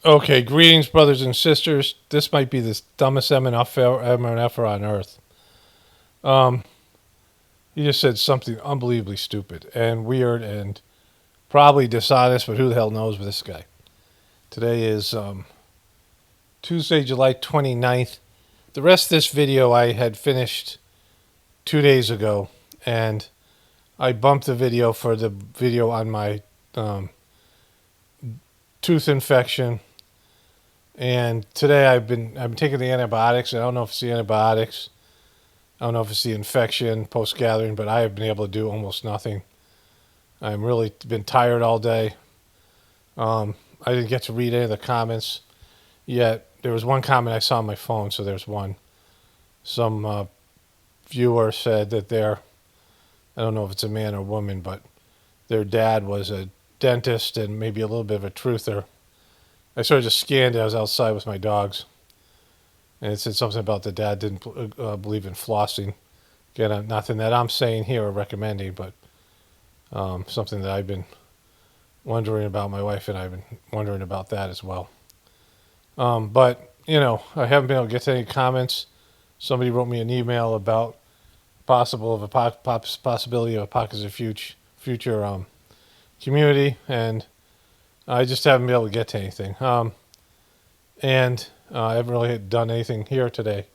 Okay, greetings, brothers and sisters. This might be the dumbest MNFer on earth. Um, he just said something unbelievably stupid and weird and probably dishonest, but who the hell knows with this guy? Today is Tuesday, July 29th. The rest of this video I had finished 2 days ago, and I bumped the video for the video on my tooth infection. And today I've been taking the antibiotics. I don't know if it's the antibiotics. I don't know if it's the infection post-gathering, but I have been able to do almost nothing. I'm really been tired all day. I didn't get to read any of the comments yet. There was one comment I saw on my phone, so there's one. Some viewer said that I don't know if it's a man or woman, but their dad was a dentist and maybe a little bit of a truther. I sort of just scanned it. I was outside with my dogs, and it said something about the dad didn't believe in flossing. Again, nothing that I'm saying here or recommending, but something that I've been wondering about. My wife and I have been wondering about that as well. But, I haven't been able to get to any comments. Somebody wrote me an email about possibility of a positive future community, and I just haven't been able to get to anything. And I haven't really done anything here today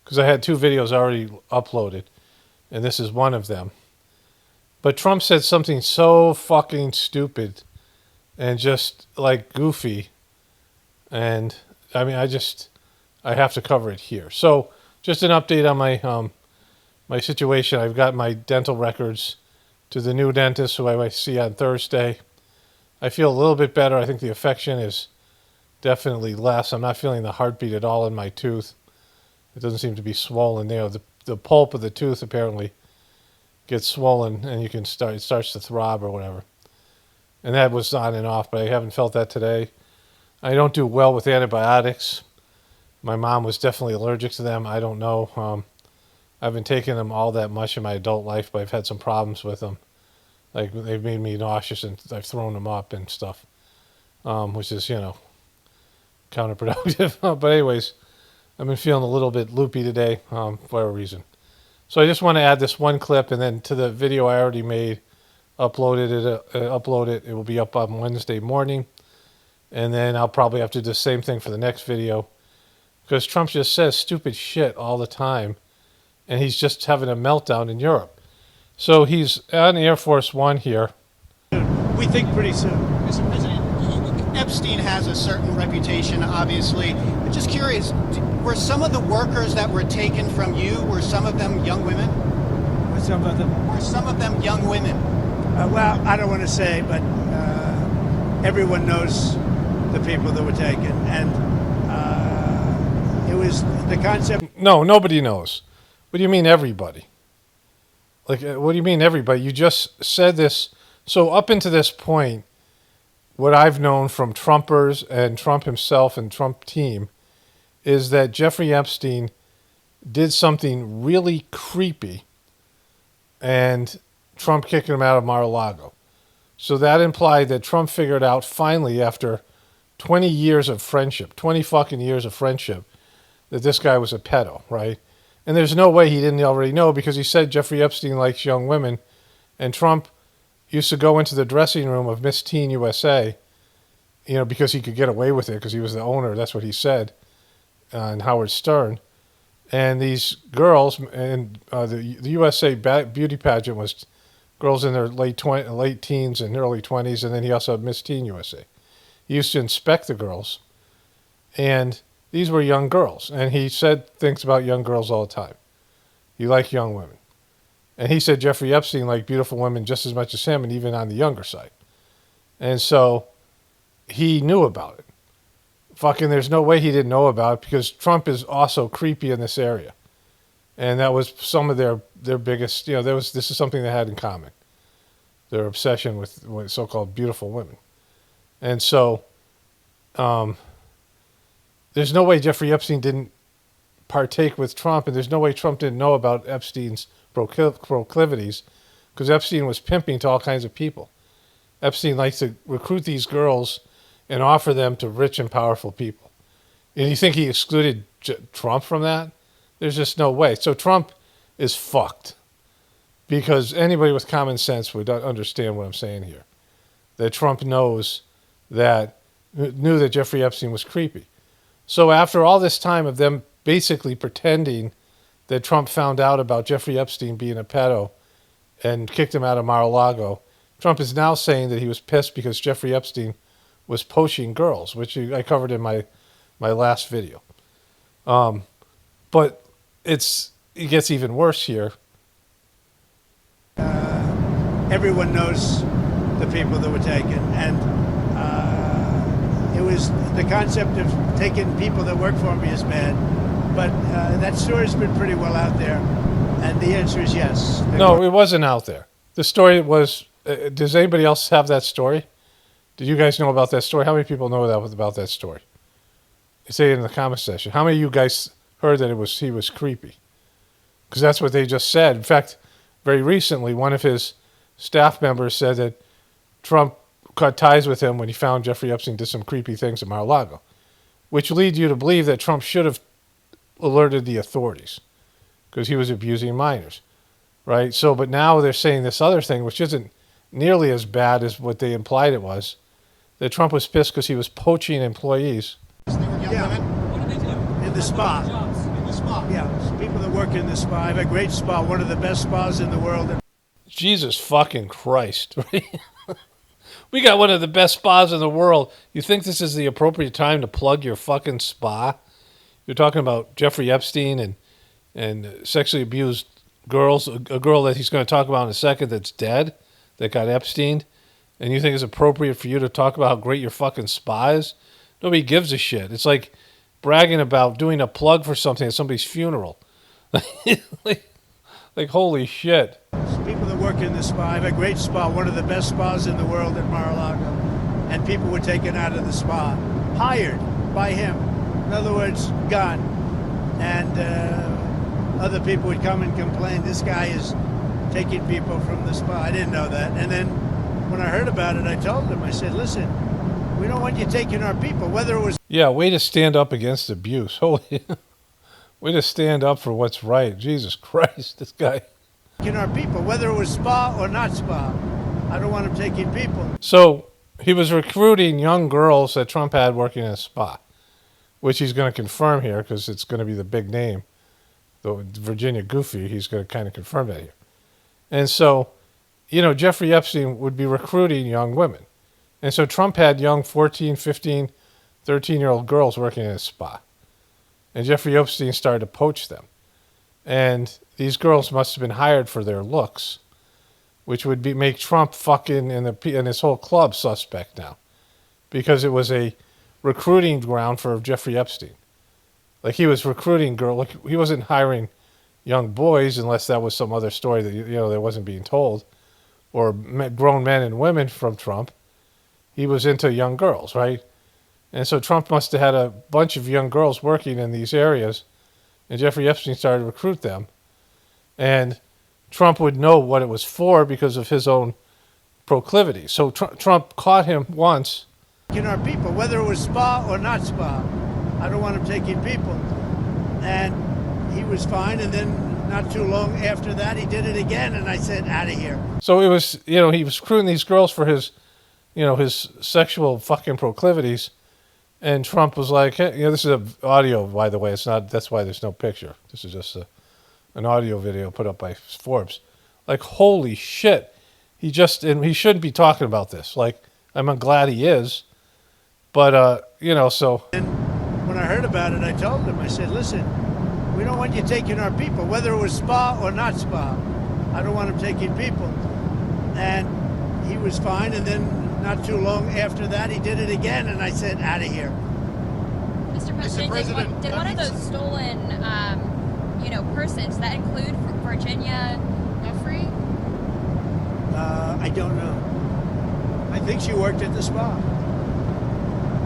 because I had 2 videos already uploaded, and this is one of them. But Trump said something so fucking stupid and just like goofy, and I mean, I have to cover it here. So just an update on my situation. I've got my dental records to the new dentist who I might see on Thursday. I feel a little bit better. I think the affection is definitely less. I'm not feeling the heartbeat at all in my tooth. It doesn't seem to be swollen there. The pulp of the tooth apparently gets swollen, and it starts to throb or whatever. And that was on and off, but I haven't felt that today. I don't do well with antibiotics. My mom was definitely allergic to them. I don't know. I haven't taken them all that much in my adult life, but I've had some problems with them. Like, they've made me nauseous, and I've thrown them up and stuff, which is, counterproductive. But anyways, I've been feeling a little bit loopy today for whatever reason. So I just want to add this one clip, and then to the video I already made, upload it. It will be up on Wednesday morning, and then I'll probably have to do the same thing for the next video, because Trump just says stupid shit all the time, and he's just having a meltdown in Europe. So he's on Air Force One here. We think pretty soon. Mr. President, Epstein has a certain reputation, obviously. But just curious, were some of the workers that were taken from you, were some of them young women? Were some of them young women? Well, I don't want to say, but everyone knows the people that were taken. And it was the concept. No, nobody knows. What do you mean everybody? Like, what do you mean everybody? You just said this. So up into this point, what I've known from Trumpers and Trump himself and Trump team is that Jeffrey Epstein did something really creepy, and Trump kicked him out of Mar-a-Lago. So that implied that Trump figured out finally, after 20 years of friendship, 20 fucking years of friendship, that this guy was a pedo, right? And there's no way he didn't already know, because he said Jeffrey Epstein likes young women, and Trump used to go into the dressing room of Miss Teen USA, because he could get away with it because he was the owner. That's what he said on Howard Stern. And these girls, and the USA beauty pageant was girls in their late teens and early 20s, and then he also had Miss Teen USA. He used to inspect the girls, and these were young girls, and he said things about young girls all the time. He liked young women. And he said Jeffrey Epstein liked beautiful women just as much as him, and even on the younger side. And so he knew about it. Fucking, there's no way he didn't know about it, because Trump is also creepy in this area. And that was some of their biggest, this is something they had in common. Their obsession with so-called beautiful women. And so, there's no way Jeffrey Epstein didn't partake with Trump, and there's no way Trump didn't know about Epstein's proclivities, because Epstein was pimping to all kinds of people. Epstein likes to recruit these girls and offer them to rich and powerful people. And you think he excluded Trump from that? There's just no way. So Trump is fucked, because anybody with common sense would understand what I'm saying here. That Trump knew that Jeffrey Epstein was creepy. So after all this time of them basically pretending that Trump found out about Jeffrey Epstein being a pedo and kicked him out of Mar-a-Lago, Trump is now saying that he was pissed because Jeffrey Epstein was poaching girls, which I covered in my last video. But it gets even worse here. Everyone knows the people that were taken, and it was the concept of taking people that work for me is bad, but that story's been pretty well out there, and the answer is yes. No, it wasn't out there. The story was, does anybody else have that story? Did you guys know about that story? How many people know about that story? Say it in the comment section. How many of you guys heard that he was creepy? Because that's what they just said. In fact, very recently, one of his staff members said that Trump cut ties with him when he found Jeffrey Epstein did some creepy things at Mar-a-Lago, which leads you to believe that Trump should have alerted the authorities because he was abusing minors, right? So, but now they're saying this other thing, which isn't nearly as bad as what they implied it was, that Trump was pissed because he was poaching employees. Yeah. What do they do? In the spa. Jobs in the spa. Yeah, people that work in the spa. I have a great spa, one of the best spas in the world. Jesus fucking Christ. We got one of the best spas in the world. You think this is the appropriate time to plug your fucking spa? You're talking about Jeffrey Epstein and sexually abused girls, a girl that he's going to talk about in a second that's dead, that got Epstein, and you think it's appropriate for you to talk about how great your fucking spa is? Nobody gives a shit. It's like bragging about doing a plug for something at somebody's funeral. like holy shit. People that work in the spa. I have a great spa, one of the best spas in the world at Mar-a-Lago. And people were taken out of the spa, hired by him. In other words, gone. And other people would come and complain, this guy is taking people from the spa. I didn't know that. And then when I heard about it, I told them, I said, listen, we don't want you taking our people, whether it was... Yeah, way to stand up against abuse. Holy... Way to stand up for what's right. Jesus Christ, this guy... our people, whether it was spa or not spa. I don't want them taking people. So he was recruiting young girls that Trump had working in a spa, which he's going to confirm here because it's going to be the big name. The Virginia Giuffre, he's going to kind of confirm that here. And so, Jeffrey Epstein would be recruiting young women. And so Trump had young 14, 15, 13-year-old girls working in a spa. And Jeffrey Epstein started to poach them. And these girls must have been hired for their looks, which would make Trump fucking and his whole club suspect now, because it was a recruiting ground for Jeffrey Epstein. Like he was recruiting girls. Like he wasn't hiring young boys unless that was some other story that that wasn't being told, or grown men and women from Trump. He was into young girls, right? And so Trump must have had a bunch of young girls working in these areas. And Jeffrey Epstein started to recruit them. And Trump would know what it was for because of his own proclivity. So Trump caught him once. Our people, whether it was spa or not spa. I don't want him taking people. And he was fine. And then not too long after that, he did it again. And I said, out of here. So it was, he was recruiting these girls for his, his sexual fucking proclivities. And Trump was like, hey, this is an audio, by the way. It's not. That's why there's no picture. This is just an audio video put up by Forbes. Like, holy shit. And he shouldn't be talking about this. Like, I'm glad he is. But, so. And when I heard about it, I told him, I said, listen, we don't want you taking our people, whether it was spa or not spa. I don't want him taking people. And he was fine. And then not too long after that, he did it again, and I said, out of here. Mr. President, did one of those stolen, persons, that include Virginia Giuffre? I don't know. I think she worked at the spa.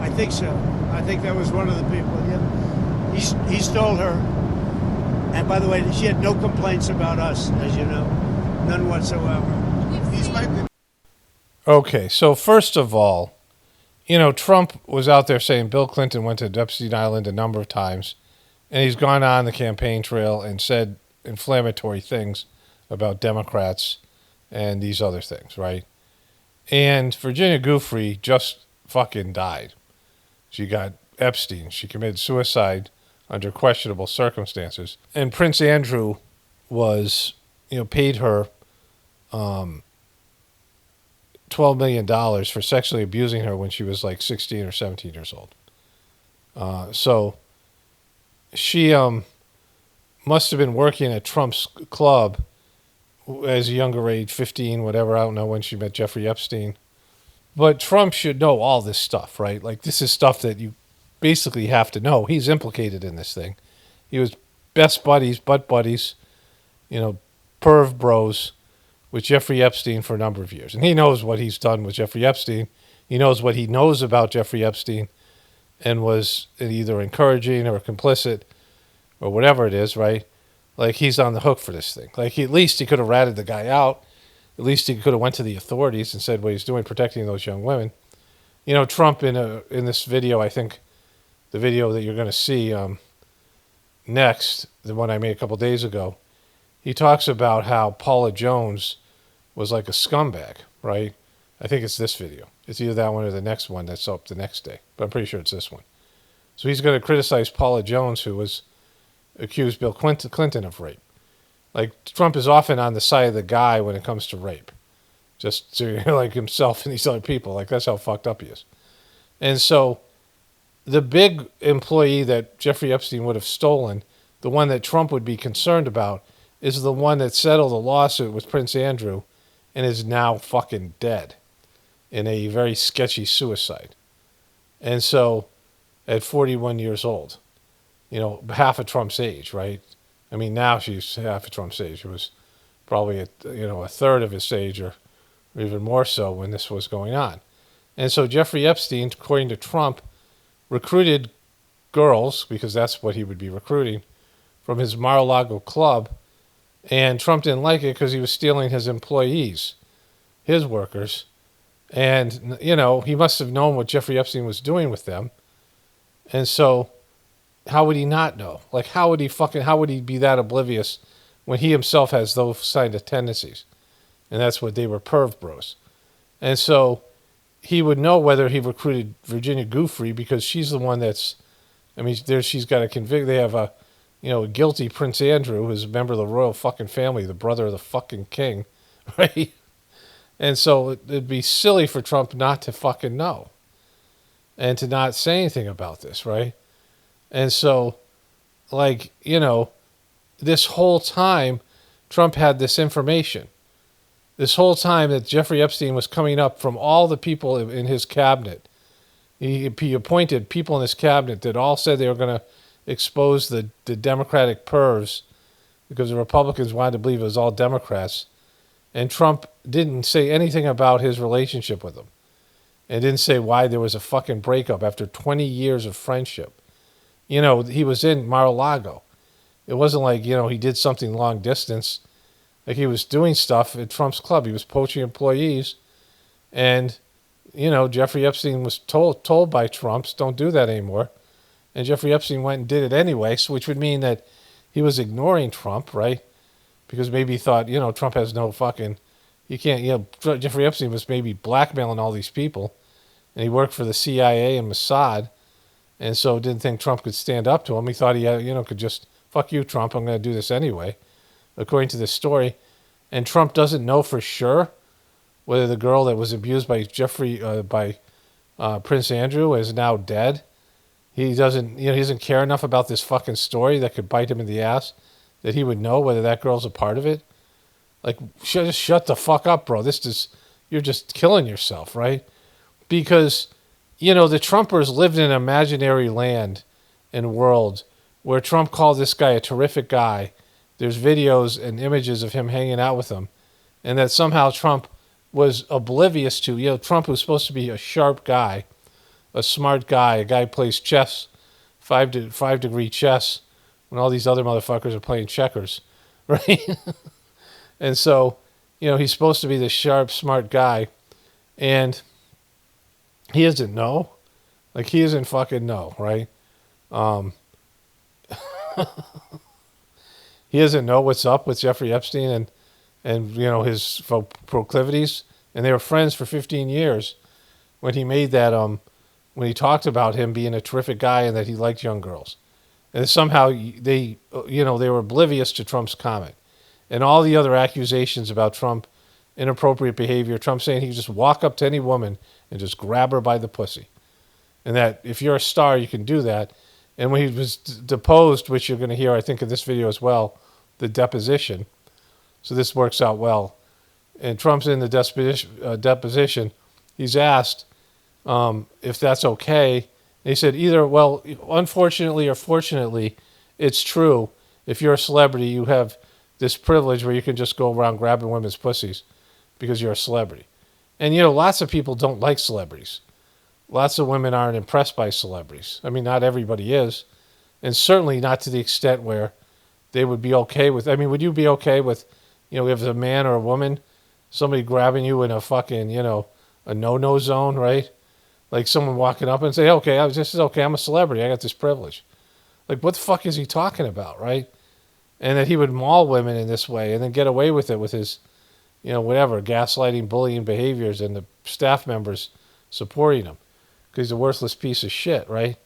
I think so. I think that was one of the people, yeah. He stole her. And by the way, she had no complaints about us, as you know. None whatsoever. Okay, so first of all, Trump was out there saying Bill Clinton went to Epstein Island a number of times, and he's gone on the campaign trail and said inflammatory things about Democrats and these other things, right? And Virginia Giuffre just fucking died. She got Epstein. She committed suicide under questionable circumstances. And Prince Andrew was, paid her $12 million for sexually abusing her when she was like 16 or 17 years old. So she must have been working at Trump's club as a younger age, 15, whatever. I don't know when she met Jeffrey Epstein. But Trump should know all this stuff, right? Like, this is stuff that you basically have to know. He's implicated in this thing. He was best buddies, butt buddies, perv bros with Jeffrey Epstein for a number of years. And he knows what he's done with Jeffrey Epstein. He knows what he knows about Jeffrey Epstein and was either encouraging or complicit or whatever it is, right? Like, he's on the hook for this thing. Like, at least he could have ratted the guy out. At least he could have went to the authorities and said what he's doing, protecting those young women. Trump in this video, I think the video that you're going to see next, the one I made a couple days ago, he talks about how Paula Jones was like a scumbag, right? I think it's this video. It's either that one or the next one that's up the next day, but I'm pretty sure it's this one. So he's going to criticize Paula Jones, who was accused Bill Clinton of rape. Like, Trump is often on the side of the guy when it comes to rape. Just to, like, himself and these other people. Like, that's how fucked up he is. And so the big employee that Jeffrey Epstein would have stolen, the one that Trump would be concerned about, is the one that settled a lawsuit with Prince Andrew and is now fucking dead in a very sketchy suicide. And so, at 41 years old, half of Trump's age, right? I mean, now she's half of Trump's age. It was probably a third of his age or even more so when this was going on. And so Jeffrey Epstein, according to Trump, recruited girls, because that's what he would be recruiting, from his Mar-a-Lago club. And Trump didn't like it because he was stealing his employees, his workers. And, he must have known what Jeffrey Epstein was doing with them. And so how would he not know? Like, how would he be that oblivious when he himself has those kind of tendencies? And that's what they were, perv bros. And so he would know whether he recruited Virginia Giuffre because she's the one she's got a convict. They have a guilty Prince Andrew, who's a member of the royal fucking family, the brother of the fucking king, right? And so it'd be silly for Trump not to fucking know and to not say anything about this, right? And so, this whole time, Trump had this information. This whole time that Jeffrey Epstein was coming up from all the people in his cabinet. He appointed people in his cabinet that all said they were going to expose the Democratic pervs because the Republicans wanted to believe it was all Democrats. And Trump didn't say anything about his relationship with them. And didn't say why there was a fucking breakup after 20 years of friendship. He was in Mar-a-Lago. It wasn't like, he did something long distance. Like, he was doing stuff at Trump's club. He was poaching employees. And, Jeffrey Epstein was told by Trumps, don't do that anymore. And Jeffrey Epstein went and did it anyway, which would mean that he was ignoring Trump, right? Because maybe he thought, Trump has no fucking... You can't, Jeffrey Epstein was maybe blackmailing all these people. And he worked for the CIA and Mossad. And so didn't think Trump could stand up to him. He thought he, could just, fuck you, Trump, I'm going to do this anyway, according to this story. And Trump doesn't know for sure whether the girl that was abused by Prince Andrew is now dead. He doesn't care enough about this fucking story that could bite him in the ass that he would know whether that girl's a part of it. Like, just shut the fuck up, bro. You're just killing yourself, right? Because, the Trumpers lived in an imaginary land and world where Trump called this guy a terrific guy. There's videos and images of him hanging out with him. And that somehow Trump was oblivious to, Trump was supposed to be a sharp guy, a smart guy, a guy who plays chess, five-degree chess, when all these other motherfuckers are playing checkers, right? And so, he's supposed to be this sharp, smart guy. And he doesn't know. Like, he doesn't fucking know, right? Um, he doesn't know what's up with Jeffrey Epstein and his proclivities. And they were friends for 15 years when he made that, when he talked about him being a terrific guy and that he liked young girls. And somehow they were oblivious to Trump's comment. And all the other accusations about Trump, inappropriate behavior, Trump saying he could just walk up to any woman and just grab her by the pussy. And that if you're a star, you can do that. And when he was deposed, which you're going to hear, I think, in this video as well, the deposition. So this works out well. And Trump's in the deposition. He's asked if that's okay. And he said either, well, unfortunately or fortunately, it's true. If you're a celebrity, you have this privilege where you can just go around grabbing women's pussies because you're a celebrity. And, lots of people don't like celebrities. Lots of women aren't impressed by celebrities. I mean, not everybody is. And certainly not to the extent where they would be okay with. I mean, would you be okay with, if a man or a woman, somebody grabbing you in a fucking, a no-no zone, right? Like someone walking up and say, okay, this is okay, I'm a celebrity, I got this privilege. Like, what the fuck is he talking about, right? And that he would maul women in this way and then get away with it with his, whatever, gaslighting, bullying behaviors and the staff members supporting him. Because he's a worthless piece of shit, right?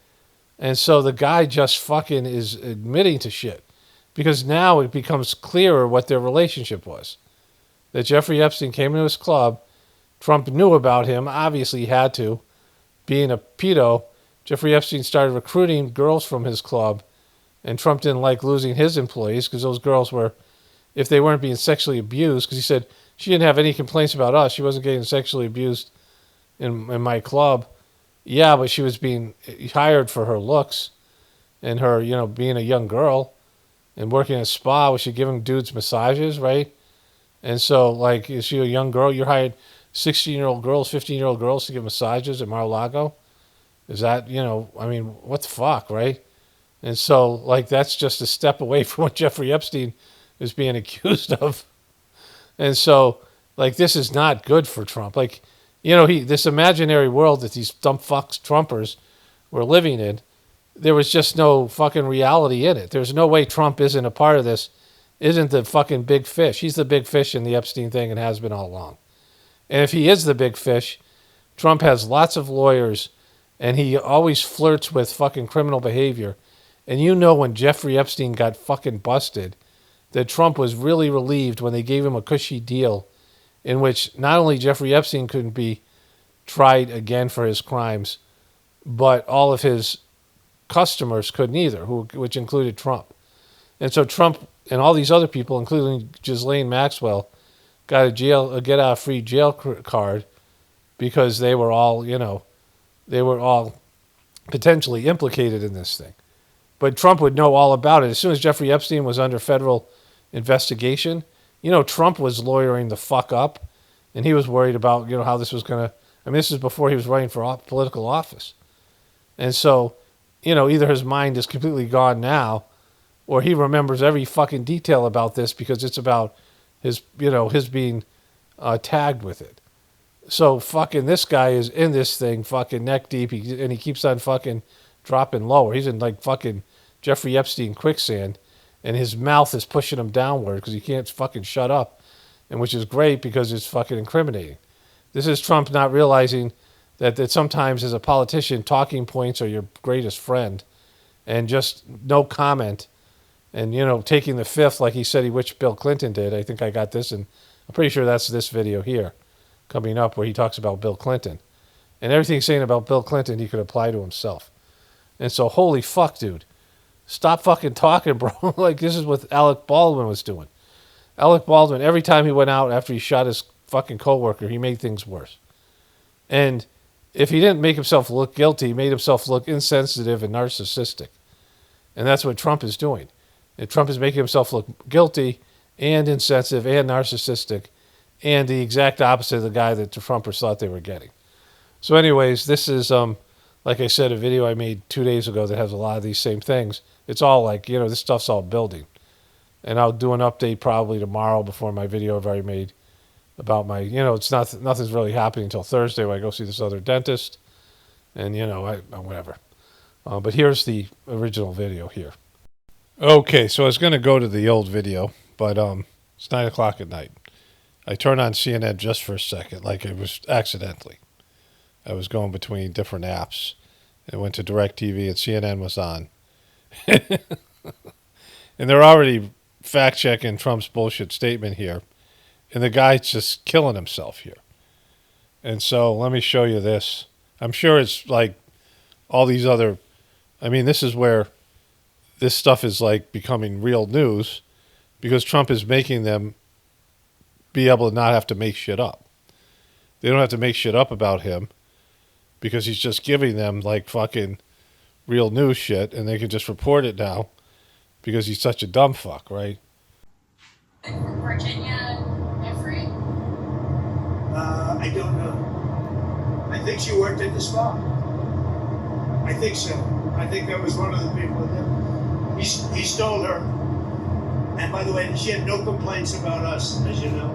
And so the guy just fucking is admitting to shit. Because now it becomes clearer what their relationship was. That Jeffrey Epstein came into his club. Trump knew about him. Obviously he had to. Being a pedo, Jeffrey Epstein started recruiting girls from his club. And Trump didn't like losing his employees because those girls were, if they weren't being sexually abused, because he said she didn't have any complaints about us. She wasn't getting sexually abused in my club. Yeah, but she was being hired for her looks and her, being a young girl and working at a spa where she's giving dudes massages, right? And so, like, is she a young girl? You're hired 16-year-old girls, 15-year-old girls to give massages at Mar-a-Lago? Is that, I mean, what the fuck, right? And so, like, that's just a step away from what Jeffrey Epstein is being accused of. And so, like, this is not good for Trump. Like, this imaginary world that these dumb fucks Trumpers were living in, there was just no fucking reality in it. There's no way Trump isn't a part of this, isn't the fucking big fish. He's the big fish in the Epstein thing and has been all along. And if he is the big fish, Trump has lots of lawyers and he always flirts with fucking criminal behavior. And when Jeffrey Epstein got fucking busted, that Trump was really relieved when they gave him a cushy deal in which not only Jeffrey Epstein couldn't be tried again for his crimes, but all of his customers couldn't either, which included Trump. And so Trump and all these other people, including Ghislaine Maxwell, got a get out of free jail card because they were all, they were all potentially implicated in this thing. But Trump would know all about it. As soon as Jeffrey Epstein was under federal investigation, Trump was lawyering the fuck up, and he was worried about, how this was going to, I mean, this is before he was running for political office. And so, either his mind is completely gone now, or he remembers every fucking detail about this because it's about his, his being tagged with it. So fucking this guy is in this thing fucking neck deep, and he keeps on fucking dropping lower. He's in like fucking Jeffrey Epstein quicksand, and his mouth is pushing him downward because he can't fucking shut up, and which is great because it's fucking incriminating. This is Trump not realizing that sometimes as a politician, talking points are your greatest friend, and just no comment, and taking the fifth like he said he wished Bill Clinton did. I think I got this, and I'm pretty sure that's this video here coming up where he talks about Bill Clinton, and everything he's saying about Bill Clinton he could apply to himself. And so holy fuck, dude. Stop fucking talking, bro. Like, this is what Alec Baldwin was doing. Alec Baldwin, every time he went out after he shot his fucking coworker, he made things worse. And if he didn't make himself look guilty, he made himself look insensitive and narcissistic. And that's what Trump is doing. And Trump is making himself look guilty and insensitive and narcissistic and the exact opposite of the guy that the Trumpers thought they were getting. So anyways, this is, like I said, a video I made 2 days ago that has a lot of these same things. It's all like, this stuff's all building. And I'll do an update probably tomorrow before my video I've already made about my, it's nothing's really happening until Thursday when I go see this other dentist. And, whatever. But here's the original video here. Okay, so I was going to go to the old video, but it's 9 o'clock at night. I turned on CNN just for a second, like it was accidentally. I was going between different apps. I went to DirecTV and CNN was on. And they're already fact-checking Trump's bullshit statement here. And the guy's just killing himself here. And so let me show you this. I'm sure it's like all these other... I mean, this is where this stuff is like becoming real news because Trump is making them be able to not have to make shit up. They don't have to make shit up about him because he's just giving them like fucking real news shit and they can just report it now because he's such a dumb fuck, right? Virginia, Giuffre? I don't know. I think she worked at the spa. I think so. I think that was one of the people that he stole her. And by the way, she had no complaints about us, as you know.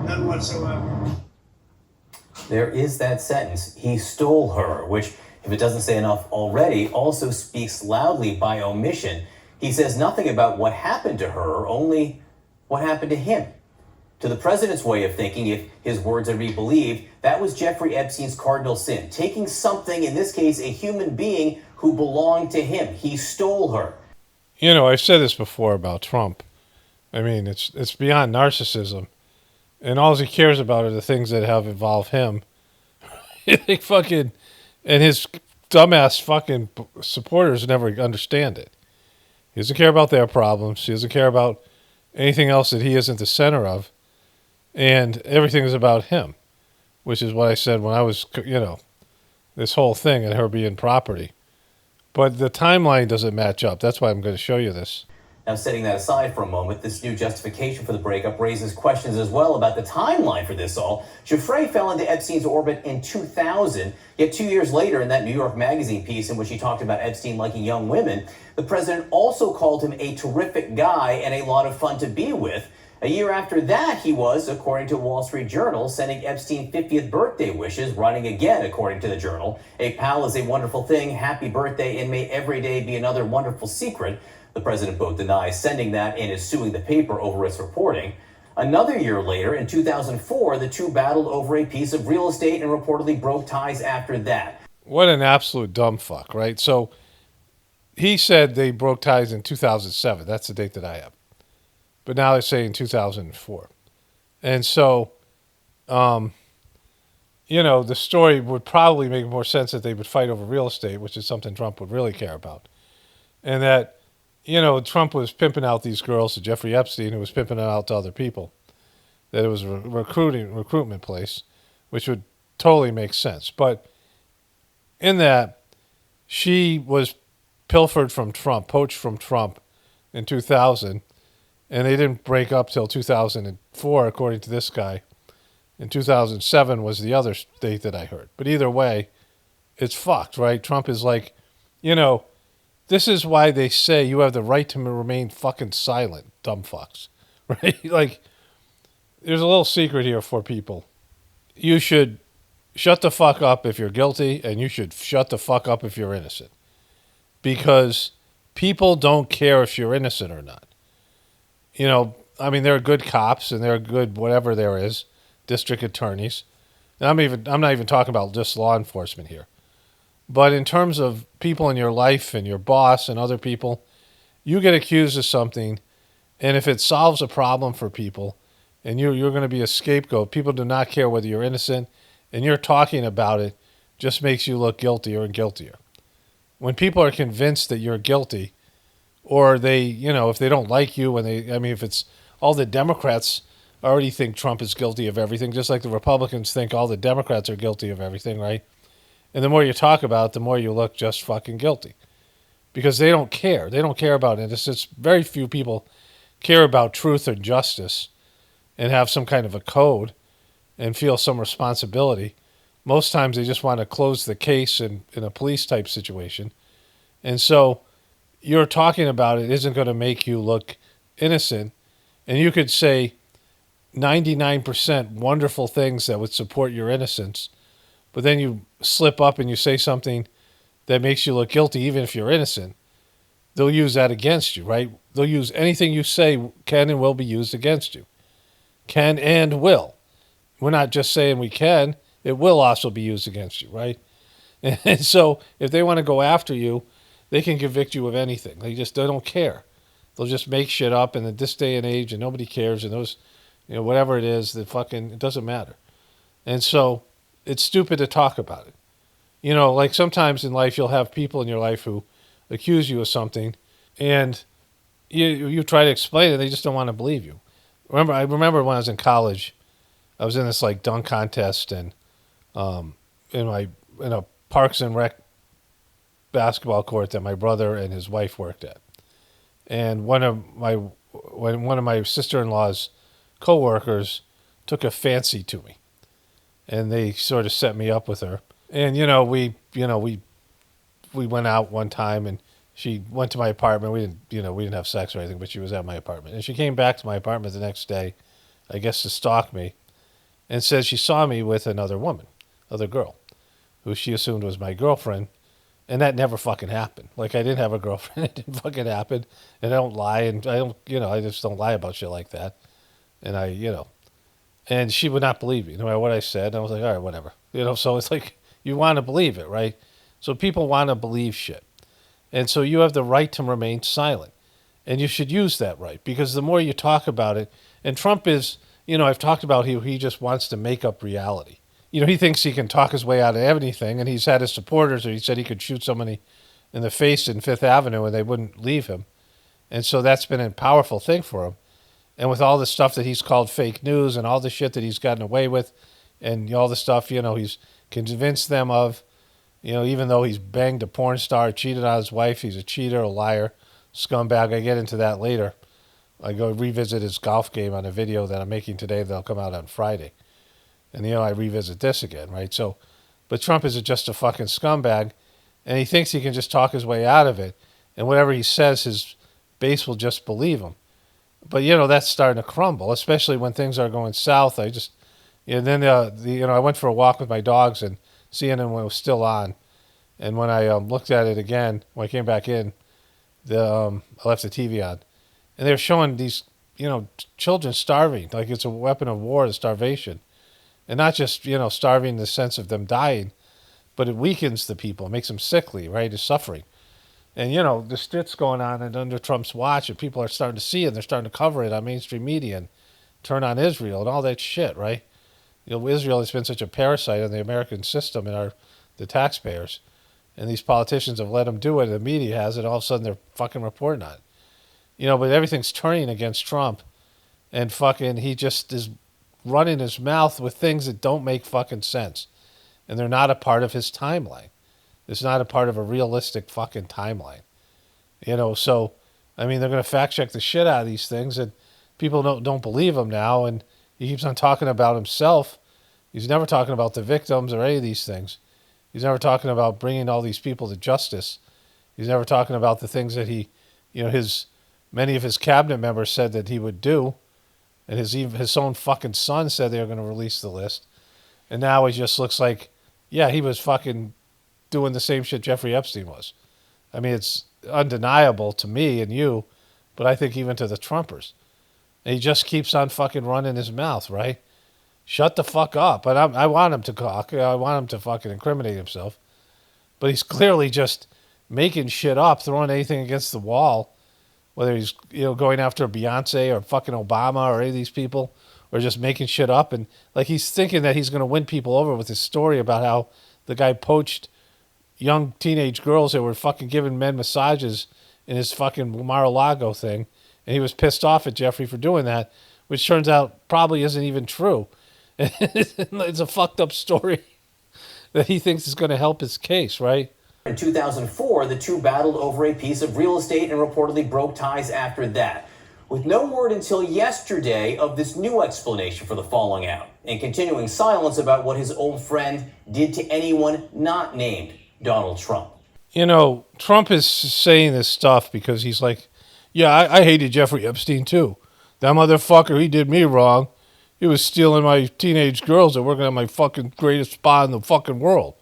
None whatsoever. There is that sentence, he stole her, which, if it doesn't say enough already, also speaks loudly by omission. He says nothing about what happened to her, only what happened to him. To the president's way of thinking, if his words are to be believed, that was Jeffrey Epstein's cardinal sin, taking something, in this case, a human being who belonged to him. He stole her. I've said this before about Trump. I mean, it's beyond narcissism. And all he cares about are the things that have involved him. And his dumbass fucking supporters never understand it. He doesn't care about their problems. He doesn't care about anything else that he isn't the center of. And everything is about him, which is what I said when I was, this whole thing and her being property. But the timeline doesn't match up. That's why I'm going to show you this. Now, setting that aside for a moment, this new justification for the breakup raises questions as well about the timeline for this all. Giuffre fell into Epstein's orbit in 2000, yet 2 years later, in that New York Magazine piece in which he talked about Epstein liking young women, the president also called him a terrific guy and a lot of fun to be with. A year after that, he was, according to Wall Street Journal, sending Epstein 50th birthday wishes, writing again, according to the Journal, "A pal is a wonderful thing. Happy birthday, and may every day be another wonderful secret." The president both denies sending that and is suing the paper over its reporting. Another year later, in 2004, the two battled over a piece of real estate and reportedly broke ties after that. What an absolute dumb fuck, right? So he said they broke ties in 2007. That's the date that I have. But now they're saying 2004. And so, the story would probably make more sense that they would fight over real estate, which is something Trump would really care about. And that, Trump was pimping out these girls to Jeffrey Epstein, who was pimping them out to other people. That it was a recruitment place, which would totally make sense. But in that, she was pilfered from Trump, poached from Trump in 2000, and they didn't break up till 2004, according to this guy. In 2007 was the other date that I heard. But either way, it's fucked, right? Trump is like, this is why they say you have the right to remain fucking silent, dumb fucks, right? Like, there's a little secret here for people. You should shut the fuck up if you're guilty, and you should shut the fuck up if you're innocent. Because people don't care if you're innocent or not. There are good cops and there are good whatever there is, district attorneys. And I'm not even talking about just law enforcement here. But in terms of people in your life and your boss and other people, you get accused of something, and if it solves a problem for people, and you're going to be a scapegoat, people do not care whether you're innocent, and you're talking about it just makes you look guiltier and guiltier. When people are convinced that you're guilty, or they, if they don't like you, if it's all the Democrats already think Trump is guilty of everything, just like the Republicans think all the Democrats are guilty of everything, right? And the more you talk about it, the more you look just fucking guilty. Because they don't care. They don't care about innocence. Very few people care about truth or justice and have some kind of a code and feel some responsibility. Most times they just want to close the case in a police type situation. And so you're talking about it isn't going to make you look innocent. And you could say 99% wonderful things that would support your innocence. but then you slip up and you say something that makes you look guilty, even if you're innocent, they'll use that against you, right? They'll use anything you say can and will be used against you. Can and will. We're not just saying we can, it will also be used against you, right? And so if they want to go after you, they can convict you of anything. They don't care. They'll just make shit up, and in this day and age, and nobody cares, and those, whatever it is, it doesn't matter. And so it's stupid to talk about it. Like sometimes in life you'll have people in your life who accuse you of something, and you try to explain it, they just don't want to believe you. I remember when I was in college, I was in this like dunk contest, and in a Parks and Rec basketball court that my brother and his wife worked at, and one of my sister-in-law's coworkers took a fancy to me, and they sort of set me up with her. And we went out one time, and she went to my apartment. We didn't have sex or anything, but she was at my apartment, and she came back to my apartment the next day, I guess to stalk me, and said she saw me with another girl, who she assumed was my girlfriend, and that never fucking happened. Like, I didn't have a girlfriend. It didn't fucking happen, and I don't lie, and I just don't lie about shit like that, and and she would not believe me no matter what I said. And I was like, all right, whatever, so it's like, you want to believe it, right? So people want to believe shit, and so you have the right to remain silent, and you should use that right, because the more you talk about it, and Trump is, I've talked about he just wants to make up reality. He thinks he can talk his way out of anything, and he's had his supporters, or he said he could shoot somebody in the face in Fifth Avenue and they wouldn't leave him. And so that's been a powerful thing for him. And with all the stuff that he's called fake news and all the shit that he's gotten away with and all the stuff, he's convinced them of, even though he's banged a porn star, cheated on his wife, he's a cheater, a liar, scumbag. I get into that later. I go revisit his golf game on a video that I'm making today that'll come out on Friday. And, I revisit this again, right? So, but Trump is just a fucking scumbag, and he thinks he can just talk his way out of it. And whatever he says, his base will just believe him. But, that's starting to crumble, especially when things are going south. I went for a walk with my dogs, and CNN was still on. And when I looked at it again, when I came back in, I left the TV on. And they were showing these, children starving, like it's a weapon of war, the starvation. And not just, starving in the sense of them dying, but it weakens the people. It makes them sickly, right? It's suffering. And, the shit's going on and under Trump's watch, and people are starting to see it, and they're starting to cover it on mainstream media and turn on Israel and all that shit, right? Israel has been such a parasite on the American system and the taxpayers. And these politicians have let them do it, and the media has it, all of a sudden they're fucking reporting on it. But everything's turning against Trump, and fucking he just is running his mouth with things that don't make fucking sense. And they're not a part of his timeline. It's not a part of a realistic fucking timeline. So, they're going to fact check the shit out of these things, and people don't believe him now, and he keeps on talking about himself. He's never talking about the victims or any of these things. He's never talking about bringing all these people to justice. He's never talking about the things that he, many of his cabinet members said that he would do. And his own fucking son said they were going to release the list. And now he just looks like, yeah, he was fucking doing the same shit Jeffrey Epstein was. It's undeniable to me and you, but I think even to the Trumpers. And he just keeps on fucking running his mouth, right? Shut the fuck up. But I want him to talk. I want him to fucking incriminate himself. But he's clearly just making shit up, throwing anything against the wall. Whether he's going after Beyonce or fucking Obama or any of these people, or just making shit up, and like he's thinking that he's going to win people over with his story about how the guy poached young teenage girls that were fucking giving men massages in his fucking Mar-a-Lago thing, and he was pissed off at Jeffrey for doing that, which turns out probably isn't even true. It's a fucked up story that he thinks is going to help his case, right? In 2004, the two battled over a piece of real estate and reportedly broke ties after that, with no word until yesterday of this new explanation for the falling out, and continuing silence about what his old friend did to anyone not named Donald Trump. Trump is saying this stuff because he's like, yeah, I hated Jeffrey Epstein too. That motherfucker, he did me wrong. he was stealing my teenage girls that working at my fucking greatest spa in the fucking world.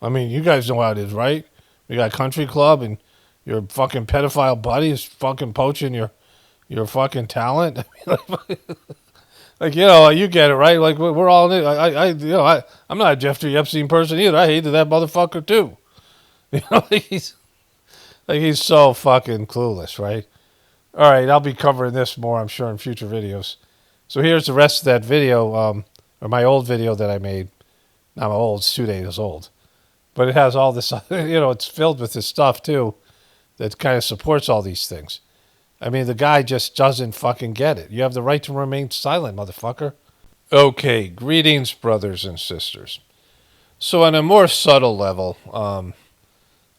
I mean, you guys know how it is, right? We got a country club and your fucking pedophile buddy is fucking poaching your fucking talent. I mean, like, you know, you get it, right? Like, we're all in it. I'm not a Jeffrey Epstein person either. I hated that motherfucker too. You know, he's so fucking clueless, right? All right, I'll be covering this more, I'm sure, in future videos. So here's the rest of that video, or my old video that I made. Not my old, it's 2 days old. But it has all this, it's filled with this stuff, too, that kind of supports all these things. I mean, the guy just doesn't fucking get it. You have the right to remain silent, motherfucker. Okay, greetings, brothers and sisters. So on a more subtle level,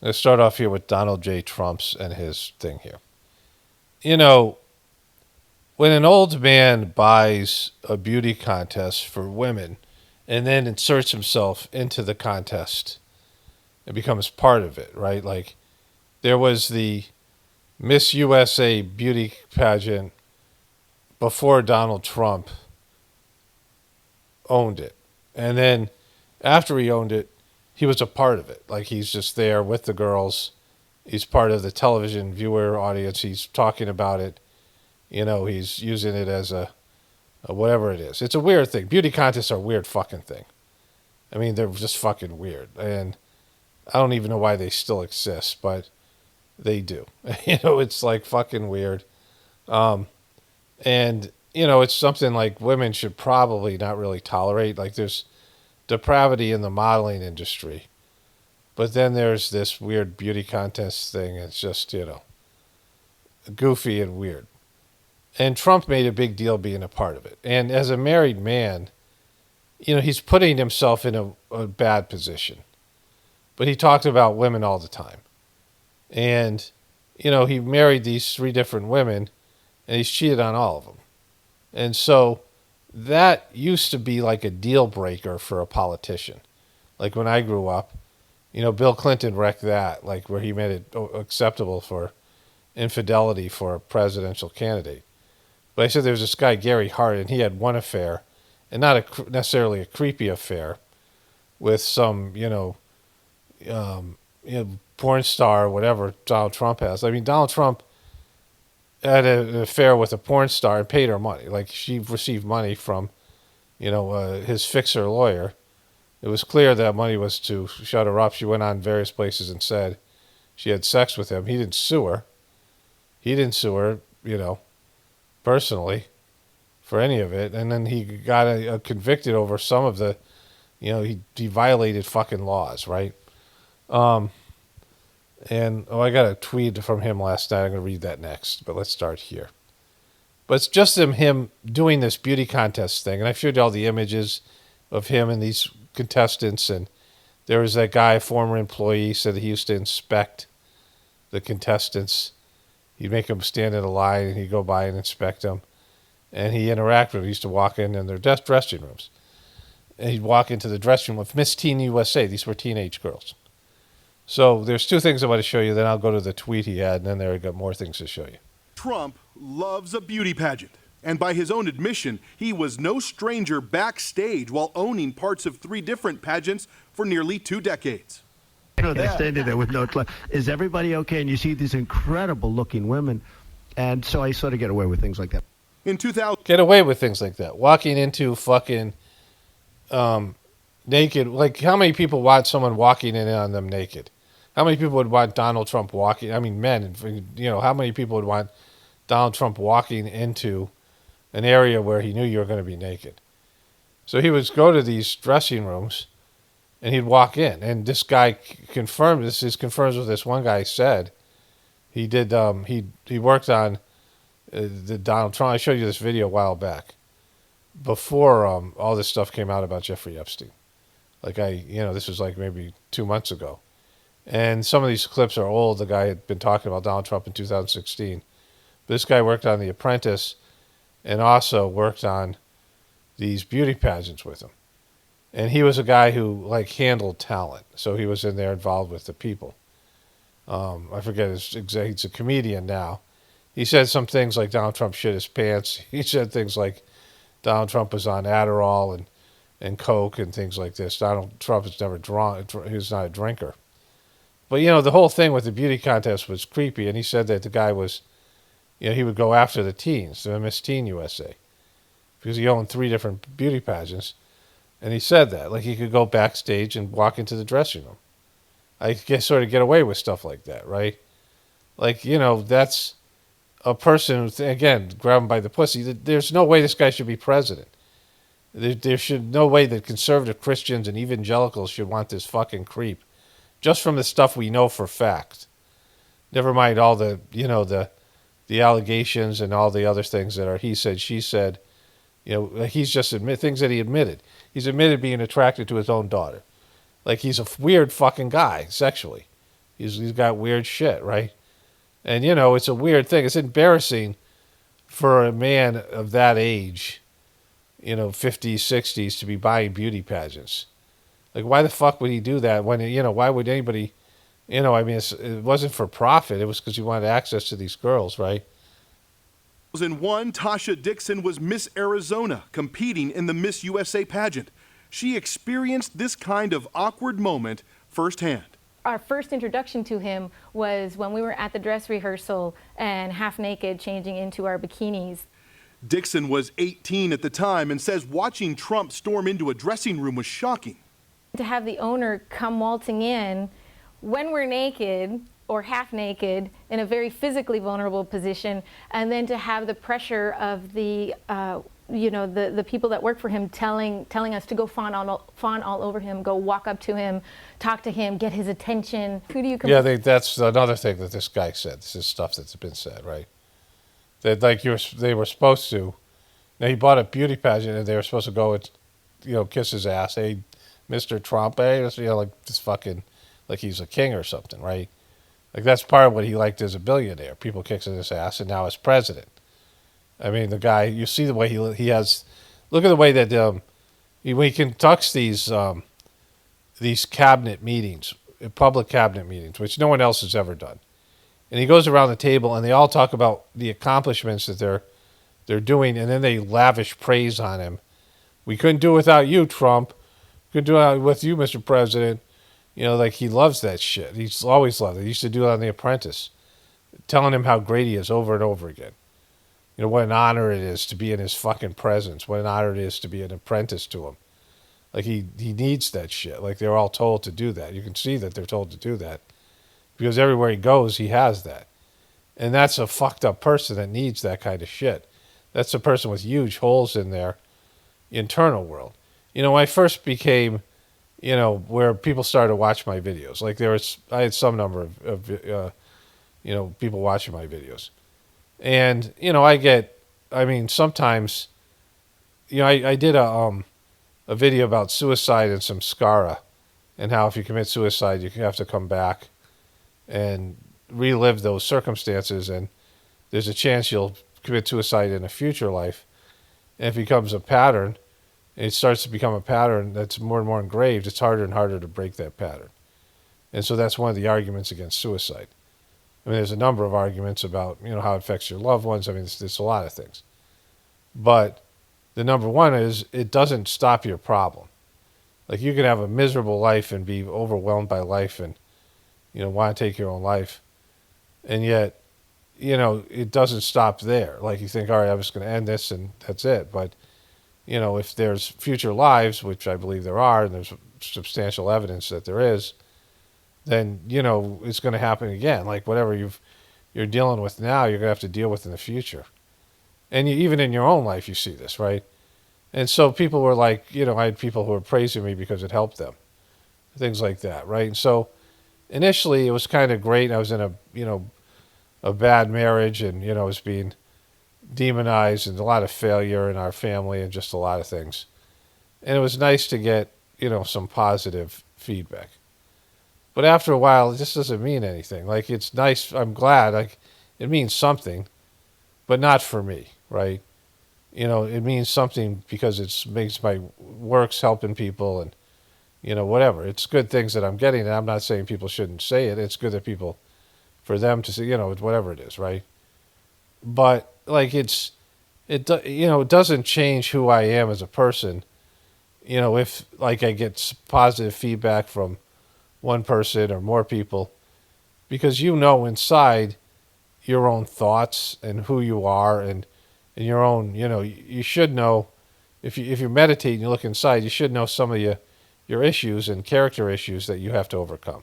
let's start off here with Donald J. Trump's and his thing here. You know, when an old man buys a beauty contest for women and then inserts himself into the contest, it becomes part of it, right? Like, there was the Miss USA beauty pageant before Donald Trump owned it. And then after he owned it, he was a part of it. Like, he's just there with the girls. He's part of the television viewer audience. He's talking about it. You know, he's using it as a whatever it is. It's a weird thing. Beauty contests are a weird fucking thing. I mean, they're just fucking weird. And I don't even know why they still exist, but they do. You know, it's like fucking weird. And, you know, it's something like women should probably not really tolerate. Like, there's depravity in the modeling industry. But then there's this weird beauty contest thing. It's just, goofy and weird. And Trump made a big deal being a part of it. And as a married man, he's putting himself in a bad position. But he talked about women all the time. And, he married these 3 different women, and he's cheated on all of them. And so that used to be like a deal breaker for a politician. Like when I grew up, Bill Clinton wrecked that, like where he made it acceptable for infidelity for a presidential candidate. But I said there was this guy, Gary Hart, and he had one affair, and not necessarily a creepy affair, with some, porn star or whatever Donald Trump has. I mean, Donald Trump had an affair with a porn star and paid her money. Like, she received money from, his fixer lawyer. It was clear that money was to shut her up. She went on various places and said she had sex with him. He didn't sue her. Personally for any of it. And then he got convicted over some of the, he violated fucking laws, right? I got a tweet from him last night. I'm going to read that next, but let's start here. But it's just him doing this beauty contest thing. And I showed you all the images of him and these contestants. And there was that guy, a former employee, said that he used to inspect the contestants. He'd make them stand in a line, and he'd go by and inspect them. And he interacted with them. He used to walk in their dressing rooms. And he'd walk into the dressing room with Miss Teen USA. These were teenage girls. So there's 2 things I want to show you. Then I'll go to the tweet he had, and then there I got more things to show you. Trump loves a beauty pageant. And by his own admission, he was no stranger backstage while owning parts of 3 different pageants for nearly 2 decades. They're standing there with no clue. Is everybody okay? And you see these incredible looking women. And so I sort of get away with things like that. In 2000, get away with things like that. Walking into fucking naked. Like, how many people want someone walking in on them naked? How many people would want Donald Trump walking? I mean, men. How many people would want Donald Trump walking into an area where he knew you were going to be naked? So he would go to these dressing rooms, and he'd walk in. And this guy confirmed this. This confirms what this one guy said. He did. He worked on the Donald Trump. I showed you this video a while back, before all this stuff came out about Jeffrey Epstein. Like, this was like maybe 2 months ago. And some of these clips are old. The guy had been talking about Donald Trump in 2016. But this guy worked on The Apprentice and also worked on these beauty pageants with him. And he was a guy who, like, handled talent. So he was in there involved with the people. I forget his exact, he's a comedian now. He said some things like Donald Trump shit his pants. He said things like Donald Trump was on Adderall and Coke and things like this. Donald Trump has never drunk. He was not a drinker. But, the whole thing with the beauty contest was creepy. And he said that the guy was, he would go after the teens, the Miss Teen USA. Because he owned 3 different beauty pageants. And he said that. Like, he could go backstage and walk into the dressing room. I guess sort of get away with stuff like that, right? Like, that's a person, again, grab him by the pussy. There's no way this guy should be president. There should no way that conservative Christians and evangelicals should want this fucking creep. Just from the stuff we know for fact. Never mind all the, the allegations and all the other things that are he said, she said. He's just things that he admitted. He's admitted being attracted to his own daughter. Like, he's a weird fucking guy, sexually. He's got weird shit, right? And, it's a weird thing. It's embarrassing for a man of that age, 50s, 60s, to be buying beauty pageants. Like, why the fuck would he do that when, why would anybody, it wasn't for profit. It was because he wanted access to these girls, right? In 2001, Tasha Dixon was Miss Arizona, competing in the Miss USA pageant. She experienced this kind of awkward moment firsthand. Our first introduction to him was when we were at the dress rehearsal and half naked changing into our bikinis. Dixon was 18 at the time and says watching Trump storm into a dressing room was shocking. To have the owner come waltzing in when we're naked or half naked in a very physically vulnerable position, and then to have the pressure of the the people that work for him telling us to go fawn all over him, go walk up to him, talk to him, get his attention. Who do you compare? Yeah, that's another thing that this guy said. This is stuff that's been said, right? That they were supposed to. Now, he bought a beauty pageant and they were supposed to go and kiss his ass. Hey, Mr. Trump, like this fucking, like he's a king or something, right? Like, that's part of what he liked as a billionaire. People kissing his ass, and now as president. I mean, the guy, you see the way he has, look at the way that when he conducts these cabinet meetings, public cabinet meetings, which no one else has ever done. And he goes around the table, and they all talk about the accomplishments that they're doing, and then they lavish praise on him. We couldn't do it without you, Trump. Couldn't do it with you, Mr. President. Like, he loves that shit. He's always loved it. He used to do it on The Apprentice, telling him how great he is over and over again. What an honor it is to be in his fucking presence. What an honor it is to be an apprentice to him. Like, he needs that shit. Like, they're all told to do that. You can see that they're told to do that. Because everywhere he goes, he has that. And that's a fucked up person that needs that kind of shit. That's a person with huge holes in their internal world. When I first became, where people started to watch my videos. Like, I had some number of people watching my videos. And, sometimes, I did a video about suicide and some samskara, and how if you commit suicide, you have to come back and relive those circumstances, and there's a chance you'll commit suicide in a future life. And if it becomes a pattern, it starts to become a pattern that's more and more engraved, it's harder and harder to break that pattern. And so that's one of the arguments against suicide. There's a number of arguments about, how it affects your loved ones. There's a lot of things. But the number one is it doesn't stop your problem. Like, you can have a miserable life and be overwhelmed by life and, want to take your own life. And yet, it doesn't stop there. Like, you think, all right, I'm just going to end this and that's it. But, if there's future lives, which I believe there are, and there's substantial evidence that there is, then, it's going to happen again. Like, whatever you're dealing with now, you're going to have to deal with in the future. And even in your own life, you see this, right? And so people were like, I had people who were praising me because it helped them. Things like that, right? And so initially it was kind of great. I was in a bad marriage, and, I was being demonized, and a lot of failure in our family and just a lot of things. And it was nice to get, some positive feedback. But after a while, it just doesn't mean anything. Like, it's nice. I'm glad. Like, it means something, but not for me, right? It means something because it makes my works helping people and, whatever. It's good things that I'm getting. And I'm not saying people shouldn't say it. It's good that for them to say, whatever it is, right? But, like, it's it doesn't change who I am as a person. If like I get positive feedback from one person or more people, because inside your own thoughts and who you are and your own, you should know if you meditate and you look inside, you should know some of your issues and character issues that you have to overcome.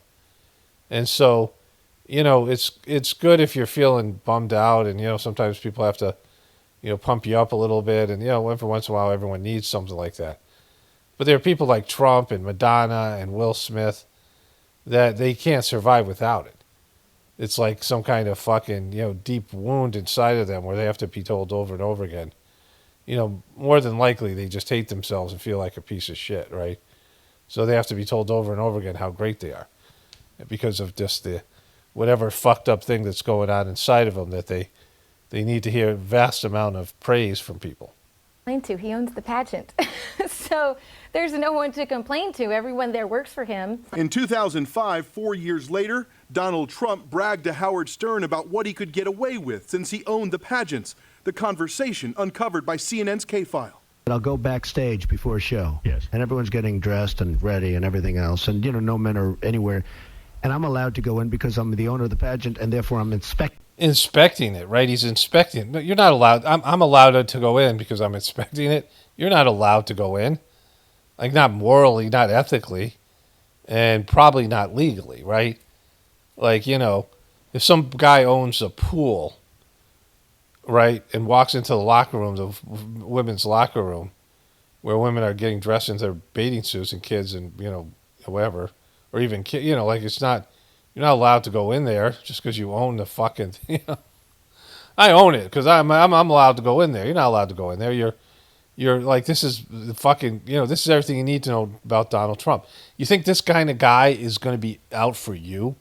And so, it's good if you're feeling bummed out, and sometimes people have to pump you up a little bit, and every once in a while everyone needs something like that. But there are people like Trump and Madonna and Will Smith that they can't survive without it. It's like some kind of fucking, deep wound inside of them where they have to be told over and over again. More than likely they just hate themselves and feel like a piece of shit, right? So they have to be told over and over again how great they are because of just the whatever fucked up thing that's going on inside of them that they need to hear a vast amount of praise from people. He owns the pageant. So there's no one to complain to. Everyone there works for him. In 2005, 4 years later, Donald Trump bragged to Howard Stern about what he could get away with since he owned the pageants. The conversation uncovered by CNN's K-File. I'll go backstage before a show. Yes. And everyone's getting dressed and ready and everything else. And, no men are anywhere. And I'm allowed to go in because I'm the owner of the pageant, and therefore I'm inspecting it, right? He's inspecting. No, you're not allowed. I'm allowed to go in because I'm inspecting it. You're not allowed to go in. Like, not morally, not ethically, and probably not legally, right? Like, if some guy owns a pool, right, and walks into the locker room, the women's locker room, where women are getting dressed in their bathing suits and kids and, whatever, or even, like it's not, you're not allowed to go in there just because you own the fucking, I own it because I'm allowed to go in there. You're not allowed to go in there. You're like, this is the fucking, this is everything you need to know about Donald Trump. You think this kind of guy is going to be out for you?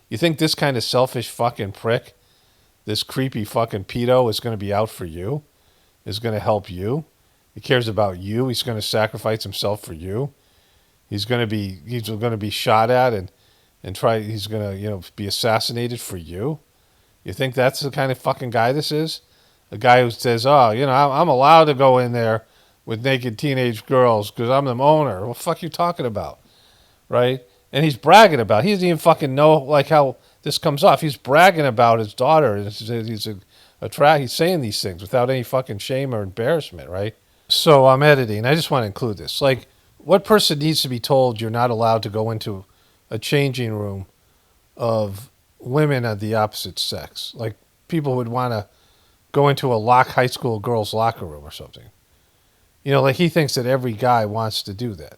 You think this kind of selfish fucking prick, this creepy fucking pedo is going to be out for you? Is going to help you? He cares about you. He's going to sacrifice himself for you. He's going to be shot at and he's going to, be assassinated for you. You think that's the kind of fucking guy this is? A guy who says, oh, I'm allowed to go in there with naked teenage girls because I'm the owner. What the fuck are you talking about? Right? And he's bragging about it. He doesn't even fucking know like how this comes off. He's bragging about his daughter. He's saying these things without any fucking shame or embarrassment, right? So I'm editing. I just want to include this. Like, what person needs to be told you're not allowed to go into a changing room of women of the opposite sex? Like, people would want to go into a high school girls' locker room or something. Like he thinks that every guy wants to do that.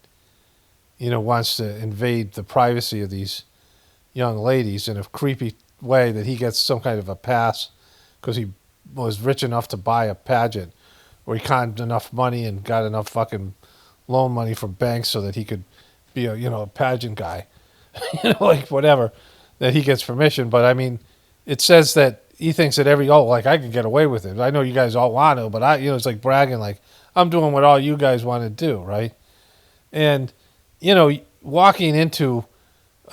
Wants to invade the privacy of these young ladies in a creepy way that he gets some kind of a pass because he was rich enough to buy a pageant or he conned enough money and got enough fucking loan money from banks so that he could be a pageant guy. Like whatever, that he gets permission. But I mean, it says that he thinks that I can get away with it. I know you guys all want to, but it's like bragging, like I'm doing what all you guys want to do, right? And, walking into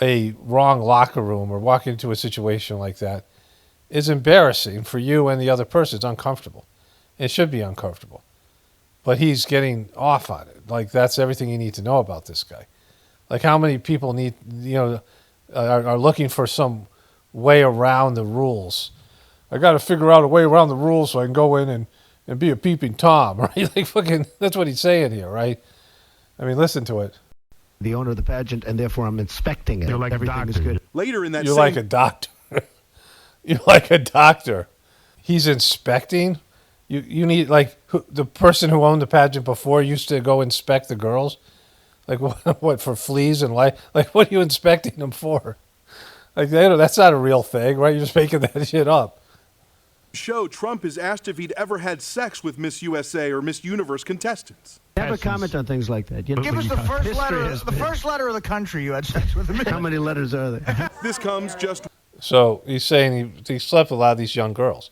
a wrong locker room or walking into a situation like that is embarrassing for you and the other person. It's uncomfortable. It should be uncomfortable. But he's getting off on it. Like, that's everything you need to know about this guy. Like, how many people are looking for some way around the rules? I got to figure out a way around the rules so I can go in and be a peeping Tom, right? Like, fucking, that's what he's saying here, right? I mean, listen to it. The owner of the pageant, and therefore I'm inspecting it. You're like everything is good. Later in that You're like a doctor. You're like a doctor. He's inspecting? You need, like, the person who owned the pageant before used to go inspect the girls? Like, what for fleas and lice? Like, what are you inspecting them for? Like, that's not a real thing, right? You're just making that shit up. Show Trump is asked if he'd ever had sex with Miss USA or Miss Universe contestants. Never comment on things like that. Give us the first letter of the country you had sex with. How many letters are there? This comes just... So he's saying he slept with a lot of these young girls.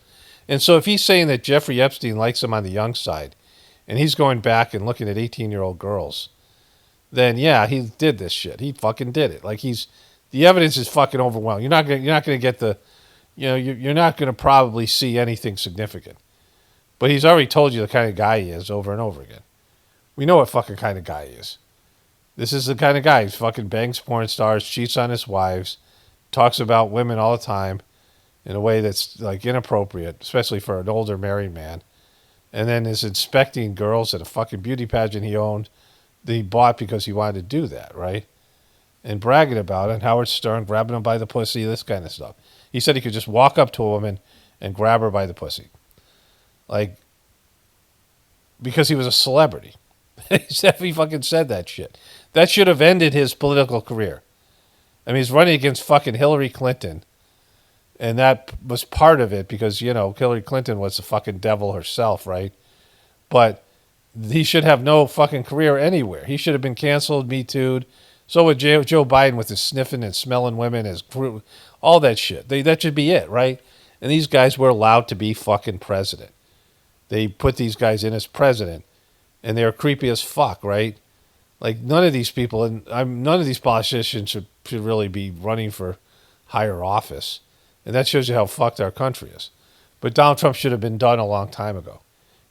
And so if he's saying that Jeffrey Epstein likes him on the young side, and he's going back and looking at 18-year-old girls, then yeah, he did this shit. He fucking did it. Like, the evidence is fucking overwhelming. You're not gonna get the, you're not gonna probably see anything significant. But he's already told you the kind of guy he is over and over again. We know what fucking kind of guy he is. This is the kind of guy who fucking bangs porn stars, cheats on his wives, talks about women all the time in a way that's like inappropriate, especially for an older married man, and then is inspecting girls at a fucking beauty pageant he owned that he bought because he wanted to do that, right? And bragging about it, and Howard Stern grabbing him by the pussy, this kind of stuff. He said he could just walk up to a woman and grab her by the pussy. Like, because he was a celebrity. He fucking said that shit. That should have ended his political career. I mean, he's running against fucking Hillary Clinton. And that was part of it because, you know, Hillary Clinton was the fucking devil herself, right? But he should have no fucking career anywhere. He should have been canceled, Me Too'd. So would Joe Biden with his sniffing and smelling women, all that shit. That should be it, right? And these guys were allowed to be fucking president. They put these guys in as president, and they're creepy as fuck, right? Like none of these people, and none of these politicians should really be running for higher office, and that shows you how fucked our country is. But Donald Trump should have been done a long time ago.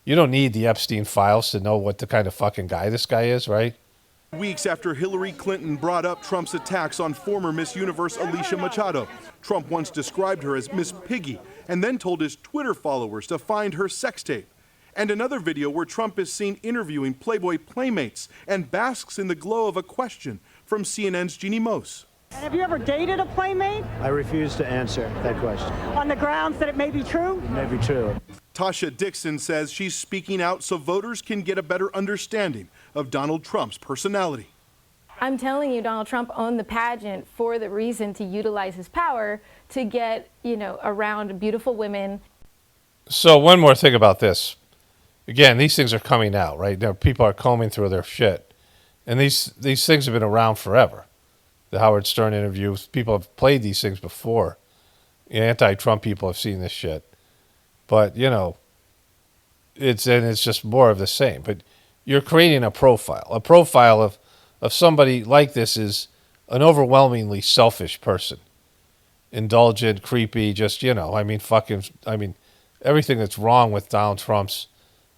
You don't need the Epstein files to know what the kind of fucking guy this guy is, right? Weeks after Hillary Clinton brought up Trump's attacks on former Miss Universe Alicia Machado, Trump once described her as Miss Piggy and then told his Twitter followers to find her sex tape. And another video where Trump is seen interviewing Playboy playmates and basks in the glow of a question from CNN's Jeannie Mose. And have you ever dated a playmate? I refuse to answer that question. On the grounds that it may be true? It may be true. Tasha Dixon says she's speaking out so voters can get a better understanding of Donald Trump's personality. I'm telling you, Donald Trump owned the pageant for the reason to utilize his power to get, around beautiful women. So one more thing about this. Again, these things are coming out, right? Now people are combing through their shit. And these things have been around forever. The Howard Stern interviews, people have played these things before. Anti-Trump people have seen this shit. But, it's just more of the same. But you're creating a profile. A profile of somebody like this is an overwhelmingly selfish person. Indulgent, creepy, just, everything that's wrong with Donald Trump's,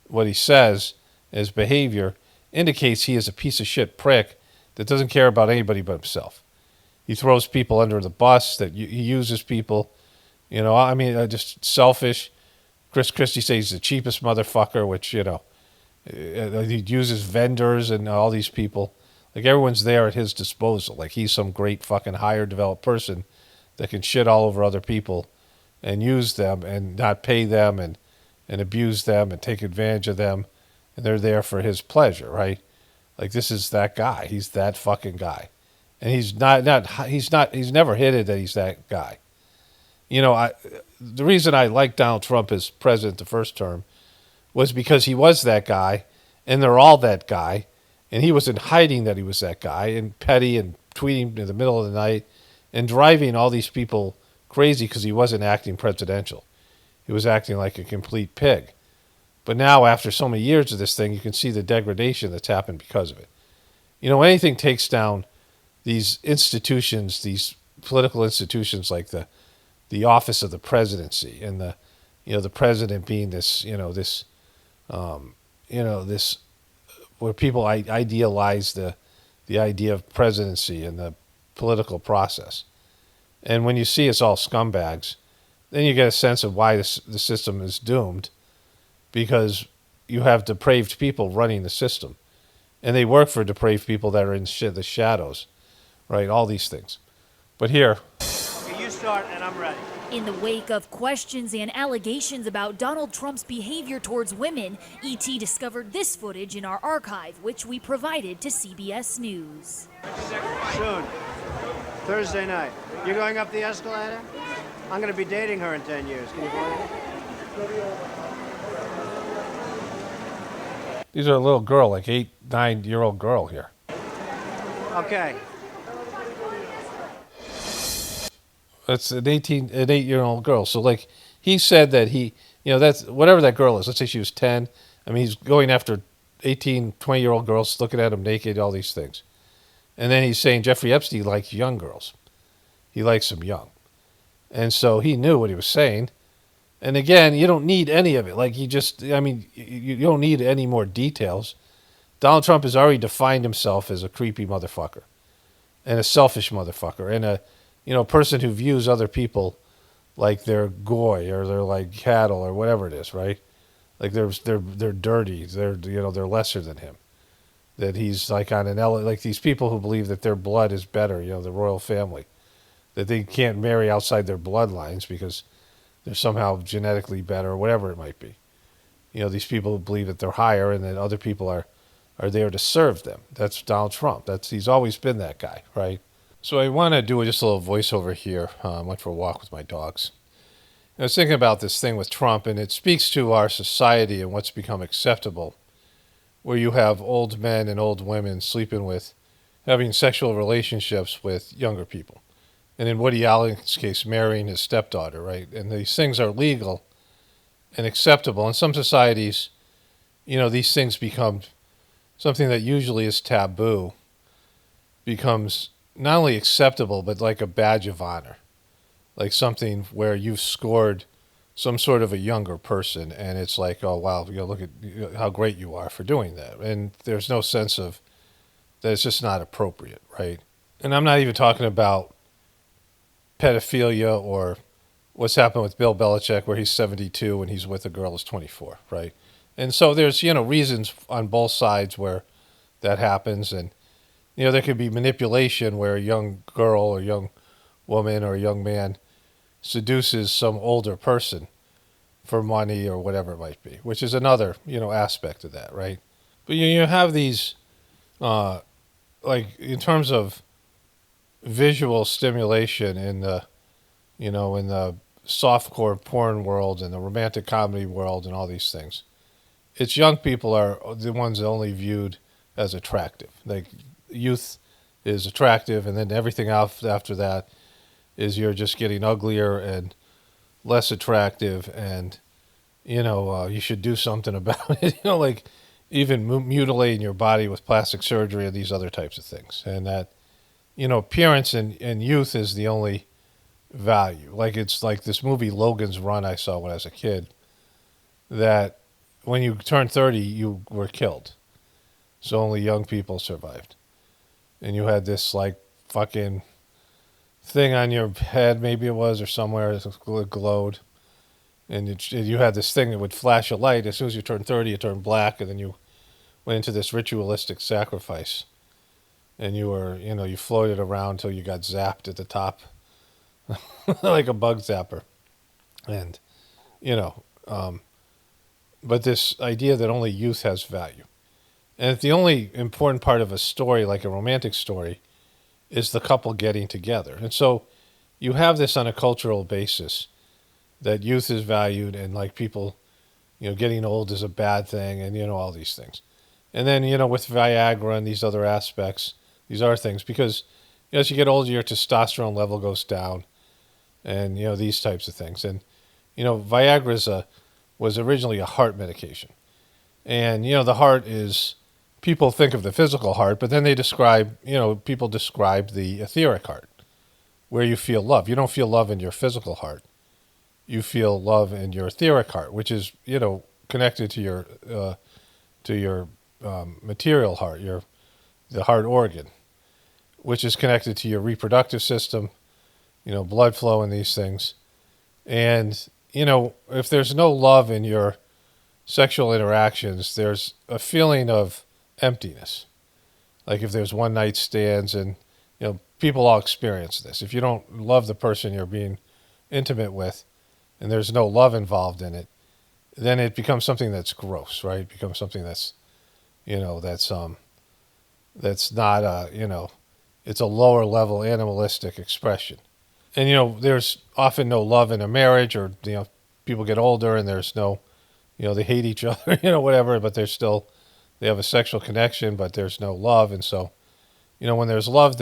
what he says, his behavior, indicates he is a piece of shit prick that doesn't care about anybody but himself. He throws people under the bus, that he uses people, just selfish. Chris Christie says he's the cheapest motherfucker, which, he uses vendors and all these people. Like everyone's there at his disposal. Like he's some great fucking higher developed person that can shit all over other people and use them and not pay them and abuse them and take advantage of them. And they're there for his pleasure, right? Like this is that guy. He's that fucking guy. And he's never hinted that he's that guy. The reason I liked Donald Trump as president the first term was because he was that guy, and they're all that guy, and he was in hiding that he was that guy, and petty and tweeting in the middle of the night, and driving all these people crazy because he wasn't acting presidential. He was acting like a complete pig. But now, after so many years of this thing, you can see the degradation that's happened because of it. When anything takes down these institutions, these political institutions like the office of the presidency and the president being this where people idealize the idea of presidency and the political process. And when you see it's all scumbags, then you get a sense of why the system is doomed, because you have depraved people running the system. And they work for depraved people that are in the shadows, right? All these things. But here... Okay, you start and I'm ready. In the wake of questions and allegations about Donald Trump's behavior towards women, ET discovered this footage in our archive, which we provided to CBS News. Soon. Thursday night. You're going up the escalator? I'm going to be dating her in 10 years. Can you believe it? These are a little girl, like 8, 9-year-old girl here. Okay. That's an 8-year-old girl. So like he said that that's whatever that girl is. Let's say she was 10. I mean, he's going after 18, 20-year-old girls, looking at them naked, all these things. And then he's saying Jeffrey Epstein likes young girls. He likes them young. And so he knew what he was saying. And again, you don't need any of it. Like you don't need any more details. Donald Trump has already defined himself as a creepy motherfucker and a selfish motherfucker and a person who views other people like they're goy or they're like cattle or whatever it is, right? Like they're dirty. They're lesser than him. That he's like on like these people who believe that their blood is better, the royal family, that they can't marry outside their bloodlines because they're somehow genetically better or whatever it might be. These people who believe that they're higher and that other people are there to serve them. That's Donald Trump. He's always been that guy, right? So I want to do just a little voiceover here. I went for a walk with my dogs. I was thinking about this thing with Trump, and it speaks to our society and what's become acceptable, where you have old men and old women having sexual relationships with younger people. And in Woody Allen's case, marrying his stepdaughter, right? And these things are legal and acceptable. In some societies, these things become something that usually is taboo, becomes not only acceptable, but like a badge of honor. Like something where you've scored some sort of a younger person, and it's like, oh, wow, look at how great you are for doing that. And there's no sense of that it's just not appropriate, right? And I'm not even talking about pedophilia or what's happened with Bill Belichick where he's 72 and he's with a girl who's 24, right? And so there's, reasons on both sides where that happens. And, there could be manipulation where a young girl or young woman or a young man seduces some older person for money or whatever it might be, which is another, aspect of that, right? But you have these, like in terms of visual stimulation in the, in the softcore porn world and the romantic comedy world and all these things. It's young people are the ones only viewed as attractive. Like youth is attractive, and then everything after that is you're just getting uglier and less attractive, and you should do something about it. Like even mutilating your body with plastic surgery and these other types of things, and that appearance and youth is the only value. Like it's like this movie Logan's Run I saw when I was a kid, that when you turned 30 you were killed, so only young people survived, and you had this like fucking thing on your head, maybe it was, or somewhere it glowed, and you had this thing that would flash a light. As soon as you turned 30 it turned black, and then you went into this ritualistic sacrifice, and you were you floated around until you got zapped at the top like a bug zapper. And but this idea that only youth has value, and if the only important part of a story, like a romantic story, is the couple getting together. And so you have this on a cultural basis that youth is valued, and like people, getting old is a bad thing, and all these things. And then, with Viagra and these other aspects, these are things because as you get older, your testosterone level goes down, and these types of things. And Viagra was originally a heart medication, and the heart is, people think of the physical heart, but then they describe, people describe the etheric heart, where you feel love. You don't feel love in your physical heart. You feel love in your etheric heart, which is, connected to your material heart, the heart organ, which is connected to your reproductive system, blood flow and these things. And, if there's no love in your sexual interactions, there's a feeling of emptiness. Like if there's one night stands, and people all experience this. If you don't love the person you're being intimate with, and there's no love involved in it, then it becomes something that's gross, right? It becomes something that's that's not it's a lower level animalistic expression. And there's often no love in a marriage, or people get older and there's no they hate each other, whatever, but they have a sexual connection, but there's no love. And so, when there's love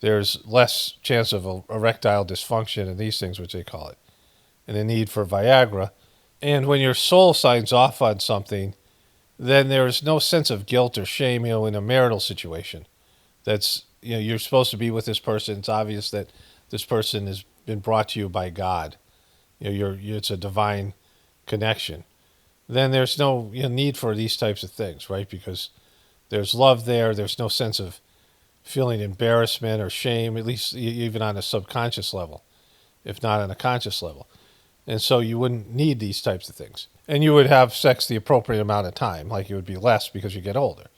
there's less chance of erectile dysfunction and these things, which they call it, and the need for Viagra. And when your soul signs off on something, then there's no sense of guilt or shame, in a marital situation. That's, you're supposed to be with this person. It's obvious that this person has been brought to you by God, it's a divine connection. Then there's no need for these types of things, right? Because there's love there. There's no sense of feeling embarrassment or shame, at least even on a subconscious level, if not on a conscious level. And so you wouldn't need these types of things. And you would have sex the appropriate amount of time, like it would be less because you get older.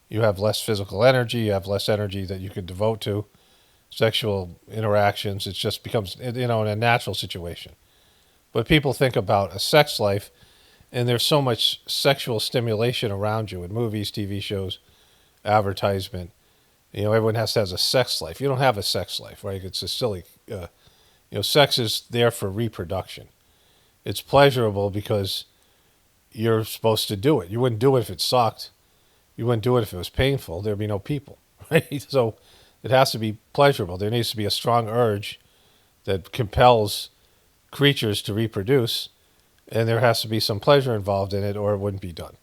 You have less physical energy, you have less energy that you could devote to sexual interactions. It just becomes, in a natural situation. But people think about a sex life, and there's so much sexual stimulation around you in movies, TV shows, advertisement. Everyone has to have a sex life. You don't have a sex life, right? It's a silly, sex is there for reproduction. It's pleasurable because you're supposed to do it. You wouldn't do it if it sucked. You wouldn't do it if it was painful. There'd be no people, right? So it has to be pleasurable. There needs to be a strong urge that compels creatures to reproduce, and there has to be some pleasure involved in it or it wouldn't be done.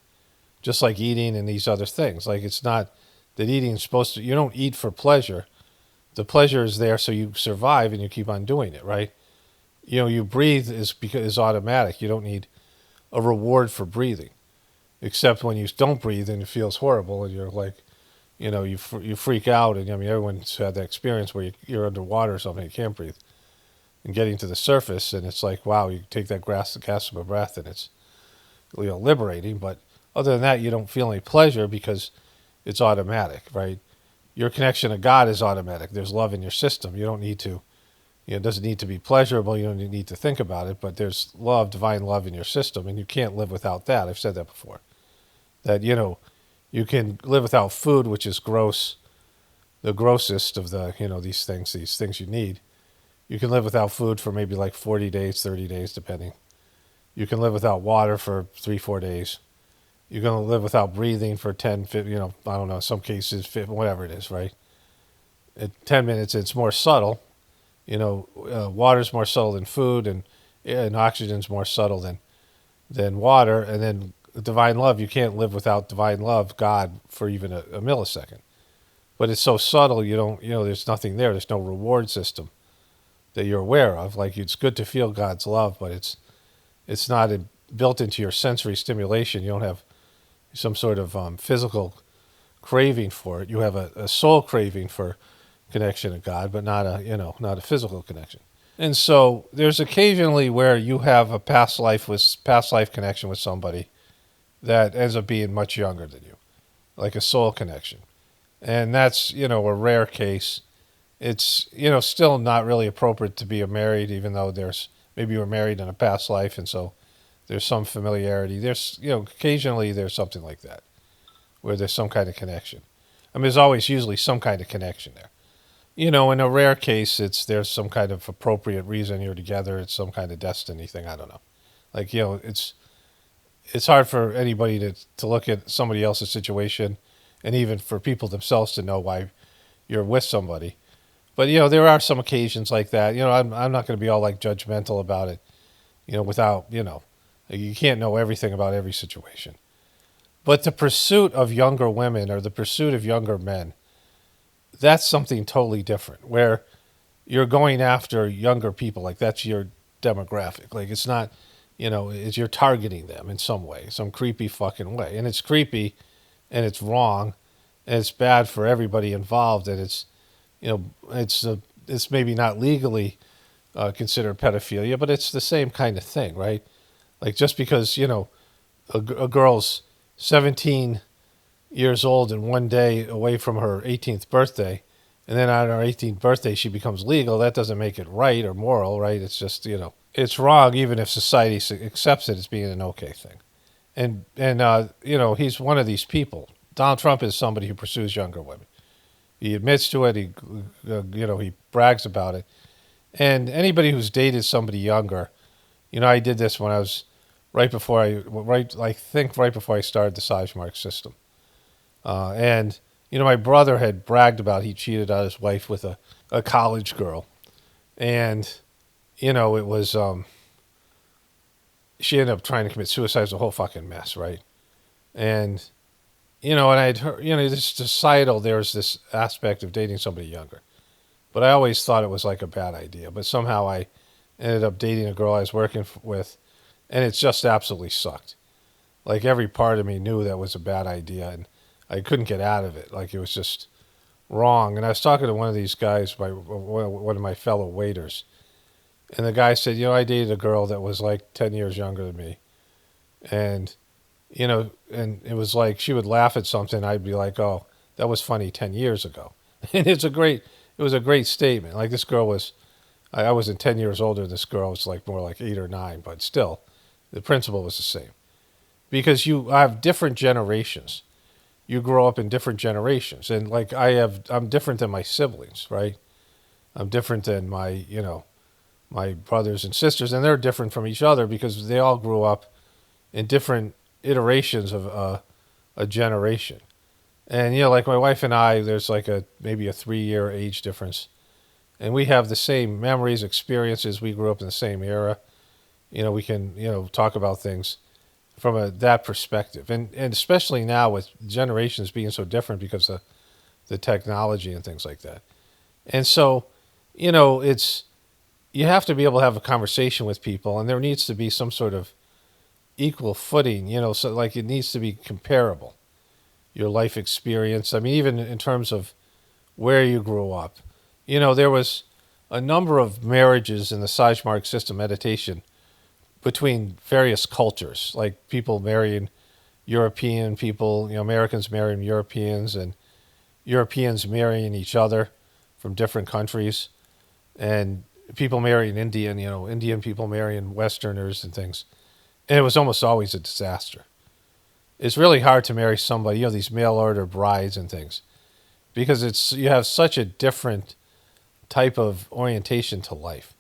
Just like eating and these other things. Like, it's not that eating is supposed to, you don't eat for pleasure. The pleasure is there so you survive and you keep on doing it, right? You breathe is automatic. You don't need a reward for breathing, except when you don't breathe and it feels horrible and you're like, you freak out. And everyone's had that experience where you're underwater or something, you can't breathe, and getting to the surface, and it's like, wow, you take that gasp of a breath and it's liberating. But other than that, you don't feel any pleasure because it's automatic, right? Your connection to God is automatic. There's love in your system. You don't need to, it doesn't need to be pleasurable. You don't need to think about it, but there's love, divine love in your system, and you can't live without that. I've said that before. That, you can live without food, which is gross, the grossest of the, these things you need. You can live without food for maybe like 40 days, 30 days, depending. You can live without water for 3-4 days. You're going to live without breathing for 10, 15, I don't know, some cases, 15, whatever it is, right? At 10 minutes, it's more subtle. Water's more subtle than food, and oxygen's more subtle than water. And then divine love, you can't live without divine love, God, for even a millisecond. But it's so subtle, you don't, there's nothing there. There's no reward system that you're aware of. Like, it's good to feel God's love, but it's not built into your sensory stimulation. You don't have some sort of physical craving for it. You have a soul craving for connection to God, but not a physical connection. And so there's occasionally where you have a past life connection with somebody that ends up being much younger than you, like a soul connection. And that's, a rare case. It's, still not really appropriate to be married, even though maybe you were married in a past life, and so there's some familiarity. There's, occasionally there's something like that, where there's some kind of connection. There's always usually some kind of connection there. In a rare case, there's some kind of appropriate reason you're together. It's some kind of destiny thing. I don't know. Like, it's hard for anybody to look at somebody else's situation, and even for people themselves to know why you're with somebody. But, there are some occasions like that. I'm not going to be all like judgmental about it, without, you can't know everything about every situation. But the pursuit of younger women or the pursuit of younger men, that's something totally different, where you're going after younger people. Like, that's your demographic. Like, it's not, you're targeting them in some way, some creepy fucking way. And it's creepy, and it's wrong, and it's bad for everybody involved. And it's, it's maybe not legally considered pedophilia, but it's the same kind of thing, right? Like, just because, a girl's 17 years old and one day away from her 18th birthday, and then on her 18th birthday she becomes legal, that doesn't make it right or moral, right? It's just, it's wrong even if society accepts it as being an okay thing. And he's one of these people. Donald Trump is somebody who pursues younger women. He admits to it. He brags about it. And anybody who's dated somebody younger, I did this when I was right before I started the Sizemore system. And my brother had bragged about he cheated on his wife with a college girl. And, it was, she ended up trying to commit suicide. It was a whole fucking mess, right? And, and I'd heard, this societal, there's this aspect of dating somebody younger. But I always thought it was like a bad idea. But somehow I ended up dating a girl I was working with, and it just absolutely sucked. Like every part of me knew that was a bad idea, and I couldn't get out of it. Like it was just wrong. And I was talking to one of these guys, one of my fellow waiters, and the guy said, I dated a girl that was like 10 years younger than me, and and it was like she would laugh at something, I'd be like, oh, that was funny 10 years ago. And it was a great statement. Like this girl was, I wasn't 10 years older than this girl, was like more like 8 or 9, but still, the principle was the same. Because you have different generations. You grow up in different generations. And like I'm different than my siblings, right? I'm different than my brothers and sisters, and they're different from each other because they all grew up in different iterations of a generation. And, like my wife and I, there's like maybe a 3-year age difference. And we have the same memories, experiences. We grew up in the same era. We can, talk about things from that perspective. And especially now with generations being so different because of the technology and things like that. And so, you have to be able to have a conversation with people, and there needs to be some sort of equal footing, so like it needs to be comparable. Your life experience. I mean, even in terms of where you grew up. There was a number of marriages in the Sajmark system meditation between various cultures, like people marrying European people, Americans marrying Europeans, and Europeans marrying each other from different countries, and people marrying Indian, Indian people marrying Westerners and things. And it was almost always a disaster. It's really hard to marry somebody, these mail order brides and things, because you have such a different type of orientation to life.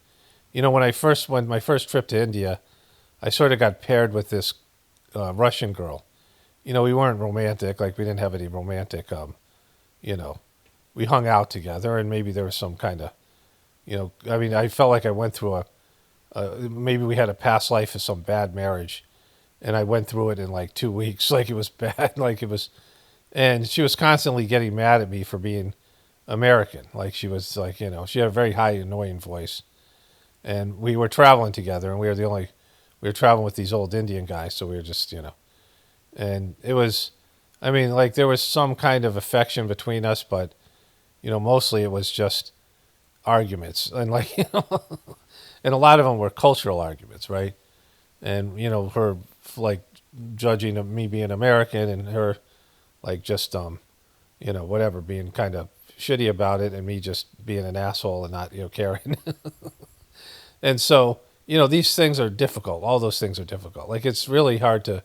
When my first trip to India, I sort of got paired with this Russian girl. We weren't romantic, like we didn't have any romantic, we hung out together, and maybe there was some kind of, I felt like I went through maybe we had a past life of some bad marriage, and I went through it in like 2 weeks, like it was bad, and she was constantly getting mad at me for being American. Like she was like, she had a very high, annoying voice, and we were traveling together, and we were traveling with these old Indian guys, so we were just, and it was, there was some kind of affection between us, but, mostly it was just arguments, and and a lot of them were cultural arguments, right? And, her, like, judging of me being American, and her, like, just, whatever, being kind of shitty about it, and me just being an asshole and not, caring. And so, these things are difficult. All those things are difficult. Like, it's really hard to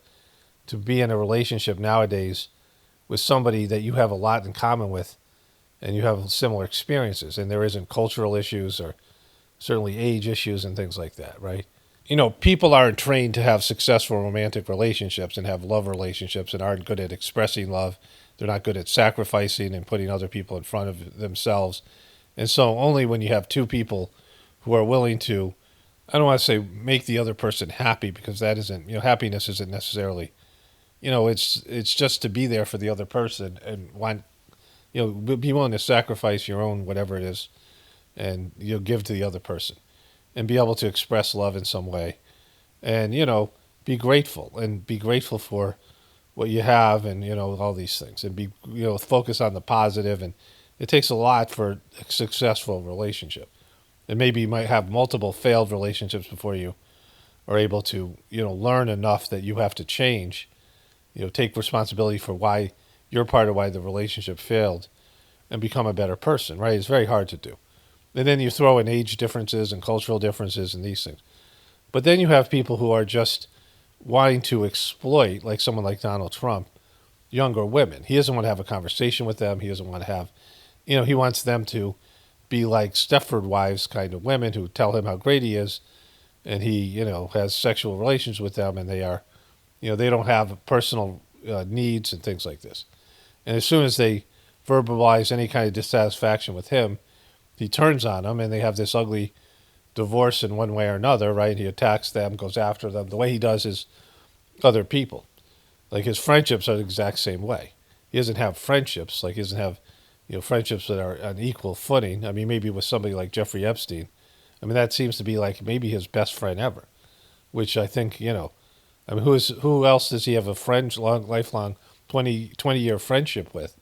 be in a relationship nowadays with somebody that you have a lot in common with, and you have similar experiences, and there isn't cultural issues or certainly age issues and things like that, right? People aren't trained to have successful romantic relationships and have love relationships, and aren't good at expressing love. They're not good at sacrificing and putting other people in front of themselves. And so only when you have two people who are willing to, I don't want to say make the other person happy, because that isn't, happiness isn't necessarily, it's just to be there for the other person and want, be willing to sacrifice your own whatever it is, and give to the other person, and be able to express love in some way, and be grateful for what you have, and all these things, and be focus on the positive. And it takes a lot for a successful relationship, and maybe you might have multiple failed relationships before you are able to learn enough that you have to change, take responsibility for why you're part of why the relationship failed, and become a better person, right? It's very hard to do. And then you throw in age differences and cultural differences and these things. But then you have people who are just wanting to exploit, like someone like Donald Trump, younger women. He doesn't want to have a conversation with them. He doesn't want to have, he wants them to be like Stepford wives kind of women who tell him how great he is, and he, has sexual relations with them, and they are, they don't have personal needs and things like this. And as soon as they verbalize any kind of dissatisfaction with him, he turns on them, and they have this ugly divorce in one way or another, right? He attacks them, goes after them, the way he does his other people. Like his friendships are the exact same way. He doesn't have friendships, like he doesn't have, friendships that are on equal footing. I mean, maybe with somebody like Jeffrey Epstein, I mean, that seems to be like maybe his best friend ever, which I think, I mean, who else does he have a lifelong 20-year friendship with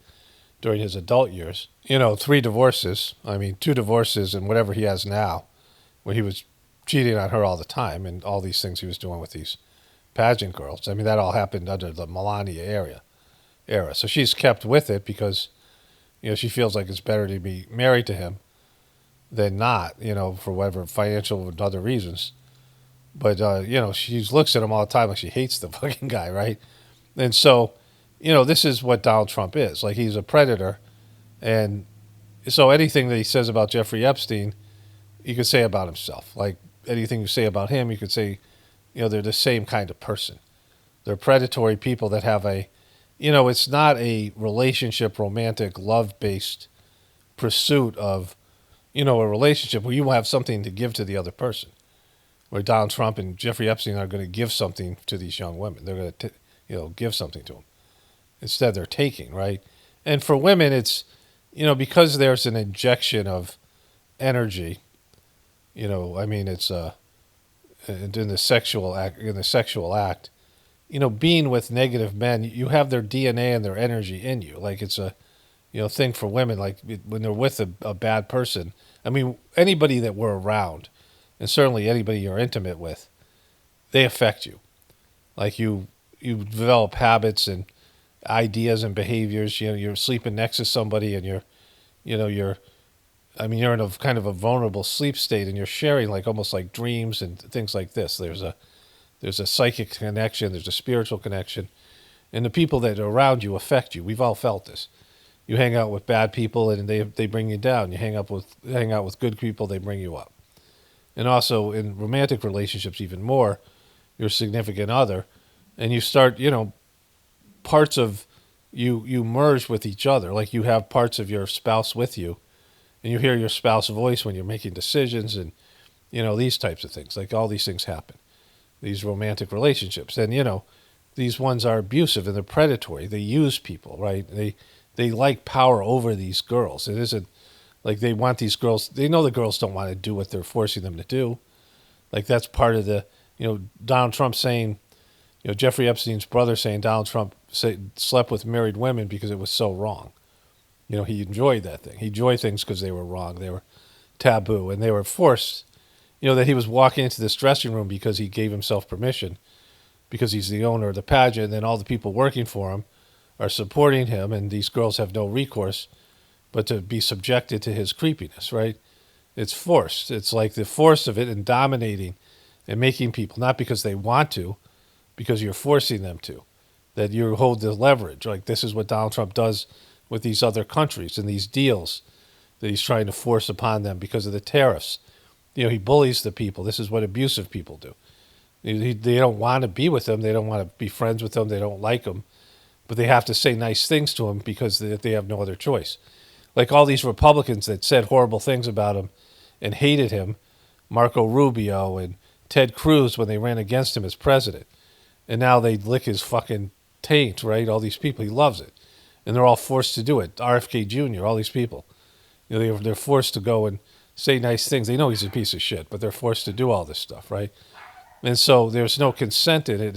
during his adult years? 3 divorces. I mean, 2 divorces and whatever he has now, where he was cheating on her all the time and all these things he was doing with these pageant girls. I mean, that all happened under the Melania era. So she's kept with it because, she feels like it's better to be married to him than not, for whatever financial and other reasons. But, she looks at him all the time like she hates the fucking guy, right? And so, this is what Donald Trump is. Like, he's a predator. And so anything that he says about Jeffrey Epstein, you could say about himself. Like, anything you say about him, you could say, they're the same kind of person. They're predatory people that have it's not a relationship, romantic, love-based pursuit of, a relationship where you will have something to give to the other person. Where Donald Trump and Jeffrey Epstein are going to give something to these young women. They're going to, give something to them. Instead, they're taking, right? And for women, it's, because there's an injection of energy, I mean, it's in the sexual act, being with negative men, you have their DNA and their energy in you. Like, it's a, thing for women. Like, when they're with a bad person, I mean, anybody that we're around, and certainly anybody you're intimate with, they affect you. Like, you develop habits and ideas and behaviors. You're sleeping next to somebody and you're in a kind of a vulnerable sleep state, and you're sharing like almost like dreams and things like this. There's a psychic connection, there's a spiritual connection, and the people that are around you affect you. We've all felt this. You hang out with bad people and they bring you down. You hang out with good people, they bring you up. And also in romantic relationships, even more, your significant other, and you start, parts of you merge with each other. Like, you have parts of your spouse with you, and you hear your spouse's voice when you're making decisions and, these types of things. Like, all these things happen, these romantic relationships. And, these ones are abusive and they're predatory. They use people, right? They like power over these girls. It isn't like they want these girls. They know the girls don't want to do what they're forcing them to do. Like, that's part of the, Donald Trump saying, Jeffrey Epstein's brother saying Donald Trump slept with married women because it was so wrong. He enjoyed that thing. He enjoyed things because they were wrong. They were taboo, and they were forced. That he was walking into this dressing room because he gave himself permission, because he's the owner of the pageant, and then all the people working for him are supporting him, and these girls have no recourse but to be subjected to his creepiness, right? It's forced. It's like the force of it and dominating and making people, not because they want to, because you're forcing them to, that you hold the leverage. Like, this is what Donald Trump does with these other countries and these deals that he's trying to force upon them because of the tariffs. He bullies the people. This is what abusive people do. They don't want to be with him. They don't want to be friends with him. They don't like him. But they have to say nice things to him because they have no other choice. Like all these Republicans that said horrible things about him and hated him, Marco Rubio and Ted Cruz when they ran against him as president. And now they lick his fucking taint, right? All these people. He loves it. And they're all forced to do it. RFK Jr., all these people. They're forced to go and say nice things. They know he's a piece of shit, but they're forced to do all this stuff, right? And so there's no consent in it.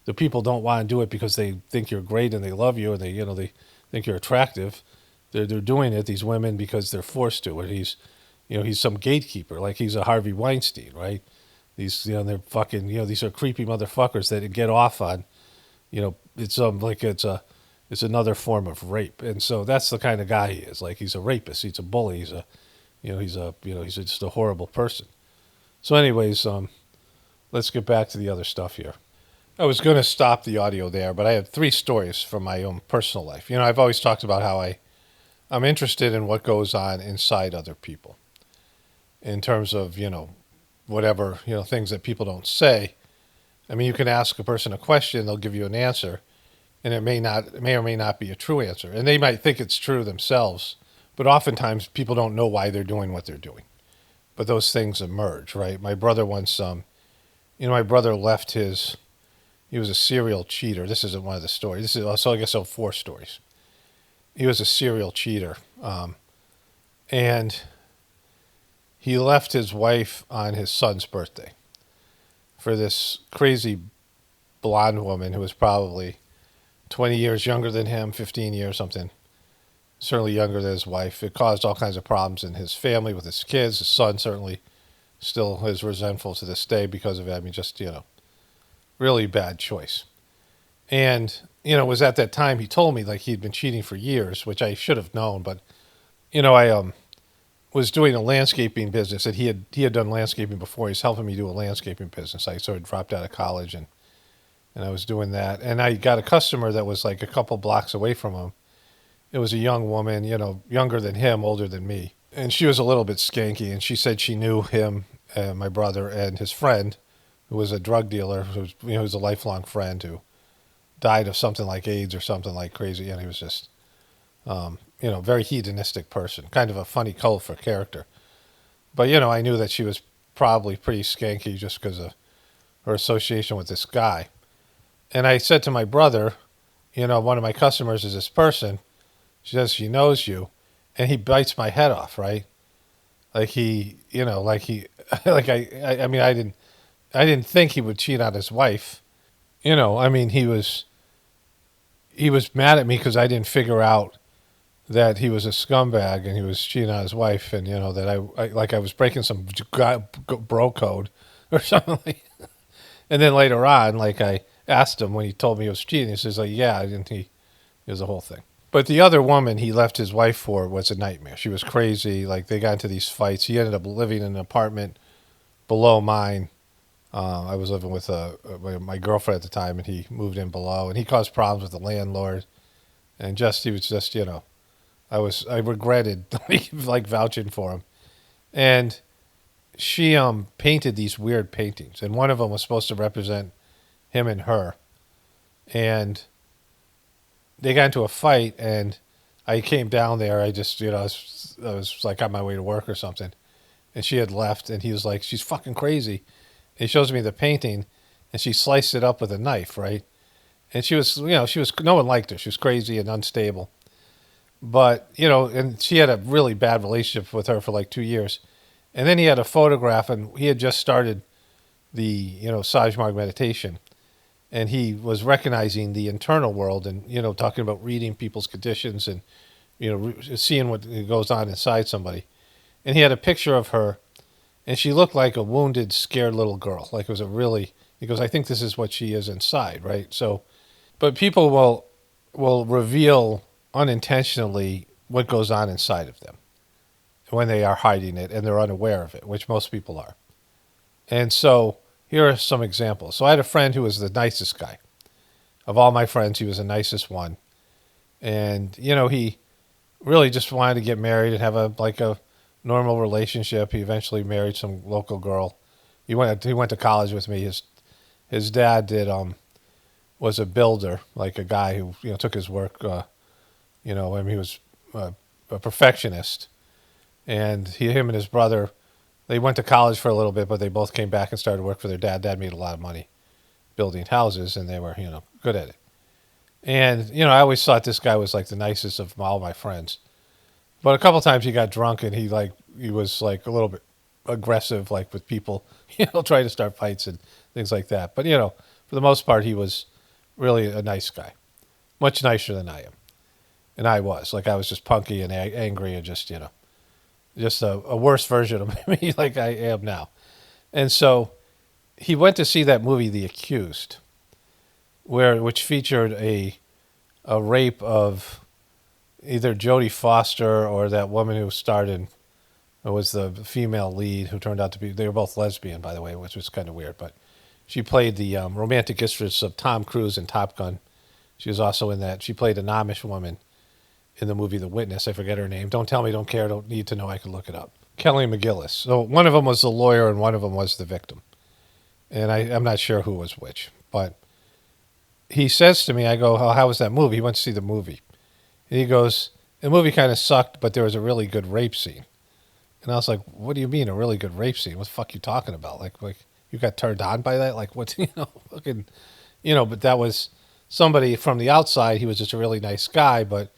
The people don't want to do it because they think you're great and they love you and they think you're attractive. They're doing it, these women, because they're forced to. And he's some gatekeeper, like he's a Harvey Weinstein, right? These, they're fucking, these are creepy motherfuckers that get off on, it's another form of rape. And so that's the kind of guy he is. Like, he's a rapist. He's a bully. He's just a horrible person. So anyways, let's get back to the other stuff here. I was going to stop the audio there, but I had 3 stories from my own personal life. I've always talked about how I'm interested in what goes on inside other people in terms of, whatever, things that people don't say. I mean, you can ask a person a question, they'll give you an answer, and it may or may not be a true answer. And they might think it's true themselves, but oftentimes people don't know why they're doing what they're doing. But those things emerge, right? My brother once, my brother left he was a serial cheater. This isn't one of the stories. This is also, I guess, 4 stories. He was a serial cheater. And he left his wife on his son's birthday for this crazy blonde woman who was probably 20 years younger than him, 15 years, something. Certainly younger than his wife. It caused all kinds of problems in his family with his kids. His son certainly still is resentful to this day because of it. I mean, just, really bad choice. And, it was at that time he told me like he'd been cheating for years, which I should have known. But, I was doing a landscaping business that he had done landscaping before. He was helping me do a landscaping business. I sort of dropped out of college and I was doing that. And I got a customer that was like a couple blocks away from him. It was a young woman, younger than him, older than me. And she was a little bit skanky. And she said she knew him, my brother, and his friend, who was a drug dealer, who was a lifelong friend who died of something like AIDS or something like crazy. And he was just, very hedonistic person, kind of a funny, colorful character. But, I knew that she was probably pretty skanky just because of her association with this guy. And I said to my brother, one of my customers is this person. She says she knows you, and he bites my head off, right? Like I didn't think he would cheat on his wife. He was mad at me because I didn't figure out that he was a scumbag and he was cheating on his wife, and that I was breaking some bro code or something. And then later on, I asked him when he told me he was cheating. He says, yeah, and it was a whole thing. But the other woman he left his wife for was a nightmare. She was crazy. They got into these fights. He ended up living in an apartment below mine. I was living with my girlfriend at the time, and he moved in below. And he caused problems with the landlord. And he was just, I regretted vouching for him. And she painted these weird paintings, and one of them was supposed to represent him and her. And they got into a fight, and I came down there. I just, I was like on my way to work or something, and she had left, and he was like, she's fucking crazy. And he shows me the painting, and she sliced it up with a knife, right? And she was, no one liked her. She was crazy and unstable. But, and she had a really bad relationship with her for 2 years. And then he had a photograph, and he had just started the, Sajmarg meditation. And he was recognizing the internal world and, talking about reading people's conditions and, seeing what goes on inside somebody. And he had a picture of her, and she looked like a wounded, scared little girl. It was he goes, I think this is what she is inside, right? So, but people will reveal unintentionally what goes on inside of them when they are hiding it and they're unaware of it, which most people are. And so here are some examples. So I had a friend who was the nicest guy. Of all my friends, he was the nicest one. And, he really just wanted to get married and have a normal relationship. He eventually married some local girl. He went to college with me. His dad was a builder, a guy who, took his work, he was a perfectionist. And him and his brother, they went to college for a little bit, but they both came back and started to work for their dad. Dad made a lot of money building houses, and they were, good at it. And, I always thought this guy was the nicest of all my friends. But a couple times he got drunk, and he was a little bit aggressive, with people, trying to start fights and things like that. But, for the most part, he was really a nice guy, much nicer than I am. And I was. I was just punky and angry and just, just a worse version of me like I am now. And so he went to see that movie, The Accused, which featured a rape of either Jodie Foster or that woman who starred in, it was the female lead who turned out to be, they were both lesbian, by the way, which was kind of weird. But she played the romantic interest of Tom Cruise in Top Gun. She was also in that. She played an Amish woman in the movie The Witness. I forget her name. Don't tell me, don't care, don't need to know. I can look it up. Kelly McGillis. So one of them was the lawyer and one of them was the victim. And I'm not sure who was which. But he says to me, I go, oh, how was that movie? He went to see the movie. And he goes, the movie kind of sucked, but there was a really good rape scene. And I was like, what do you mean a really good rape scene? What the fuck are you talking about? Like you got turned on by that? What's, fucking, but that was somebody from the outside. He was just a really nice guy, but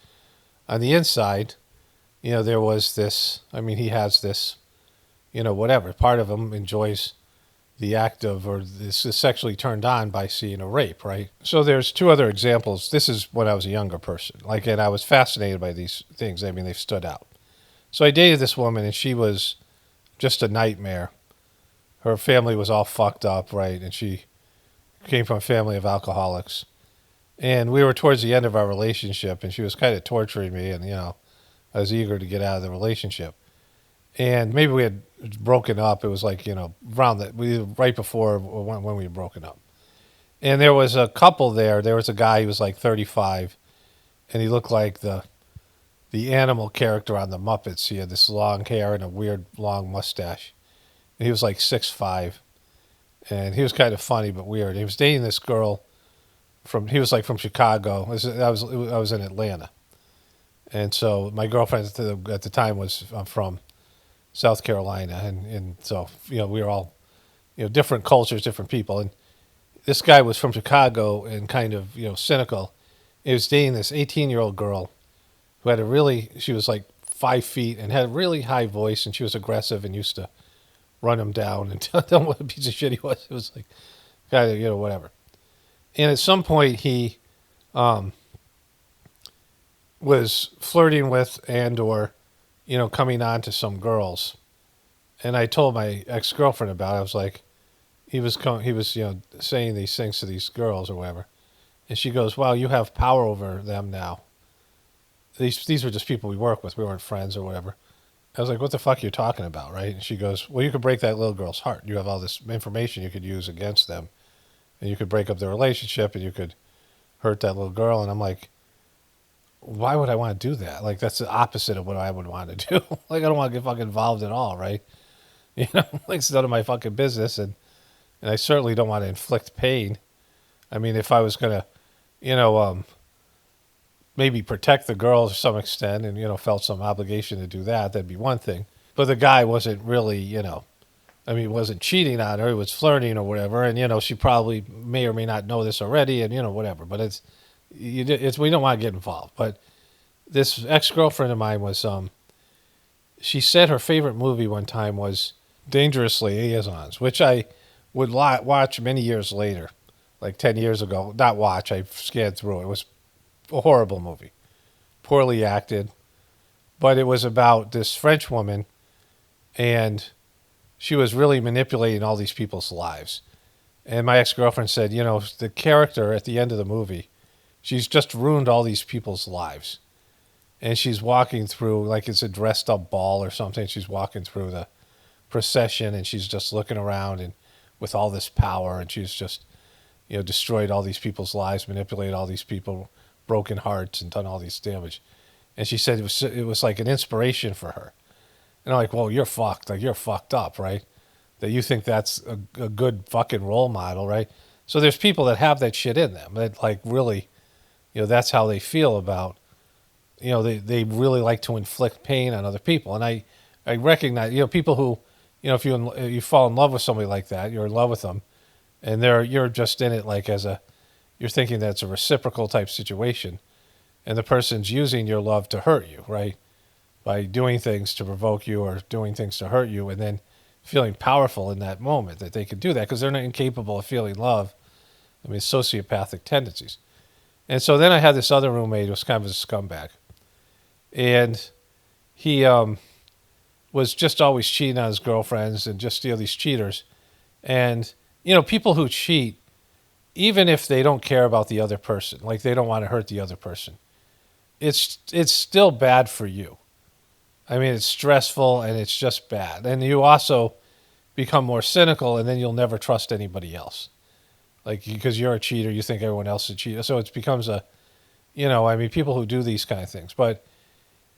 on the inside, there was this, he has this whatever. Part of them enjoys the act of, or is sexually turned on by seeing a rape, right? So there's two other examples. This is when I was a younger person, and I was fascinated by these things. I mean, they've stood out. So I dated this woman, and she was just a nightmare. Her family was all fucked up, right? And she came from a family of alcoholics. And we were towards the end of our relationship, and she was kind of torturing me, and, I was eager to get out of the relationship. And maybe we had broken up. It was like, around that, right before when we had broken up. And there was a couple there. There was a guy who was like 35, and he looked like the animal character on the Muppets. He had this long hair and a weird long mustache. And he was like 6'5", and he was kind of funny but weird. He was dating this girl he was like from Chicago. I was in Atlanta. And so my girlfriend at the time was from South Carolina, and so we were all different cultures, different people, and this guy was from Chicago and kind of cynical. He was dating this 18-year-old girl who had she was like 5 feet and had a really high voice, and she was aggressive and used to run him down and tell him what a piece of shit he was. It was like kind of whatever. And at some point he was flirting with or coming on to some girls. And I told my ex-girlfriend about it. I was like, he was saying these things to these girls or whatever. And she goes, "Wow, you have power over them now." These were just people we work with. We weren't friends or whatever. I was like, "What the fuck are you talking about, right?" And she goes, "Well, you could break that little girl's heart. You have all this information you could use against them. And you could break up their relationship, and you could hurt that little girl." And I'm like, why would I want to do that? Like, that's the opposite of what I would want to do. Like, I don't want to get fucking involved at all, right? Like, it's none of my fucking business, and I certainly don't want to inflict pain. I mean, if I was going to, maybe protect the girl to some extent and, felt some obligation to do that, that'd be one thing. But the guy wasn't really, he wasn't cheating on her. He was flirting or whatever. And, she probably may or may not know this already and, whatever. But we don't want to get involved. But this ex-girlfriend of mine was, she said her favorite movie one time was Dangerously Liaisons, which I would watch many years later, like 10 years ago. Not watch, I scanned through it. It was a horrible movie, poorly acted. But it was about this French woman, and she was really manipulating all these people's lives. And my ex-girlfriend said, the character at the end of the movie, she's just ruined all these people's lives. And she's walking through, like it's a dressed up ball or something. She's walking through the procession, and she's just looking around and with all this power, and she's just, destroyed all these people's lives, manipulated all these people, broken hearts, and done all these damage. And she said it was like an inspiration for her. And I'm like, well, you're fucked. Like, you're fucked up, right? That you think that's a good fucking role model, right? So there's people that have that shit in them that, like, really, that's how they feel about, they really like to inflict pain on other people. And I recognize, people who, if you fall in love with somebody like that, you're in love with them, and you're just in it like you're thinking that it's a reciprocal type situation, and the person's using your love to hurt you, right? By doing things to provoke you or doing things to hurt you, and then feeling powerful in that moment that they could do that because they're not incapable of feeling love. I mean, sociopathic tendencies. And so then I had this other roommate who was kind of a scumbag. And he was just always cheating on his girlfriends and just these cheaters. And, people who cheat, even if they don't care about the other person, like they don't want to hurt the other person, it's still bad for you. I mean, it's stressful and it's just bad. And you also become more cynical, and then you'll never trust anybody else. Like, because you're a cheater, you think everyone else is a cheater. So it becomes people who do these kind of things. But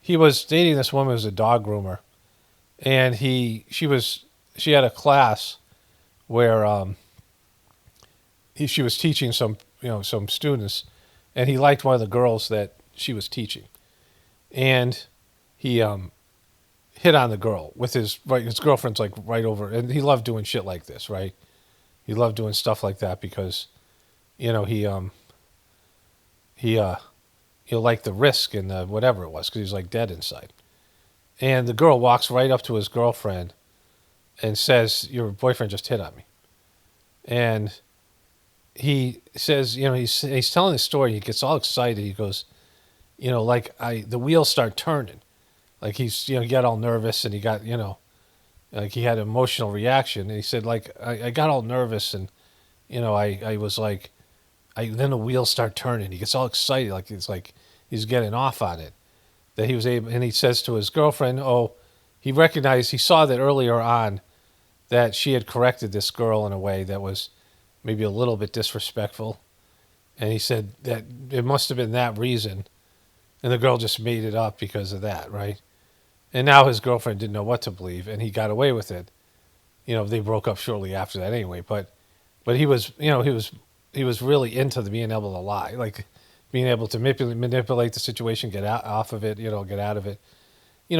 he was dating this woman who was a dog groomer, and she had a class where she was teaching some students, and he liked one of the girls that she was teaching, and he hit on the girl with his girlfriend's like right over, and he loved doing shit like this, right? He loved doing stuff like that because, he liked the risk and whatever it was because he was like dead inside. And the girl walks right up to his girlfriend and says, your boyfriend just hit on me. And he says, he's telling the story. He gets all excited. He goes, the wheels start turning. Like he got all nervous and he got, like he had an emotional reaction. And he said, like, I got all nervous and, I was like, then the wheels start turning. He gets all excited. Like it's like he's getting off on it. That he was able, and he says to his girlfriend, he saw that earlier on that she had corrected this girl in a way that was maybe a little bit disrespectful. And he said that it must have been that reason. And the girl just made it up because of that, right? And now his girlfriend didn't know what to believe, and he got away with it. They broke up shortly after that anyway. But he was, he was really into being able to lie, like being able to manipulate the situation, get off of it, get out of it.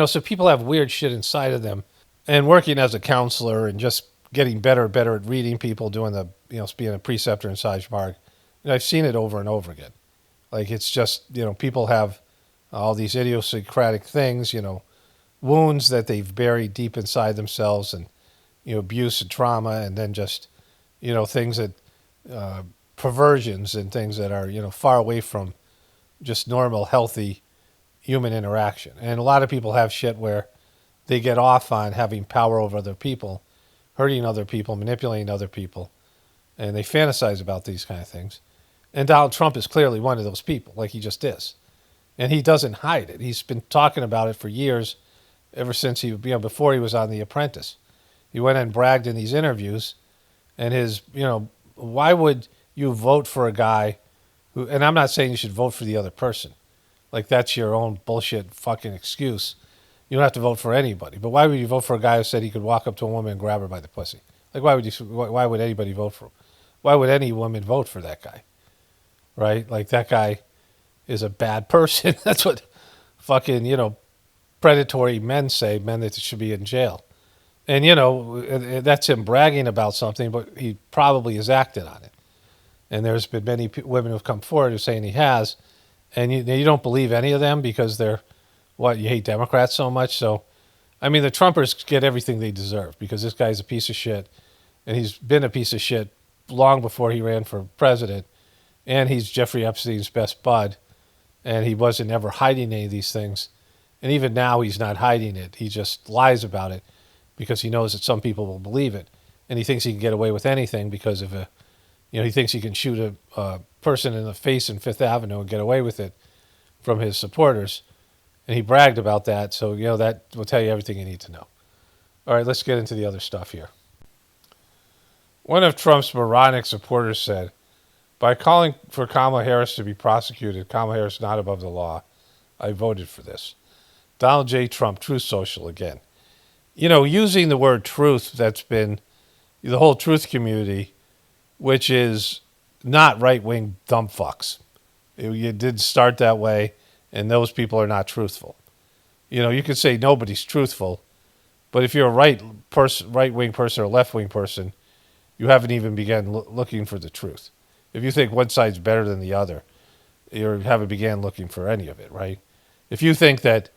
So people have weird shit inside of them. And working as a counselor and just getting better and better at reading people, doing being a preceptor in Sage-Marg, I've seen it over and over again. Like it's just, people have all these idiosyncratic things, wounds that they've buried deep inside themselves, and abuse and trauma, and then just things that perversions and things that are far away from just normal healthy human interaction. And a lot of people have shit where they get off on having power over other people, hurting other people, manipulating other people, and they fantasize about these kind of things. And Donald Trump is clearly one of those people, like he just is. And he doesn't hide it. He's been talking about it for years, ever since before he was on The Apprentice. He went and bragged in these interviews, and why would you vote for a guy who, and I'm not saying you should vote for the other person. Like that's your own bullshit fucking excuse. You don't have to vote for anybody. But why would you vote for a guy who said he could walk up to a woman and grab her by the pussy? Like why would anybody vote for him? Why would any woman vote for that guy? Right? Like that guy is a bad person. That's what fucking, predatory men say, men that should be in jail. And, that's him bragging about something, but he probably has acted on it. And there's been many women who have come forward who are saying he has. And you don't believe any of them because they're, you hate Democrats so much? So, I mean, the Trumpers get everything they deserve because this guy's a piece of shit. And he's been a piece of shit long before he ran for president. And he's Jeffrey Epstein's best bud. And he wasn't ever hiding any of these things. And even now he's not hiding it. He just lies about it because he knows that some people will believe it. And he thinks he can get away with anything because of he thinks he can shoot a person in the face in Fifth Avenue and get away with it from his supporters. And he bragged about that. So, that will tell you everything you need to know. All right, let's get into the other stuff here. One of Trump's moronic supporters said, by calling for Kamala Harris to be prosecuted, Kamala Harris not above the law, I voted for this. Donald J. Trump, Truth Social again. Using the word truth, that's been the whole truth community, which is not right-wing dumb fucks. You did start that way, and those people are not truthful. You could say nobody's truthful, but if you're a right-wing person or a left-wing person, you haven't even begun looking for the truth. If you think one side's better than the other, you haven't began looking for any of it, right? If you think that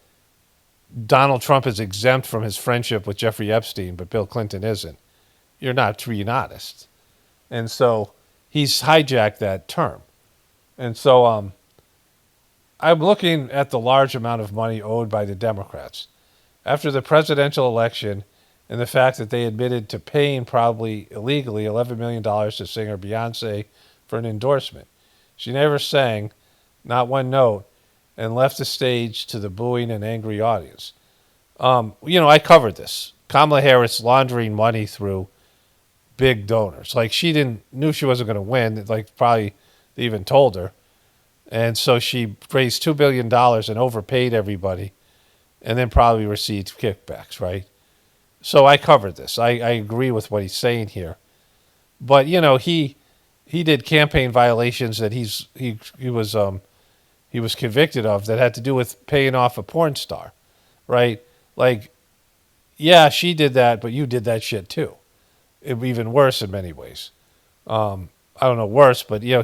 Donald Trump is exempt from his friendship with Jeffrey Epstein, but Bill Clinton isn't, you're not being honest. And so he's hijacked that term. And so I'm looking at the large amount of money owed by the Democrats. After the presidential election and the fact that they admitted to paying probably illegally $11 million to singer Beyonce for an endorsement. She never sang, not one note, and left the stage to the booing and angry audience. I covered this. Kamala Harris laundering money through big donors. Like knew she wasn't going to win. Like probably they even told her. And so she raised $2 billion and overpaid everybody and then probably received kickbacks, right? So I covered this. I agree with what he's saying here. But, he did campaign violations that he was convicted of that had to do with paying off a porn star, right? Like, yeah, she did that, but you did that shit too. Even worse in many ways. I don't know worse, but him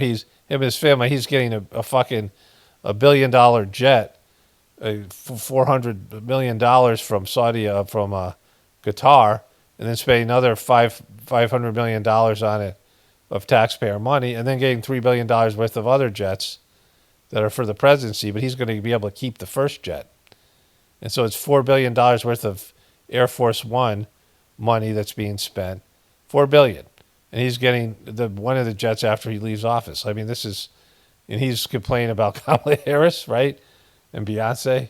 and his family, he's getting a fucking $1 billion jet, $400 million from Saudi, from Qatar, and then spending another $500 million on it of taxpayer money, and then getting $3 billion worth of other jets that are for the presidency, but he's going to be able to keep the first jet. And so it's $4 billion worth of Air Force One money that's being spent. $4 billion. And he's getting one of the jets after he leaves office. I mean, and he's complaining about Kamala Harris, right? And Beyonce.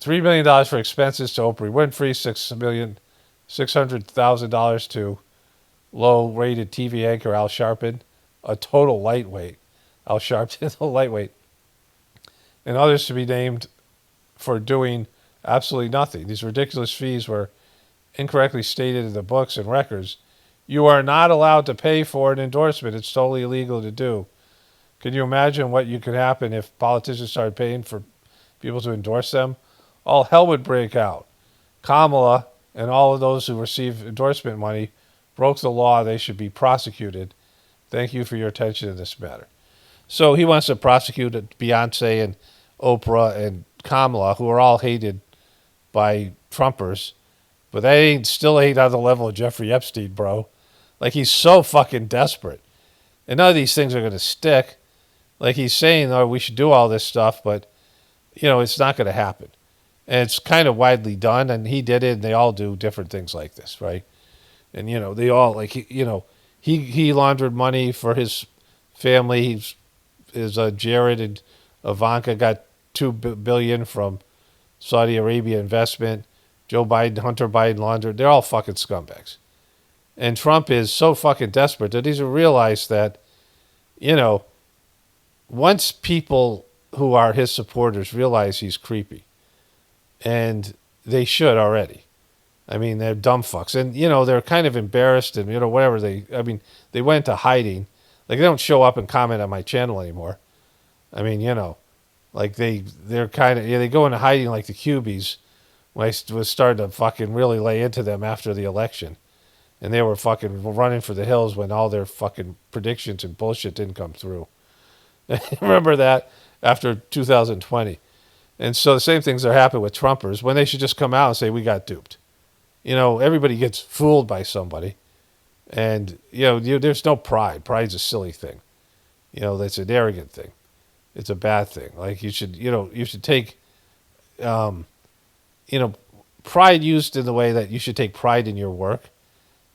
$3 million for expenses to Oprah Winfrey, $600,000 to low-rated TV anchor Al Sharpton, a total lightweight. Al Sharpton, a lightweight. And others to be named for doing absolutely nothing. These ridiculous fees were incorrectly stated in the books and records. You are not allowed to pay for an endorsement. It's totally illegal to do. Can you imagine what could happen if politicians started paying for people to endorse them? All hell would break out. Kamala and all of those who receive endorsement money broke the law. They should be prosecuted. Thank you for your attention in this matter. So he wants to prosecute Beyonce and Oprah and Kamala, who are all hated by Trumpers, but they still ain't on the level of Jeffrey Epstein, bro. Like, he's so fucking desperate. And none of these things are going to stick. Like, he's saying, oh, we should do all this stuff, but, it's not going to happen. And it's kind of widely done, and he did it, and they all do different things like this, right? And, they all, like, he laundered money for his family. Jared and Ivanka got $2 billion from Saudi Arabia investment. Joe Biden, Hunter Biden laundered. They're all fucking scumbags. And Trump is so fucking desperate that he's realized that, once people who are his supporters realize he's creepy, and they should already. I mean, they're dumb fucks. And, they're kind of embarrassed and, whatever. They went to hiding. Like, they don't show up and comment on my channel anymore. I mean, like they're kind of, they go into hiding like the Cubies when I was starting to fucking really lay into them after the election. And they were fucking running for the hills when all their fucking predictions and bullshit didn't come through. Remember that after 2020. And so the same things are happening with Trumpers when they should just come out and say, we got duped. Everybody gets fooled by somebody. And, there's no pride. Pride's a silly thing. That's an arrogant thing. It's a bad thing. Like, you should take, pride used in the way that you should take pride in your work.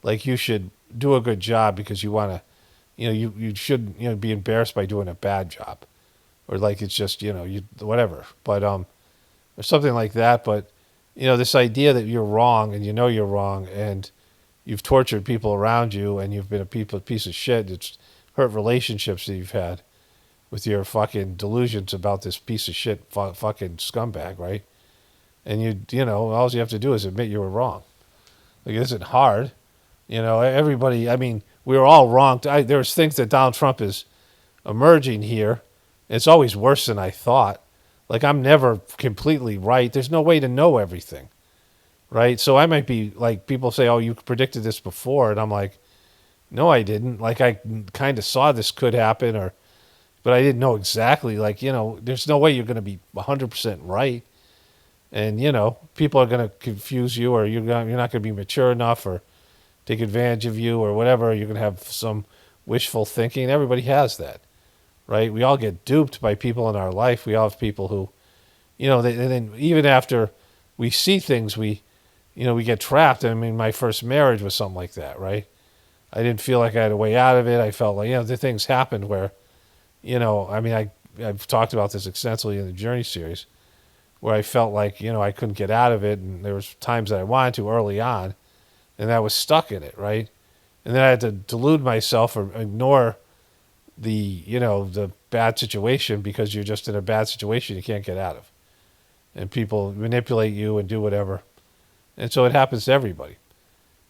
Like, you should do a good job because you want to, you shouldn't, be embarrassed by doing a bad job. Or like it's just, whatever. But, or something like that. But, this idea that you're wrong and you're wrong and you've tortured people around you and you've been a piece of shit. It's hurt relationships that you've had with your fucking delusions about this piece of shit fucking scumbag, right? And all you have to do is admit you were wrong. Like, it isn't hard. Everybody, I mean, we were all wrong. There's things that Donald Trump is emerging here. It's always worse than I thought. Like, I'm never completely right. There's no way to know everything, right? So I might be, like, people say, oh, you predicted this before. And I'm like, no, I didn't. Like, I kind of saw this could happen, but I didn't know exactly. Like, there's no way you're going to be 100% right. And, people are going to confuse you, or you're not going to be mature enough or take advantage of you or whatever. You're going to have some wishful thinking. Everybody has that, right? We all get duped by people in our life. We all have people who, and then even after we see things, we get trapped. I mean, my first marriage was something like that, right? I didn't feel like I had a way out of it. I felt like, the things happened where, I've talked about this extensively in the Journey series, where I felt like, I couldn't get out of it. And there was times that I wanted to early on, and I was stuck in it, right? And then I had to delude myself or ignore the bad situation because you're just in a bad situation you can't get out of. And people manipulate you and do whatever. And so it happens to everybody.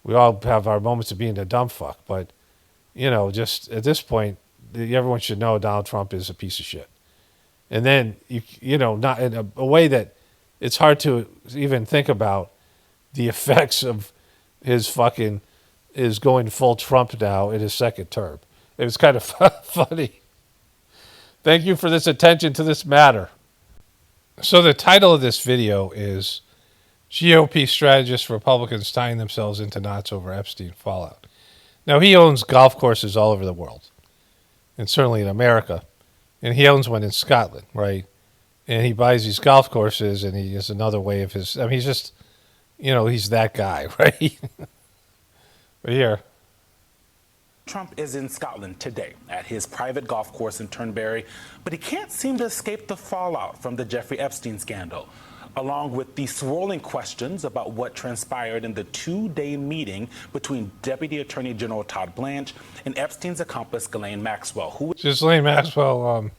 We all have our moments of being a dumb fuck, but, just at this point, everyone should know Donald Trump is a piece of shit. And then, not in a way that it's hard to even think about the effects of his going full Trump now in his second term. It was kind of funny. Thank you for this attention to this matter. So the title of this video is GOP strategists, Republicans tying themselves into knots over Epstein fallout. Now, he owns golf courses all over the world, and certainly in America. And he owns one in Scotland, right? And he buys these golf courses, and he has another way of his... I mean, he's just, he's that guy, right? But here... Trump is in Scotland today at his private golf course in Turnberry, but he can't seem to escape the fallout from the Jeffrey Epstein scandal, along with the swirling questions about what transpired in the two-day meeting between Deputy Attorney General Todd Blanche and Epstein's accomplice Ghislaine Maxwell, who Ghislaine Maxwell,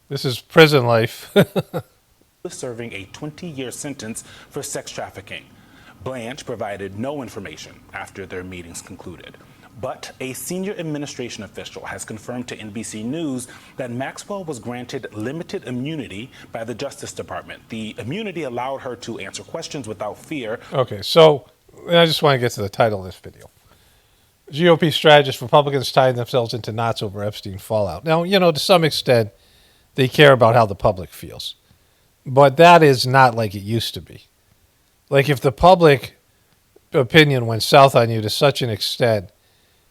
this is prison life. was serving a 20-year sentence for sex trafficking. Blanche provided no information after their meetings concluded. But a senior administration official has confirmed to NBC News that Maxwell was granted limited immunity by the Justice Department. The immunity allowed her to answer questions without fear. Okay, so I just want to get to the title of this video. GOP strategists, Republicans tying themselves into knots over Epstein fallout. Now, to some extent, they care about how the public feels. But that is not like it used to be. Like, if the public opinion went south on you to such an extent,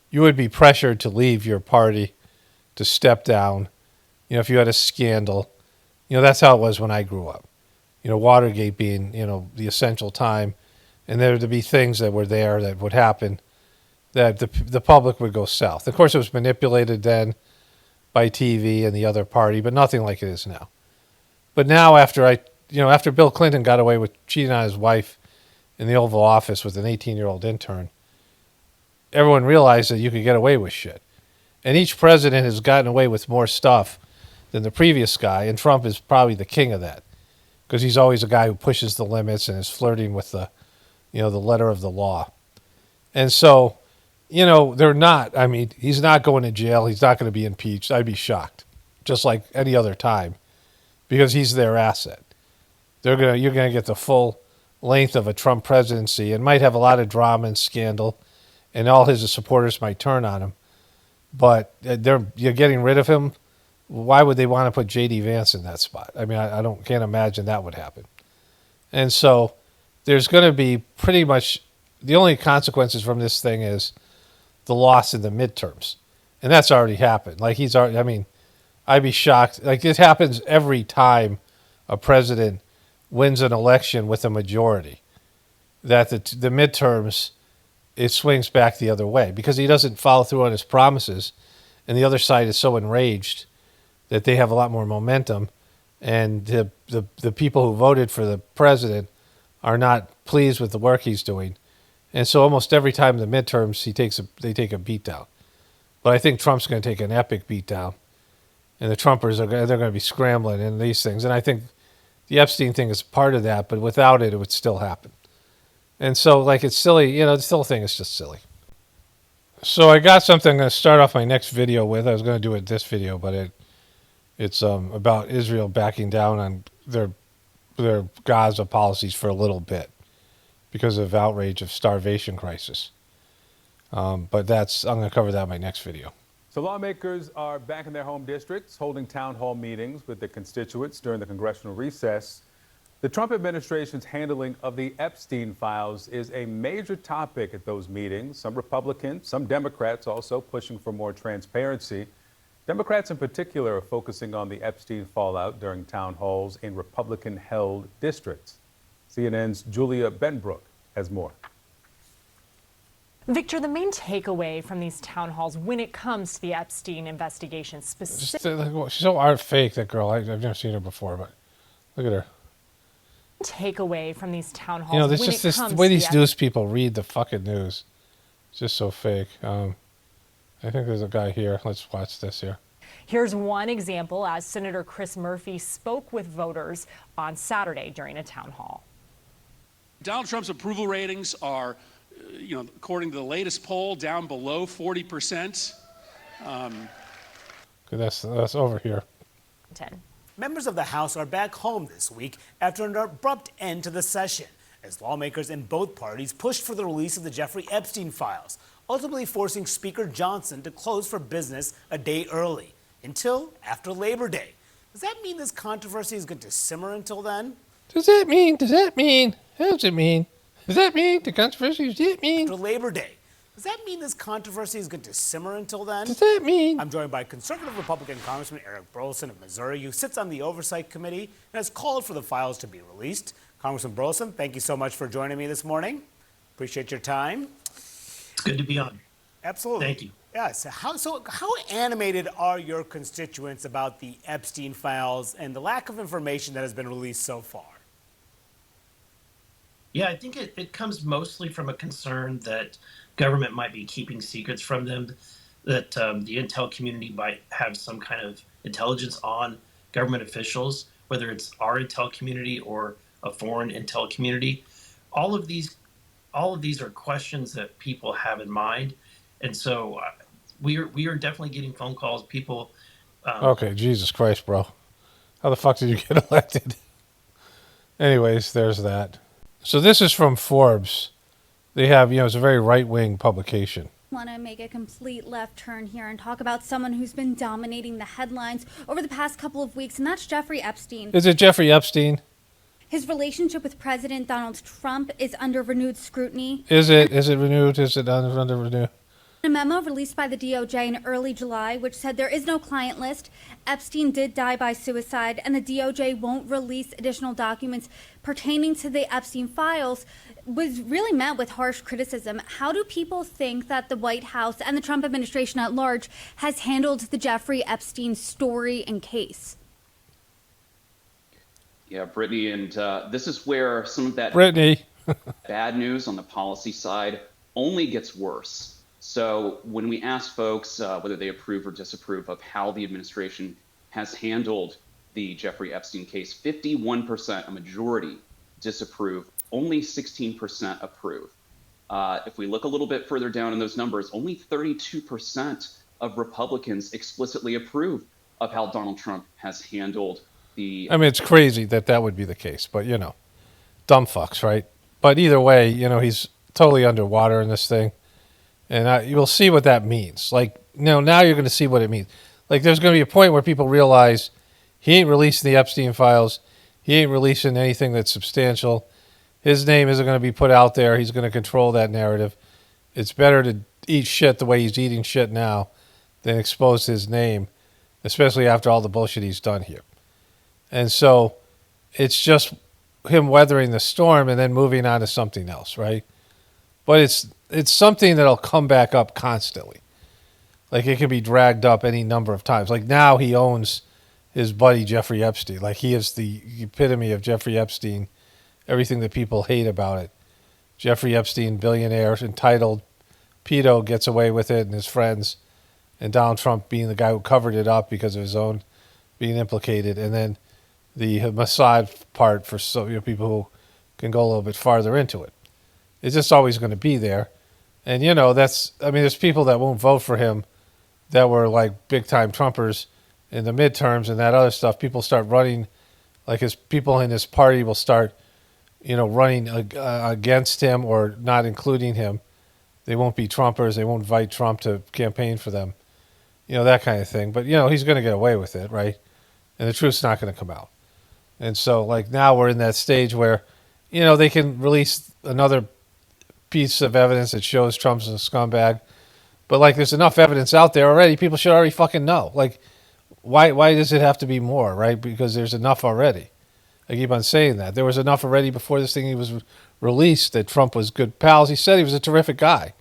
you would be pressured to leave your party, to step down. If you had a scandal, that's how it was when I grew up. Watergate being, the essential time, and there to be things that were there that would happen, that the public would go south. Of course, it was manipulated then by TV and the other party, but nothing like it is now. But now, after Bill Clinton got away with cheating on his wife in the Oval Office with an 18-year-old intern, everyone realized that you could get away with shit. And each president has gotten away with more stuff than the previous guy, and Trump is probably the king of that, because he's always a guy who pushes the limits and is flirting with the letter of the law. And so, they're not, he's not going to jail. He's not going to be impeached. I'd be shocked, just like any other time, because he's their asset. You're going to get the full length of a Trump presidency, and might have a lot of drama and scandal, and all his supporters might turn on him. But you're getting rid of him. Why would they want to put J.D. Vance in that spot? I can't imagine that would happen. And so there's going to be pretty much, the only consequences from this thing is the loss in the midterms. And that's already happened. Like, I'd be shocked. Like, it happens every time a president wins an election with a majority, that the midterms, it swings back the other way, because he doesn't follow through on his promises, and the other side is so enraged that they have a lot more momentum, and the people who voted for the president are not pleased with the work he's doing. And so almost every time in the midterms, they take a beat down. But I think Trump's going to take an epic beat down, and the Trumpers they're going to be scrambling in these things. And I think the Epstein thing is part of that, but without it, it would still happen. And so, it's silly. The whole thing is just silly. So I got something I'm going to start off my next video with. I was going to do it this video, but it's about Israel backing down on their Gaza policies for a little bit because of outrage of starvation crisis. But I'm going to cover that in my next video. So lawmakers are back in their home districts, holding town hall meetings with their constituents during the congressional recess. The Trump administration's handling of the Epstein files is a major topic at those meetings. Some Republicans, some Democrats also pushing for more transparency. Democrats in particular are focusing on the Epstein fallout during town halls in Republican-held districts. CNN's Julia Benbrook has more. Victor, the main takeaway from these town halls when it comes to the Epstein investigation specifically... She's so art fake, that girl. I've never seen her before, but look at her. Takeaway from these town halls there's just this way these news people read the fucking news. It's just so fake. I think there's a guy here. Let's watch this here. Here's one example as Senator Chris Murphy spoke with voters on Saturday during a town hall. Donald Trump's approval ratings are, according to the latest poll, down below 40%. That's over here. 10. Members of the House are back home this week after an abrupt end to the session, as lawmakers in both parties pushed for the release of the Jeffrey Epstein files, ultimately forcing Speaker Johnson to close for business a day early, until after Labor Day. Does that mean this controversy is going to simmer until then? Does that mean? What does it mean? Does that mean the controversy? Does that mean? After Labor Day. Does that mean this controversy is going to simmer until then? Does that mean? I'm joined by conservative Republican Congressman Eric Burlison of Missouri, who sits on the Oversight Committee and has called for the files to be released. Congressman Burlison, thank you so much for joining me this morning. Appreciate your time. It's good to be on. Absolutely. Thank you. Yes. So how animated are your constituents about the Epstein files and the lack of information that has been released so far? Yeah, I think it comes mostly from a concern that government might be keeping secrets from them, that the intel community might have some kind of intelligence on government officials, whether it's our intel community or a foreign intel community. All of these are questions that people have in mind, and so we are definitely getting phone calls. People. Okay, Jesus Christ, bro. How the fuck did you get elected? Anyways, there's that. So this is from Forbes. They have, it's a very right-wing publication. Want to make a complete left turn here and talk about someone who's been dominating the headlines over the past couple of weeks, and that's Jeffrey Epstein. Is it Jeffrey Epstein? His relationship with President Donald Trump is under renewed scrutiny. Is it renewed? Is it under renewed? A memo released by the DOJ in early July, which said there is no client list. Epstein did die by suicide, and the DOJ won't release additional documents pertaining to the Epstein files, was really met with harsh criticism. How do people think that the White House and the Trump administration at large has handled the Jeffrey Epstein story and case? Yeah, Brittany, and this is where some of that bad news on the policy side only gets worse. So when we ask folks whether they approve or disapprove of how the administration has handled the Jeffrey Epstein case, 51%, a majority, disapprove, only 16% approve. If we look a little bit further down in those numbers, only 32% of Republicans explicitly approve of how Donald Trump has handled the... I mean, it's crazy that would be the case, but, dumb fucks, right? But either way, he's totally underwater in this thing. And you'll see what that means. Like, now you're going to see what it means. Like, there's going to be a point where people realize he ain't releasing the Epstein files. He ain't releasing anything that's substantial. His name isn't going to be put out there. He's going to control that narrative. It's better to eat shit the way he's eating shit now than expose his name, especially after all the bullshit he's done here. And so it's just him weathering the storm and then moving on to something else, right? But it's something that'll come back up constantly. Like, it can be dragged up any number of times. Like, now he owns his buddy Jeffrey Epstein. Like, he is the epitome of Jeffrey Epstein, everything that people hate about it. Jeffrey Epstein, billionaire, entitled, pedo, gets away with it, and his friends, and Donald Trump being the guy who covered it up because of his own being implicated, and then the Mossad part for people who can go a little bit farther into it. It's just always going to be there. And, there's people that won't vote for him that were like big-time Trumpers in the midterms and that other stuff. People start running, like his people in his party will start, running against him or not including him. They won't be Trumpers. They won't invite Trump to campaign for them. That kind of thing. But, he's going to get away with it, right? And the truth's not going to come out. And so, like, now we're in that stage where, they can release another piece of evidence that shows Trump's a scumbag, but like there's enough evidence out there already. People should already fucking know. Like, why does it have to be more, right? Because there's enough already. I keep on saying that there was enough already before this thing was released that Trump was good pals. He said he was a terrific guy,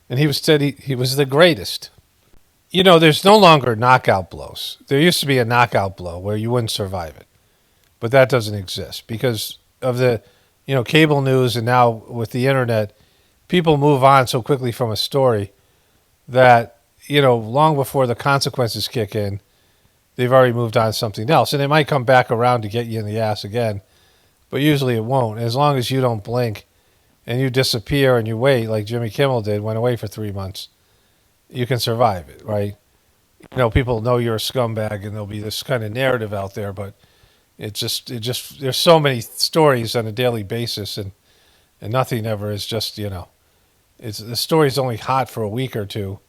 and he said he was the greatest. There's no longer knockout blows. There used to be a knockout blow where you wouldn't survive it, but that doesn't exist because of the cable news, and now with the internet, people move on so quickly from a story that, long before the consequences kick in, they've already moved on to something else. And it might come back around to get you in the ass again, but usually it won't. As long as you don't blink and you disappear and you wait, like Jimmy Kimmel did, went away for 3 months, you can survive it, right? People know you're a scumbag and there'll be this kind of narrative out there, but it just there's so many stories on a daily basis, and nothing ever is just, it's the story's only hot for a week or two,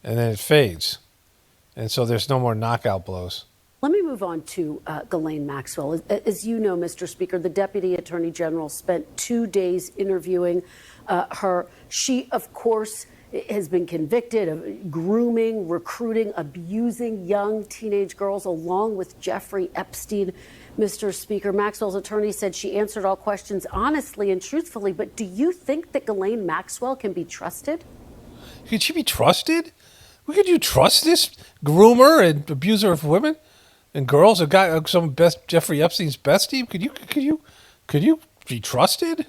and then it fades, and so there's no more knockout blows. Let me move on to Ghislaine Maxwell. As you know, Mr. Speaker, the Deputy Attorney General spent 2 days interviewing her. She, of course, has been convicted of grooming, recruiting, abusing young teenage girls, along with Jeffrey Epstein. Mr. Speaker, Maxwell's attorney said she answered all questions honestly and truthfully, but do you think that Ghislaine Maxwell can be trusted? Could she be trusted? Could you trust this groomer and abuser of women and girls? A guy, Jeffrey Epstein's bestie. Could you be trusted?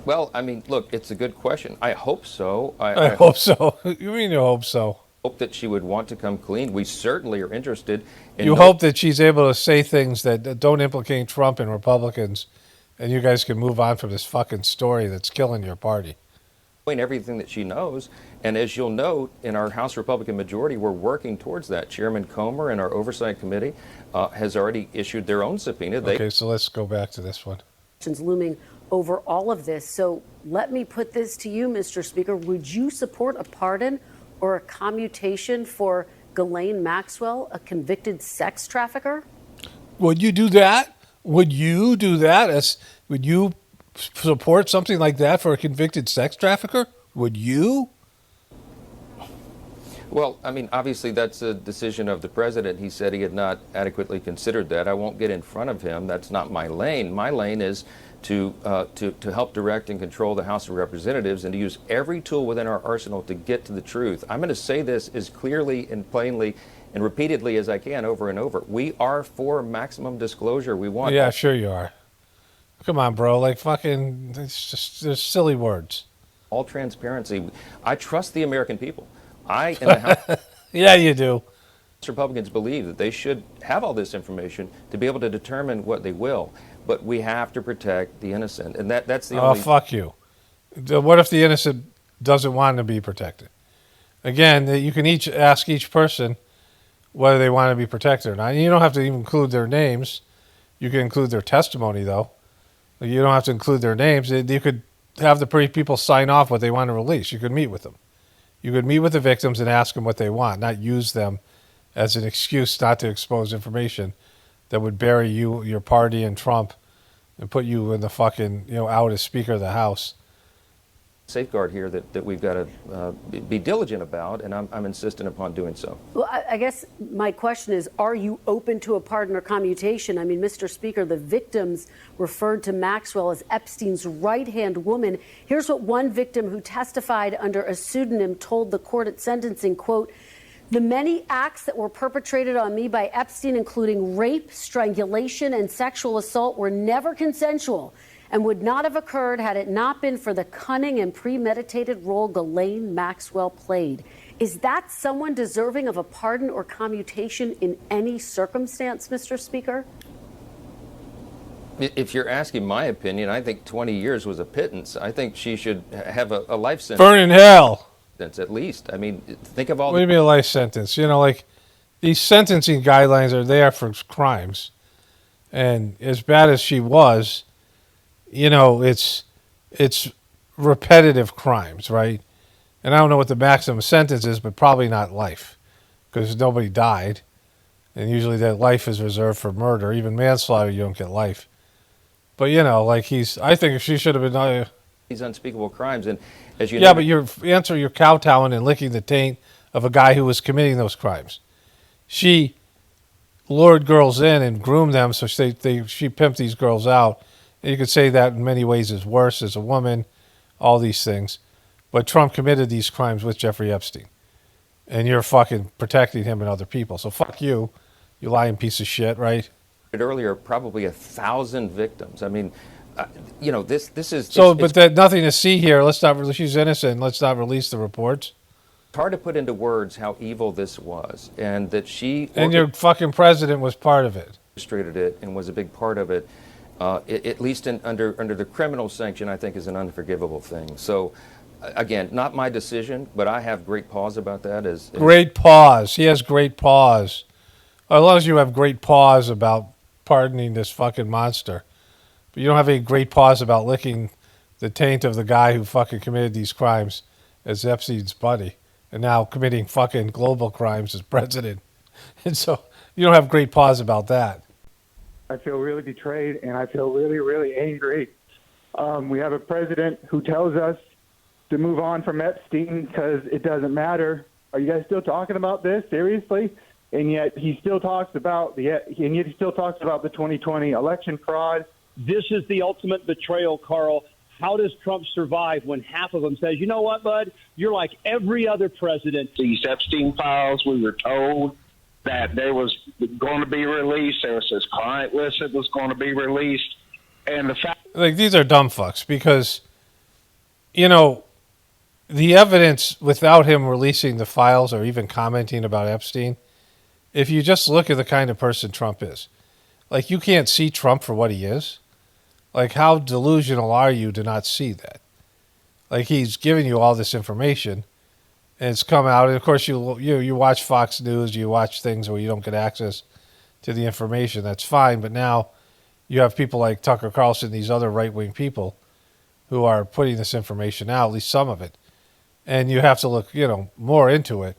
Well, I mean, look, it's a good question. I hope so. I hope so. You mean you hope so? Hope that she would want to come clean. We certainly are interested in. You hope that she's able to say things that don't implicate Trump and Republicans, and you guys can move on from this fucking story that's killing your party. Everything that she knows, and as you'll note, in our House Republican majority, we're working towards that. Chairman Comer and our Oversight Committee has already issued their own subpoena. Okay, so let's go back to this one. Looming over all of this. So let me put this to you, Mr. Speaker. Would you support a pardon or a commutation for Ghislaine Maxwell, a convicted sex trafficker? Would you do that? Would you do that? Would you support something like that for a convicted sex trafficker? Would you? Well, I mean, obviously that's a decision of the president. He said he had not adequately considered that. I won't get in front of him. That's not my lane. My lane is to help direct and control the House of Representatives and to use every tool within our arsenal to get to the truth. I'm going to say this as clearly and plainly and repeatedly as I can over and over. We are for maximum disclosure. We want. Yeah, sure you are. Come on, bro. Like, fucking, it's just, there's silly words. All transparency. I trust the American people. I in the House. Yeah, you do. Republicans believe that they should have all this information to be able to determine what they will. But we have to protect the innocent. And that's the only... Oh, fuck you. What if the innocent doesn't want to be protected? Again, you can ask each person whether they want to be protected or not. You don't have to even include their names. You can include their testimony, though. You don't have to include their names. You could have the people sign off what they want to release. You could meet with them. You could meet with the victims and ask them what they want, not use them as an excuse not to expose information that would bury you, your party, and Trump and put you in the fucking, out as Speaker of the House. Safeguard here that we've got to be diligent about, and I'm insistent upon doing so. Well, I guess my question is, are you open to a pardon or commutation? I mean, Mr. Speaker, the victims referred to Maxwell as Epstein's right-hand woman. Here's what one victim who testified under a pseudonym told the court at sentencing, quote, "The many acts that were perpetrated on me by Epstein, including rape, strangulation, and sexual assault, were never consensual and would not have occurred had it not been for the cunning and premeditated role Ghislaine Maxwell played." Is that someone deserving of a pardon or commutation in any circumstance, Mr. Speaker? If you're asking my opinion, I think 20 years was a pittance. I think she should have a life sentence. Burn in hell. At least. I mean, think of all... What do you mean a life sentence? Like, these sentencing guidelines are there for crimes. And as bad as she was... it's repetitive crimes, right? And I don't know what the maximum sentence is, but probably not life, because nobody died. And usually that life is reserved for murder. Even manslaughter, you don't get life. But, I think she should have been... these unspeakable crimes, and as you know... Yeah, but you're kowtowing and licking the taint of a guy who was committing those crimes. She lured girls in and groomed them, so she pimped these girls out. And you could say that in many ways is worse as a woman, all these things. But Trump committed these crimes with Jeffrey Epstein. And you're fucking protecting him and other people. So fuck you, you lying piece of shit, right? Earlier, probably 1,000 victims. I mean, this is... So, but there's nothing to see here. She's innocent. Let's not release the reports. It's hard to put into words how evil this was. And that she... And your fucking president was part of it. Orchestrated it and was a big part of it. At least under the criminal sanction, I think is an unforgivable thing. So, again, not my decision, but I have great pause about that. Great pause. He has great pause. As long as you have great pause about pardoning this fucking monster. But you don't have any great pause about licking the taint of the guy who fucking committed these crimes as Epstein's buddy. And now committing fucking global crimes as president. And so you don't have great pause about that. I feel really betrayed, and I feel really, really angry. We have a president who tells us to move on from Epstein because it doesn't matter. Are you guys still talking about this seriously? And yet he still talks about the 2020 election fraud. This is the ultimate betrayal, Carl. How does Trump survive when half of them says, you know what, bud, you're like every other president? These Epstein files, we were told that there was going to be released. There was this client list that was going to be released. And the fact... Like, these are dumb fucks because, you know, the evidence without him releasing the files or even commenting about Epstein, if you just look at the kind of person Trump is, like, you can't see Trump for what he is. Like, how delusional are you to not see that? Like, he's giving you all this information, and it's come out. And, of course, you watch Fox News, you watch things where you don't get access to the information. That's fine. But now you have people like Tucker Carlson, these other right-wing people who are putting this information out, at least some of it. And you have to look, more into it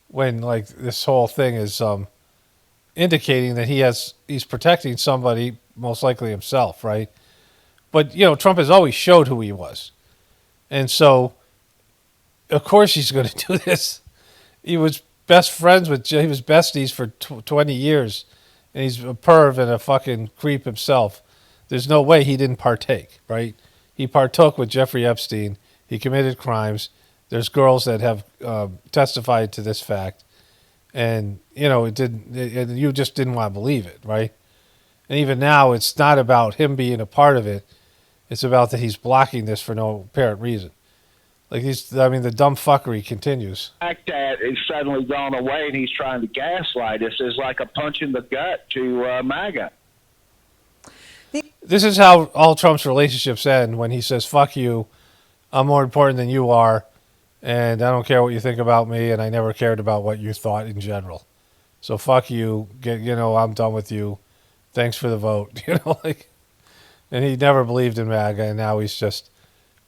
when, like, this whole thing is indicating that he's protecting somebody, most likely himself, right? But, Trump has always showed who he was. And so, of course he's going to do this. He was he was besties for 20 years, and he's a perv and a fucking creep himself. There's no way he didn't partake, right? He partook with Jeffrey Epstein. He committed crimes. There's girls that have testified to this fact. And, you just didn't want to believe it, right? And even now, it's not about him being a part of it. It's about that he's blocking this for no apparent reason. Like, the dumb fuckery continues. The fact that it's suddenly gone away and he's trying to gaslight us is like a punch in the gut to MAGA. This is how all Trump's relationships end when he says, fuck you, I'm more important than you are, and I don't care what you think about me, and I never cared about what you thought in general. So fuck you, I'm done with you. Thanks for the vote. And he never believed in MAGA, and now he's just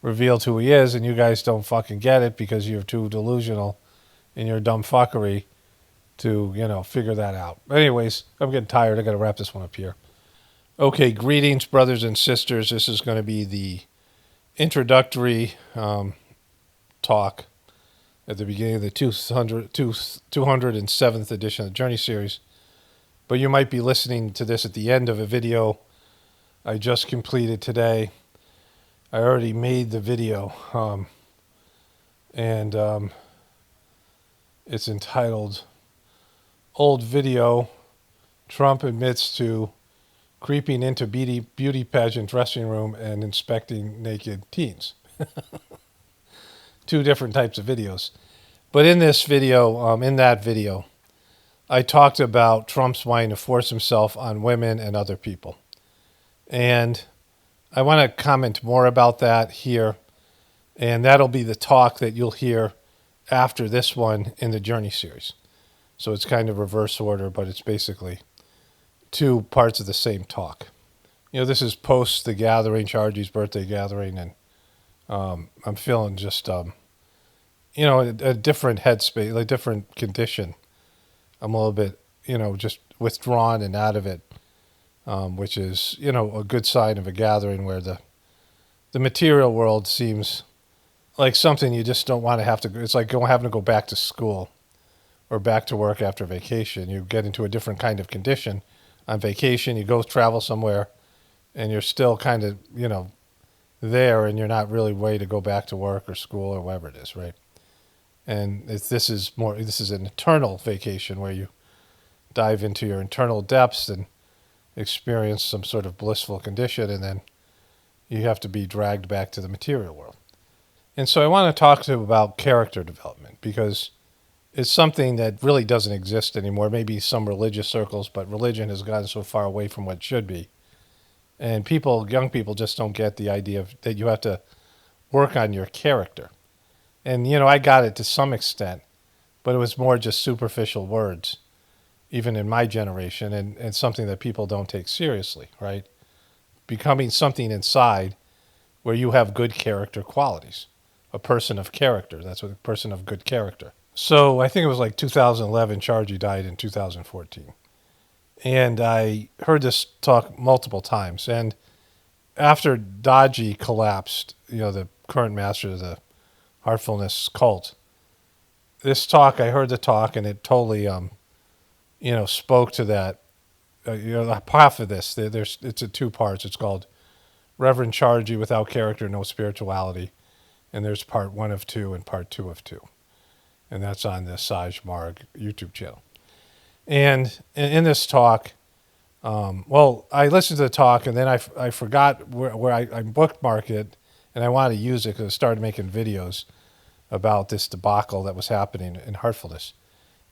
revealed who he is, and you guys don't fucking get it because you're too delusional in your dumb fuckery to, figure that out. Anyways, I'm getting tired. I got to wrap this one up here. Okay, greetings, brothers and sisters. This is going to be the introductory talk at the beginning of the 207th edition of the Journey series. But you might be listening to this at the end of a video I just completed today. I already made the video, and it's entitled Old Video, Trump Admits to Creeping into Beauty Pageant Dressing Room and Inspecting Naked Teens. Two different types of videos. But in this video, I talked about Trump's wanting to force himself on women and other people. And I want to comment more about that here, and that'll be the talk that you'll hear after this one in the Journey series. So it's kind of reverse order, but it's basically two parts of the same talk. This is post the gathering, Chargie's birthday gathering, and I'm feeling just, a different headspace, a different condition. I'm a little bit, just withdrawn and out of it. Which is, a good sign of a gathering where the material world seems like something you just don't want to have to. It's like having to go back to school or back to work after vacation. You get into a different kind of condition on vacation. You go travel somewhere, and you're still kind of, there, and you're not really ready to go back to work or school or whatever it is, right? And this is an eternal vacation where you dive into your internal depths and experience some sort of blissful condition, and then you have to be dragged back to the material world. And so I want to talk to you about character development, because it's something that really doesn't exist anymore. Maybe some religious circles, but religion has gotten so far away from what it should be. And young people just don't get the idea that you have to work on your character. And, I got it to some extent, but it was more just superficial words, even in my generation, and something that people don't take seriously, right? Becoming something inside where you have good character qualities. A person of character, that's what a person of good character. So I think it was like 2011. Chargy died in 2014. And I heard this talk multiple times. And after Dodgy collapsed, the current master of the Heartfulness cult, this talk, I heard the talk, and it totally, spoke to that. Half of this, it's in two parts. It's called Reverend Chargy Without Character, No Spirituality. And there's part 1 of 2 and part 2 of 2. And that's on the Saj Marg YouTube channel. And in this talk, I listened to the talk, and then I forgot where I bookmarked it, and I wanted to use it because I started making videos about this debacle that was happening in Heartfulness.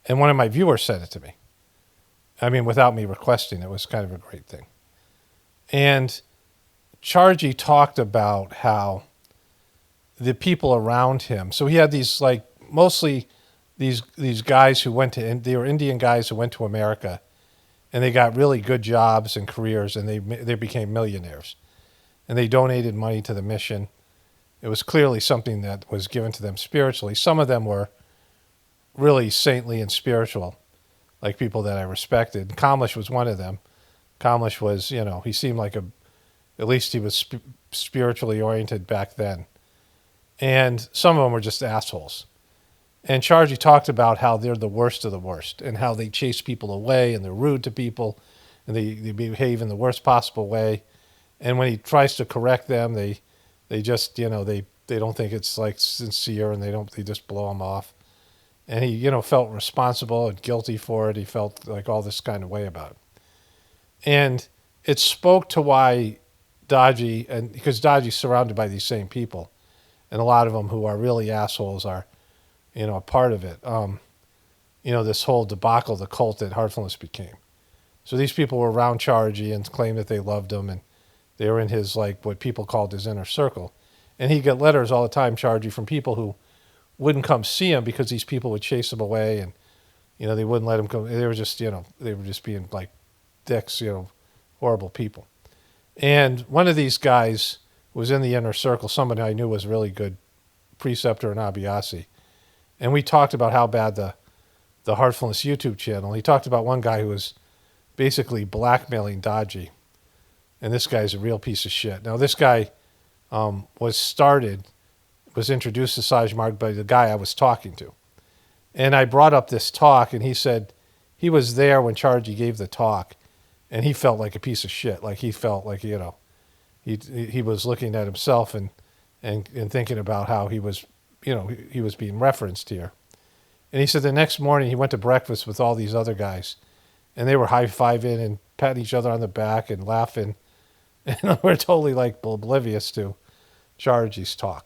And one of my viewers sent it to me. I mean, without me requesting, it was kind of a great thing. And Chargy talked about how the people around him, so he had these, like, mostly these guys who they were Indian guys who went to America, and they got really good jobs and careers, and they became millionaires. And they donated money to the mission. It was clearly something that was given to them spiritually. Some of them were really saintly and spiritual, like people that I respected. Kamlesh was one of them. Kamlesh was, he seemed like at least he was spiritually oriented back then. And some of them were just assholes. And Chargy talked about how they're the worst of the worst, and how they chase people away, and they're rude to people, and they behave in the worst possible way. And when he tries to correct them, they just, they don't think it's like sincere, and they just blow him off. And he, felt responsible and guilty for it. He felt like all this kind of way about it. And it spoke to why Dodgy, and because Dodgy's surrounded by these same people, and a lot of them who are really assholes are, a part of it. This whole debacle, the cult that Heartfulness became. So these people were around Chargy and claimed that they loved him, and they were in his, like, what people called his inner circle. And he'd get letters all the time, Chargy, from people who wouldn't come see him because these people would chase him away, and, they wouldn't let him come. They were just, they were just being like dicks, horrible people. And one of these guys was in the inner circle, somebody I knew was a really good preceptor in Abhyasi. And we talked about how bad the Heartfulness YouTube channel. He talked about one guy who was basically blackmailing Dodgy. And this guy's a real piece of shit. Now, this guy was introduced to Saj Marg by the guy I was talking to. And I brought up this talk, and he said he was there when Chargy gave the talk, and he felt like a piece of shit. Like, he felt like, he was looking at himself and thinking about how he was, he was being referenced here. And he said the next morning he went to breakfast with all these other guys, and they were high-fiving and patting each other on the back and laughing. And we're totally, like, oblivious to Chargy's talk.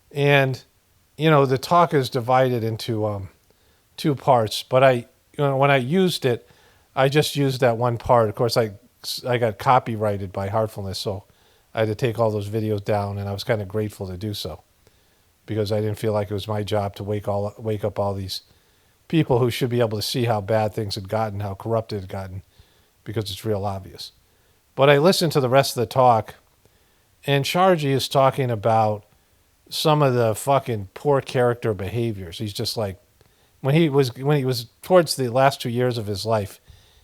And, the talk is divided into 2 parts. But when I used it, I just used that one part. Of course, I got copyrighted by Heartfulness, so I had to take all those videos down, and I was kind of grateful to do so, because I didn't feel like it was my job to wake up all these people who should be able to see how bad things had gotten, how corrupt it had gotten, because it's real obvious. But I listened to the rest of the talk, and Chargy is talking about some of the fucking poor character behaviors. He's just like, when he was towards the last 2 years of his life,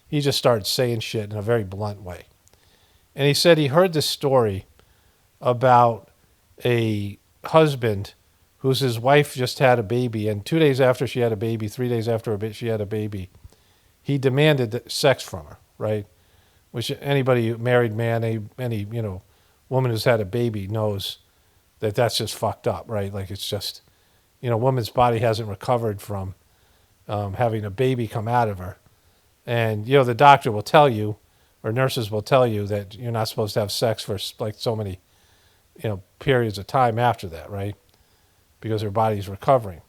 he just started saying shit in a very blunt way. And he said he heard this story about a husband his wife just had a baby, and 2 days after she had a baby, 3 days after she had a baby, he demanded sex from her, right? Which anybody, married man, any woman who's had a baby knows that that's just fucked up, right? Like, it's just, a woman's body hasn't recovered from having a baby come out of her. And, the doctor will tell you, or nurses will tell you, that you're not supposed to have sex for like so many, periods of time after that, right? Because her body's recovering.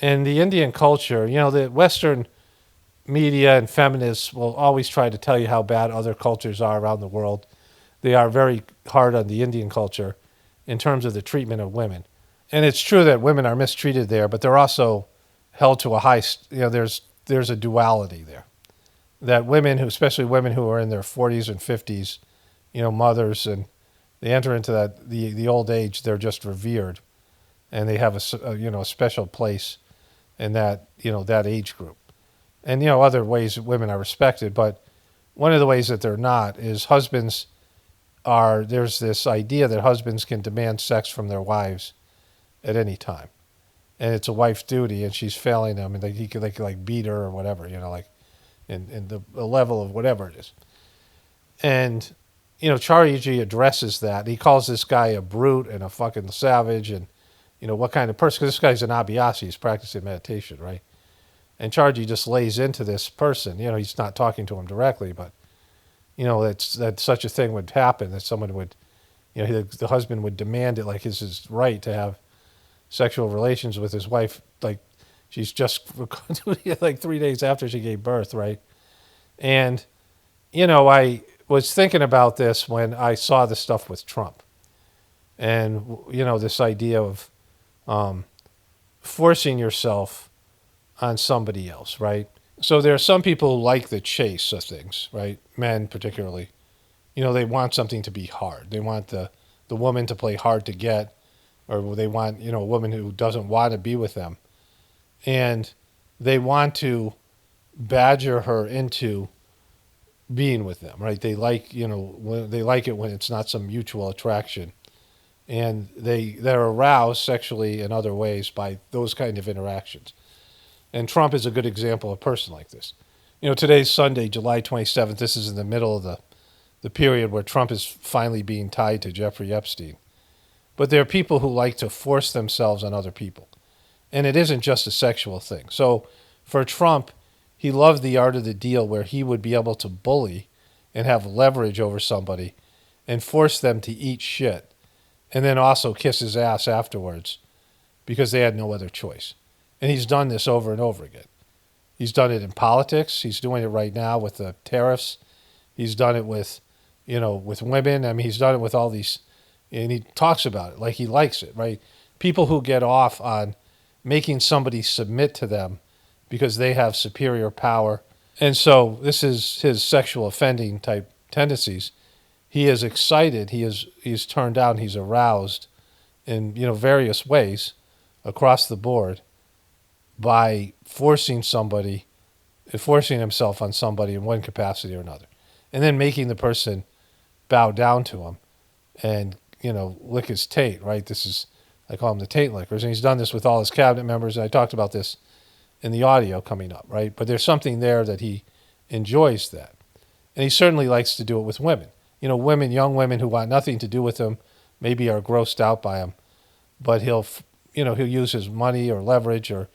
And the Indian culture, the Western media and feminists will always try to tell you how bad other cultures are around the world. They are very hard on the Indian culture in terms of the treatment of women. And it's true that women are mistreated there, but they're also held to a high, there's a duality there. That women, especially women who are in their 40s and 50s, mothers, and they enter into that the old age, they're just revered, and they have a special place in that, that age group. And, other ways women are respected. But one of the ways that they're not is there's this idea that husbands can demand sex from their wives at any time. And it's a wife's duty, and she's failing them, and they could like beat her or whatever, like in the level of whatever it is. And, Charlie G addresses that. He calls this guy a brute and a fucking savage, and, what kind of person, because this guy's an Abhyasi, he's practicing meditation, right? And Charlie just lays into this person. He's not talking to him directly, but, that such a thing would happen, that someone would, the husband would demand it like it's his right to have sexual relations with his wife, like she's just like 3 days after she gave birth, right? And, I was thinking about this when I saw the stuff with Trump. And, this idea of forcing yourself on somebody else, right? So there are some people who like the chase of things, right? Men particularly. They want something to be hard. They want the woman to play hard to get, or they want, a woman who doesn't want to be with them. And they want to badger her into being with them, right? They like, they like it when it's not some mutual attraction. And they're aroused sexually in other ways by those kind of interactions. And Trump is a good example of a person like this. Today's Sunday, July 27th. This is in the middle of the period where Trump is finally being tied to Jeffrey Epstein. But there are people who like to force themselves on other people. And it isn't just a sexual thing. So for Trump, he loved the art of the deal where he would be able to bully and have leverage over somebody and force them to eat shit and then also kiss his ass afterwards because they had no other choice. And he's done this over and over again. He's done it in politics. He's doing it right now with the tariffs. He's done it with, with women. I mean, he's done it with all these. And he talks about it like he likes it, right? People who get off on making somebody submit to them because they have superior power. And so this is his sexual offending type tendencies. He is excited. He's turned on. He's aroused in, various ways across the board by forcing himself on somebody in one capacity or another. And then making the person bow down to him and lick his taint, right? I call them the taint lickers. And he's done this with all his cabinet members. And I talked about this in the audio coming up, right? But there's something there that he enjoys that. And he certainly likes to do it with women. Women, young women who want nothing to do with him, maybe are grossed out by him. But he'll use his money or leverage or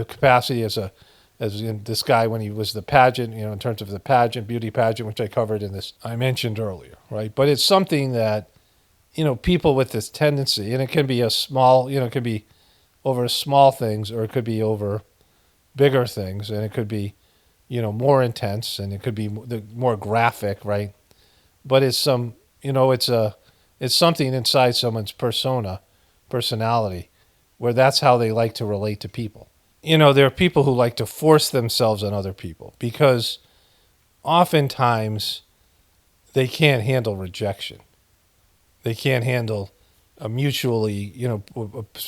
capacity as in this guy when he was the pageant, in terms of the pageant, beauty pageant, which I covered in this, I mentioned earlier, right? But it's something that, people with this tendency, and it can be a small, it could be over small things or it could be over bigger things, and it could be, more intense and it could be more graphic, right? But it's it's something inside someone's personality, where that's how they like to relate to people. There are people who like to force themselves on other people because oftentimes they can't handle rejection. They can't handle a mutually,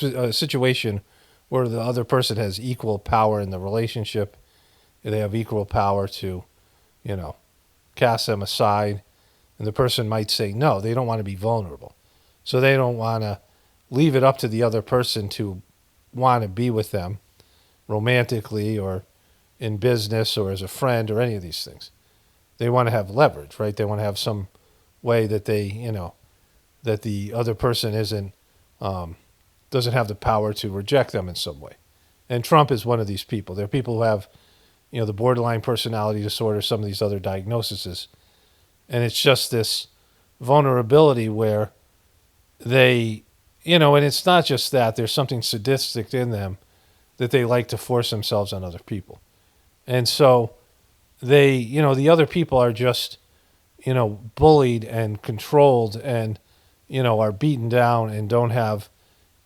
a situation where the other person has equal power in the relationship. They have equal power to, cast them aside. And the person might say no. They don't want to be vulnerable. So they don't want to leave it up to the other person to want to be with them romantically or in business or as a friend or any of these things. They want to have leverage, right? They want to have some way that they, that the other person doesn't have the power to reject them in some way. And Trump is one of these people. There are people who have, the borderline personality disorder, some of these other diagnoses. And it's just this vulnerability where they, and it's not just that, there's something sadistic in them that they like to force themselves on other people. And so they, the other people are just, bullied and controlled and, are beaten down and don't have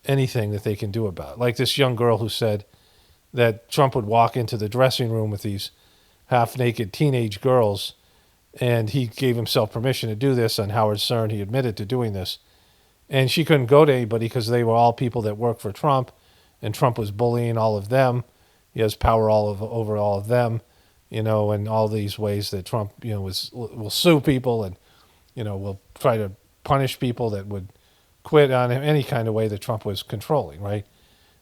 anything that they can do about it. Like this young girl who said that Trump would walk into the dressing room with these half-naked teenage girls, and he gave himself permission to do this on Howard Stern. He admitted to doing this. And she couldn't go to anybody because they were all people that work for Trump, and Trump was bullying all of them. He has power over all of them, you know, and all these ways that Trump, you know, will sue people and, you know, will try to punish people that would quit on him, any kind of way that Trump was controlling, right?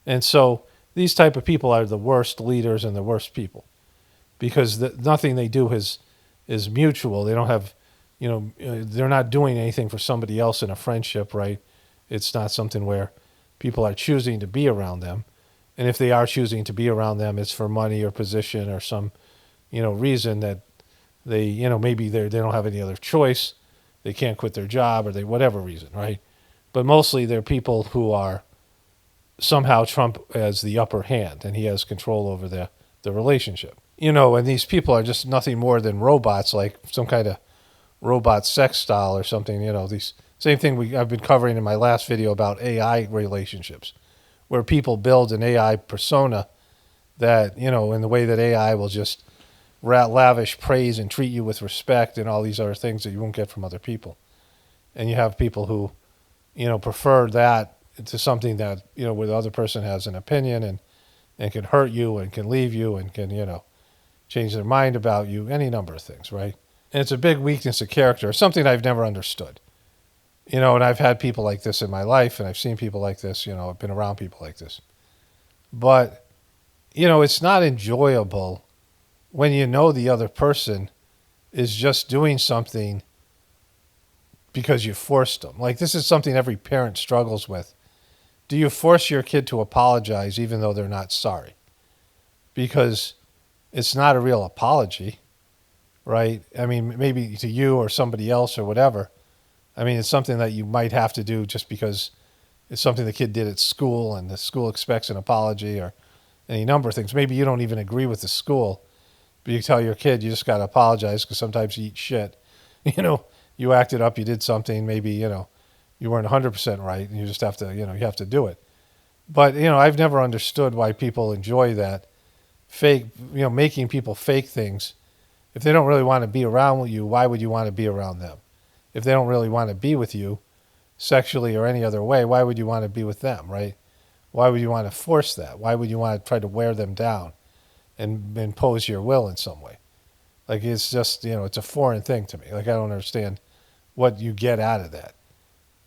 And so these type of people are the worst leaders and the worst people because nothing they do is mutual. They don't have, you know, they're not doing anything for somebody else in a friendship, right? It's not something where people are choosing to be around them. And if they are choosing to be around them, it's for money or position or some, you know, reason that they, you know, maybe they don't have any other choice. They can't quit their job or whatever reason, right? But mostly they're people who are somehow Trump has the upper hand and he has control over the relationship. You know, and these people are just nothing more than robots, like some kind of robot sex doll or something. You know, these same thing I've been covering in my last video about AI relationships, where people build an AI persona that, you know, in the way that AI will just lavish praise and treat you with respect and all these other things that you won't get from other people. And you have people who, you know, prefer that to something that, you know, where the other person has an opinion and can hurt you and can leave you and can, you know, change their mind about you, any number of things, right? And it's a big weakness of character, something I've never understood. You know, and I've had people like this in my life, and I've seen people like this, you know, I've been around people like this. But, you know, it's not enjoyable when you know the other person is just doing something because you forced them. Like, this is something every parent struggles with. Do you force your kid to apologize even though they're not sorry? Because it's not a real apology, right? I mean, maybe to you or somebody else or whatever. I mean, it's something that you might have to do just because it's something the kid did at school and the school expects an apology or any number of things. Maybe you don't even agree with the school, but you tell your kid you just got to apologize because sometimes you eat shit. You know, you acted up, you did something, maybe, you know, you weren't 100% right and you just have to, you know, you have to do it. But, you know, I've never understood why people enjoy that fake, you know, making people fake things. If they don't really want to be around with you, why would you want to be around them? If they don't really want to be with you sexually or any other way, why would you want to be with them, right? Why would you want to force that? Why would you want to try to wear them down and impose your will in some way? Like, it's just, you know, it's a foreign thing to me. Like, I don't understand what you get out of that.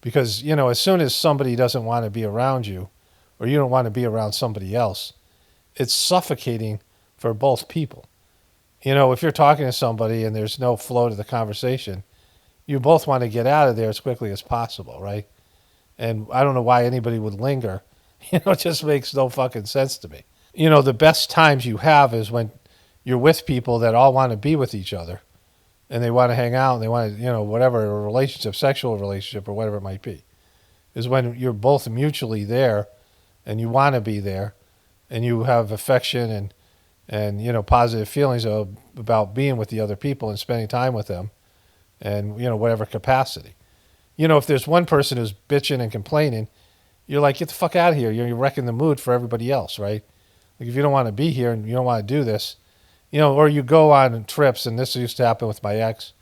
Because, you know, as soon as somebody doesn't want to be around you or you don't want to be around somebody else, it's suffocating for both people. You know, if you're talking to somebody and there's no flow to the conversation, you both want to get out of there as quickly as possible, right? And I don't know why anybody would linger. You know, it just makes no fucking sense to me. You know, the best times you have is when you're with people that all want to be with each other and they want to hang out and they want to, you know, whatever, a relationship, sexual relationship or whatever it might be, is when you're both mutually there and you want to be there and you have affection and you know, positive feelings about being with the other people and spending time with them and, you know, whatever capacity. You know, if there's one person who's bitching and complaining, you're like, get the fuck out of here. You're wrecking the mood for everybody else, right? Like, if you don't want to be here and you don't want to do this, you know, or you go on trips, and this used to happen with my ex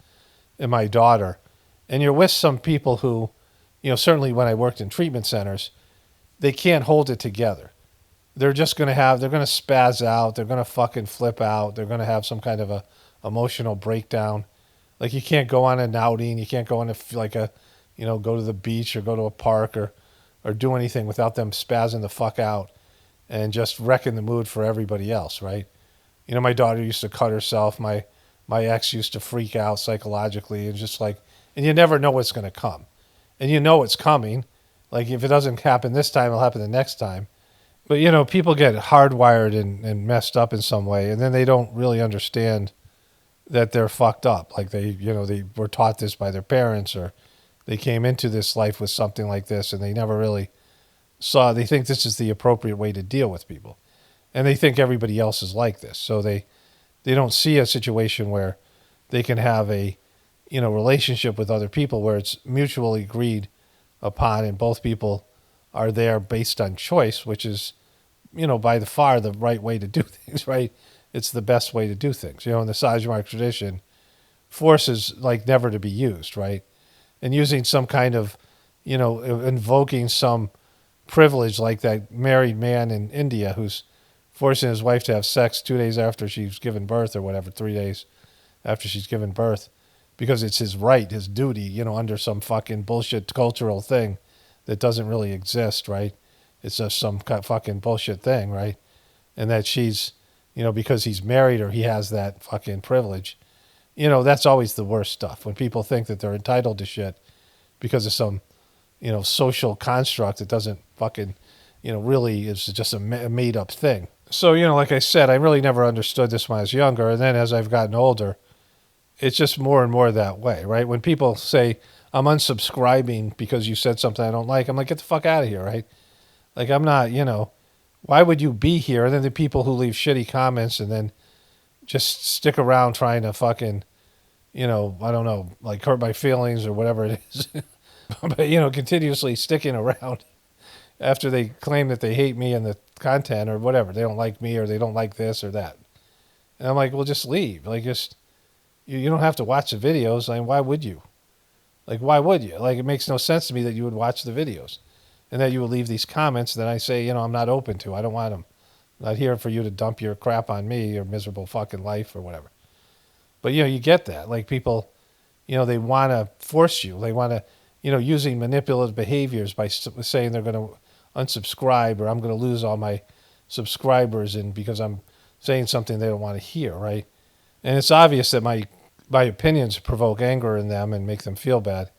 and my daughter, and you're with some people who, you know, certainly when I worked in treatment centers, they can't hold it together. They're just going to they're going to spaz out. They're going to fucking flip out. They're going to have some kind of a emotional breakdown. Like, you can't go on an outing. You can't go on you know, go to the beach or go to a park or do anything without them spazzing the fuck out and just wrecking the mood for everybody else, right? You know, my daughter used to cut herself. My ex used to freak out psychologically and just like, and you never know what's going to come. And you know it's coming. Like, if it doesn't happen this time, it'll happen the next time. But, you know, people get hardwired and messed up in some way, and then they don't really understand that they're fucked up. Like, they were taught this by their parents, or they came into this life with something like this, and they never really they think this is the appropriate way to deal with people. And they think everybody else is like this. So they don't see a situation where they can have a, you know, relationship with other people where it's mutually agreed upon and both people are there based on choice, which is, you know, by the far the right way to do things, right? It's the best way to do things. You know, in the Sajmark tradition, force is like never to be used, right? And using some kind of, you know, invoking some privilege like that married man in India who's forcing his wife to have sex 2 days after she's given birth or whatever, 3 days after she's given birth, because it's his right, his duty, you know, under some fucking bullshit cultural thing that doesn't really exist, right? It's just some fucking bullshit thing, right? And that she's, you know, because he's married her, he has that fucking privilege. You know, that's always the worst stuff. When people think that they're entitled to shit because of some, you know, social construct that doesn't fucking, you know, really is just a made up thing. So, you know, like I said, I really never understood this when I was younger. And then as I've gotten older, it's just more and more that way, right? When people say, I'm unsubscribing because you said something I don't like, I'm like, get the fuck out of here, right? Like, I'm not, you know, why would you be here? And then the people who leave shitty comments and then just stick around trying to fucking, you know, I don't know, like hurt my feelings or whatever it is. But, you know, continuously sticking around after they claim that they hate me and the content or whatever. They don't like me or they don't like this or that. And I'm like, well, just leave. Like, just, you don't have to watch the videos. I mean, why would you? Like, why would you? Like, it makes no sense to me that you would watch the videos and that you would leave these comments that I say, you know, I'm not open to. I don't want them. I'm not here for you to dump your crap on me, your miserable fucking life or whatever. But, you know, you get that. Like, people, you know, they want to force you. They want to, you know, using manipulative behaviors by saying they're going to unsubscribe or I'm going to lose all my subscribers and because I'm saying something they don't want to hear, right? And it's obvious that my opinions provoke anger in them and make them feel bad.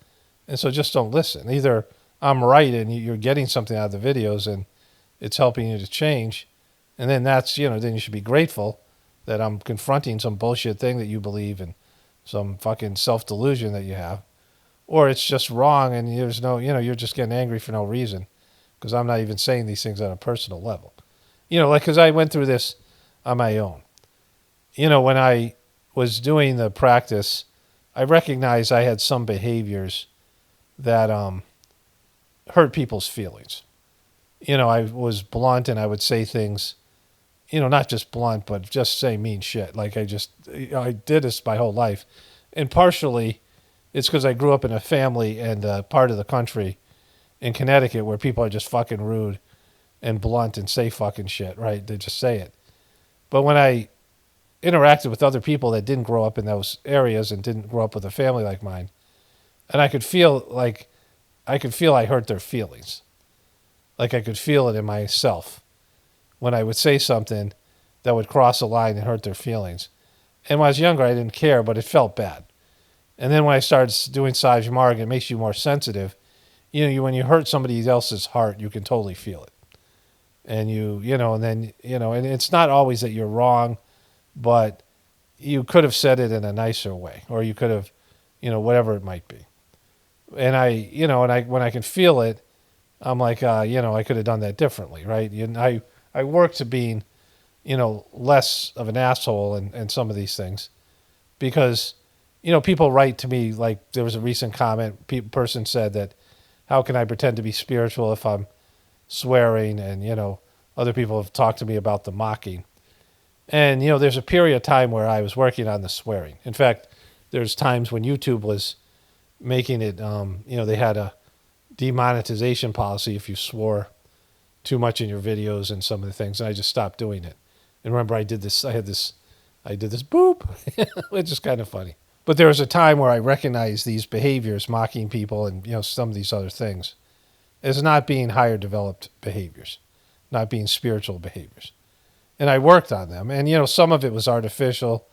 And so just don't listen. Either I'm right and you're getting something out of the videos and it's helping you to change, and then that's, you know, then you should be grateful that I'm confronting some bullshit thing that you believe in, some fucking self-delusion that you have. Or it's just wrong and there's no, you know, you're just getting angry for no reason because I'm not even saying these things on a personal level. You know, like, because I went through this on my own. You know, when I was doing the practice, I recognized I had some behaviors that hurt people's feelings. You know, I was blunt and I would say things, you know, not just blunt, but just say mean shit. Like I did this my whole life. And partially it's because I grew up in a family and part of the country in Connecticut where people are just fucking rude and blunt and say fucking shit, right? They just say it. But when I interacted with other people that didn't grow up in those areas and didn't grow up with a family like mine, and I could feel I hurt their feelings. Like I could feel it in myself when I would say something that would cross a line and hurt their feelings. And when I was younger, I didn't care, but it felt bad. And then when I started doing Saj Marg, it makes you more sensitive. You know, when you hurt somebody else's heart, you can totally feel it. And you know, and then, you know, and it's not always that you're wrong, but you could have said it in a nicer way, or you could have, you know, whatever it might be. And when I can feel it, I'm like, you know, I could have done that differently, right? I work to being, you know, less of an asshole in some of these things because, you know, people write to me, like there was a recent comment, person said that, how can I pretend to be spiritual if I'm swearing? And, you know, other people have talked to me about the mocking. And, you know, there's a period of time where I was working on the swearing. In fact, there's times when YouTube was making it, you know, they had a demonetization policy if you swore too much in your videos and some of the things, and I just stopped doing it. And remember, I did this boop, which is kind of funny. But there was a time where I recognized these behaviors, mocking people and, you know, some of these other things, as not being higher developed behaviors, not being spiritual behaviors. And I worked on them. And, you know, some of it was artificial.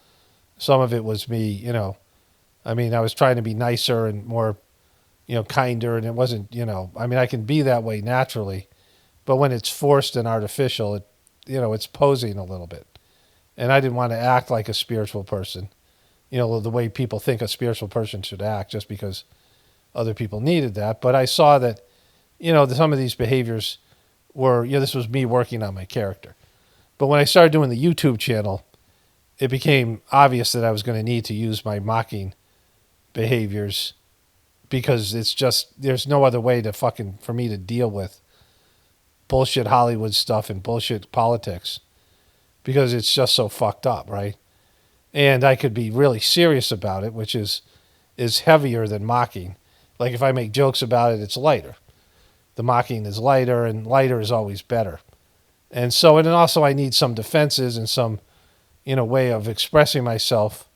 Some of it was me, you know. I mean, I was trying to be nicer and more, you know, kinder. And it wasn't, you know, I mean, I can be that way naturally. But when it's forced and artificial, it, you know, it's posing a little bit. And I didn't want to act like a spiritual person, you know, the way people think a spiritual person should act just because other people needed that. But I saw that, you know, some of these behaviors were, you know, this was me working on my character. But when I started doing the YouTube channel, it became obvious that I was going to need to use my mocking behaviors because it's just, there's no other way to for me to deal with bullshit Hollywood stuff and bullshit politics because it's just so fucked up, right? And I could be really serious about it, which is heavier than mocking. Like if I make jokes about it, it's lighter. the mocking is lighter, and lighter is always better. And so, and then also I need some defenses and some, way of expressing myself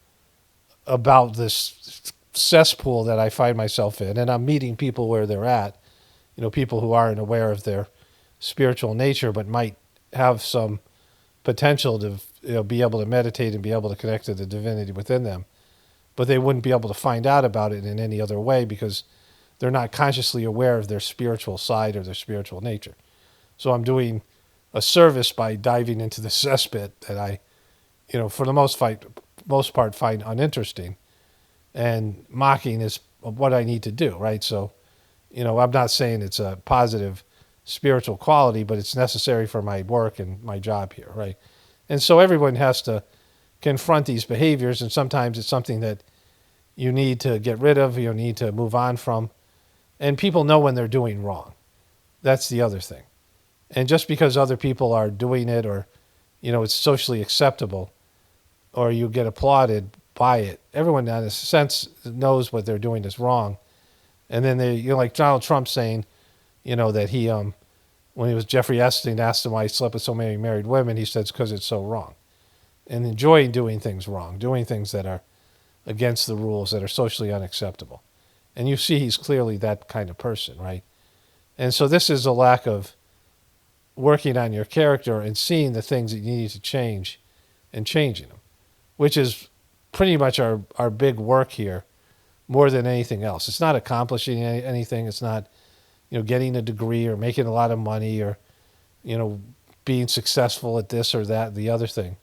about this cesspool that I find myself in. And I'm meeting people where they're at, people who aren't aware of their spiritual nature, but might have some potential to be able to meditate and be able to connect to the divinity within them. But they wouldn't be able to find out about it in any other way because they're not consciously aware of their spiritual side or their spiritual nature. So I'm doing a service by diving into the cesspit that I, for the most part find uninteresting. And mocking is what I need to do, right? So, I'm not saying it's a positive spiritual quality, but it's necessary for my work and my job here, right? And so everyone has to confront these behaviors, and sometimes it's something that you need to get rid of, you need to move on from. And people know when they're doing wrong. That's the other thing. And just because other people are doing it or, it's socially acceptable or you get applauded by it, everyone in a sense knows what they're doing is wrong. And then like Donald Trump saying, that he, when he was Jeffrey Epstein, asked him why he slept with so many married women, he said it's because it's so wrong. And enjoying doing things wrong, doing things that are against the rules, that are socially unacceptable. And you see he's clearly that kind of person, right? And so this is a lack of working on your character and seeing the things that you need to change and changing them, which is pretty much our big work here more than anything else. It's not accomplishing anything. It's not, getting a degree or making a lot of money or, being successful at this or that, the other thing.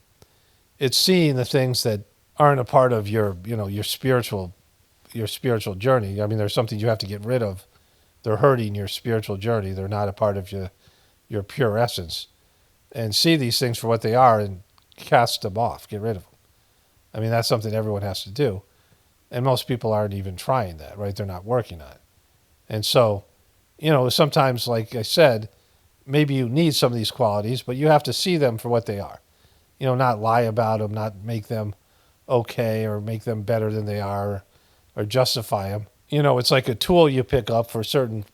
It's seeing the things that aren't a part of your spiritual journey. I mean, there's something you have to get rid of. They're hurting your spiritual journey. They're not a part of your pure essence. And see these things for what they are and cast them off, get rid of them. I mean, that's something everyone has to do. And most people aren't even trying that, right? They're not working on it. And so, sometimes, like I said, maybe you need some of these qualities, but you have to see them for what they are. Not lie about them, not make them okay or make them better than they are or justify them. It's like a tool you pick up for certain,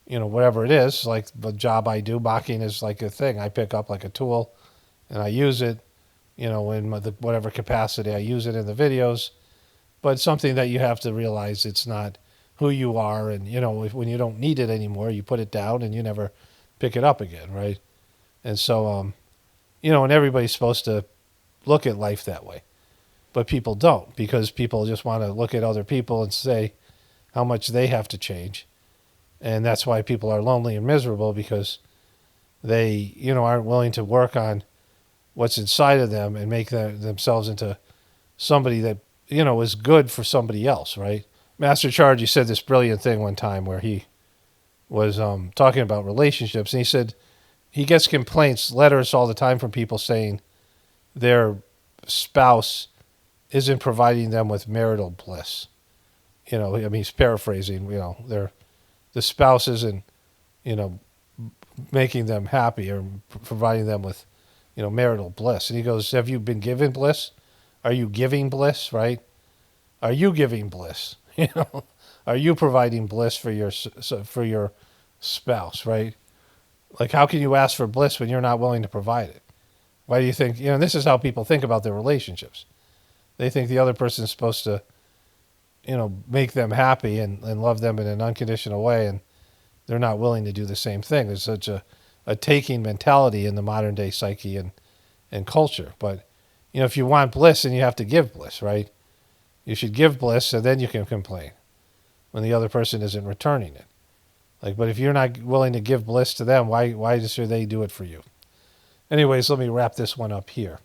whatever it is, like the job I do. Mocking is like a thing I pick up like a tool and I use it, in whatever capacity I use it in the videos. But it's something that you have to realize it's not who you are. And, when you don't need it anymore, you put it down and you never pick it up again, right? And so, and everybody's supposed to look at life that way. But people don't, because people just want to look at other people and say how much they have to change. And that's why people are lonely and miserable, because they, aren't willing to work on what's inside of them and make themselves into somebody that, is good for somebody else, right? Master Chargy said this brilliant thing one time where he was talking about relationships, and he said he gets complaints, letters all the time from people saying their spouse isn't providing them with marital bliss. He's paraphrasing, the spouse isn't, making them happy or providing them with, marital bliss. And he goes, have you been given bliss? Are you giving bliss, right? Are you giving bliss? Are you providing bliss for your spouse, right? Like, how can you ask for bliss when you're not willing to provide it? Why do you think, this is how people think about their relationships. They think the other person is supposed to, make them happy and love them in an unconditional way, and they're not willing to do the same thing. There's such a taking mentality in the modern day psyche and culture. But, if you want bliss, then you have to give bliss, right? You should give bliss, and then you can complain when the other person isn't returning it. But if you're not willing to give bliss to them, why should they do it for you? Anyways, let me wrap this one up here.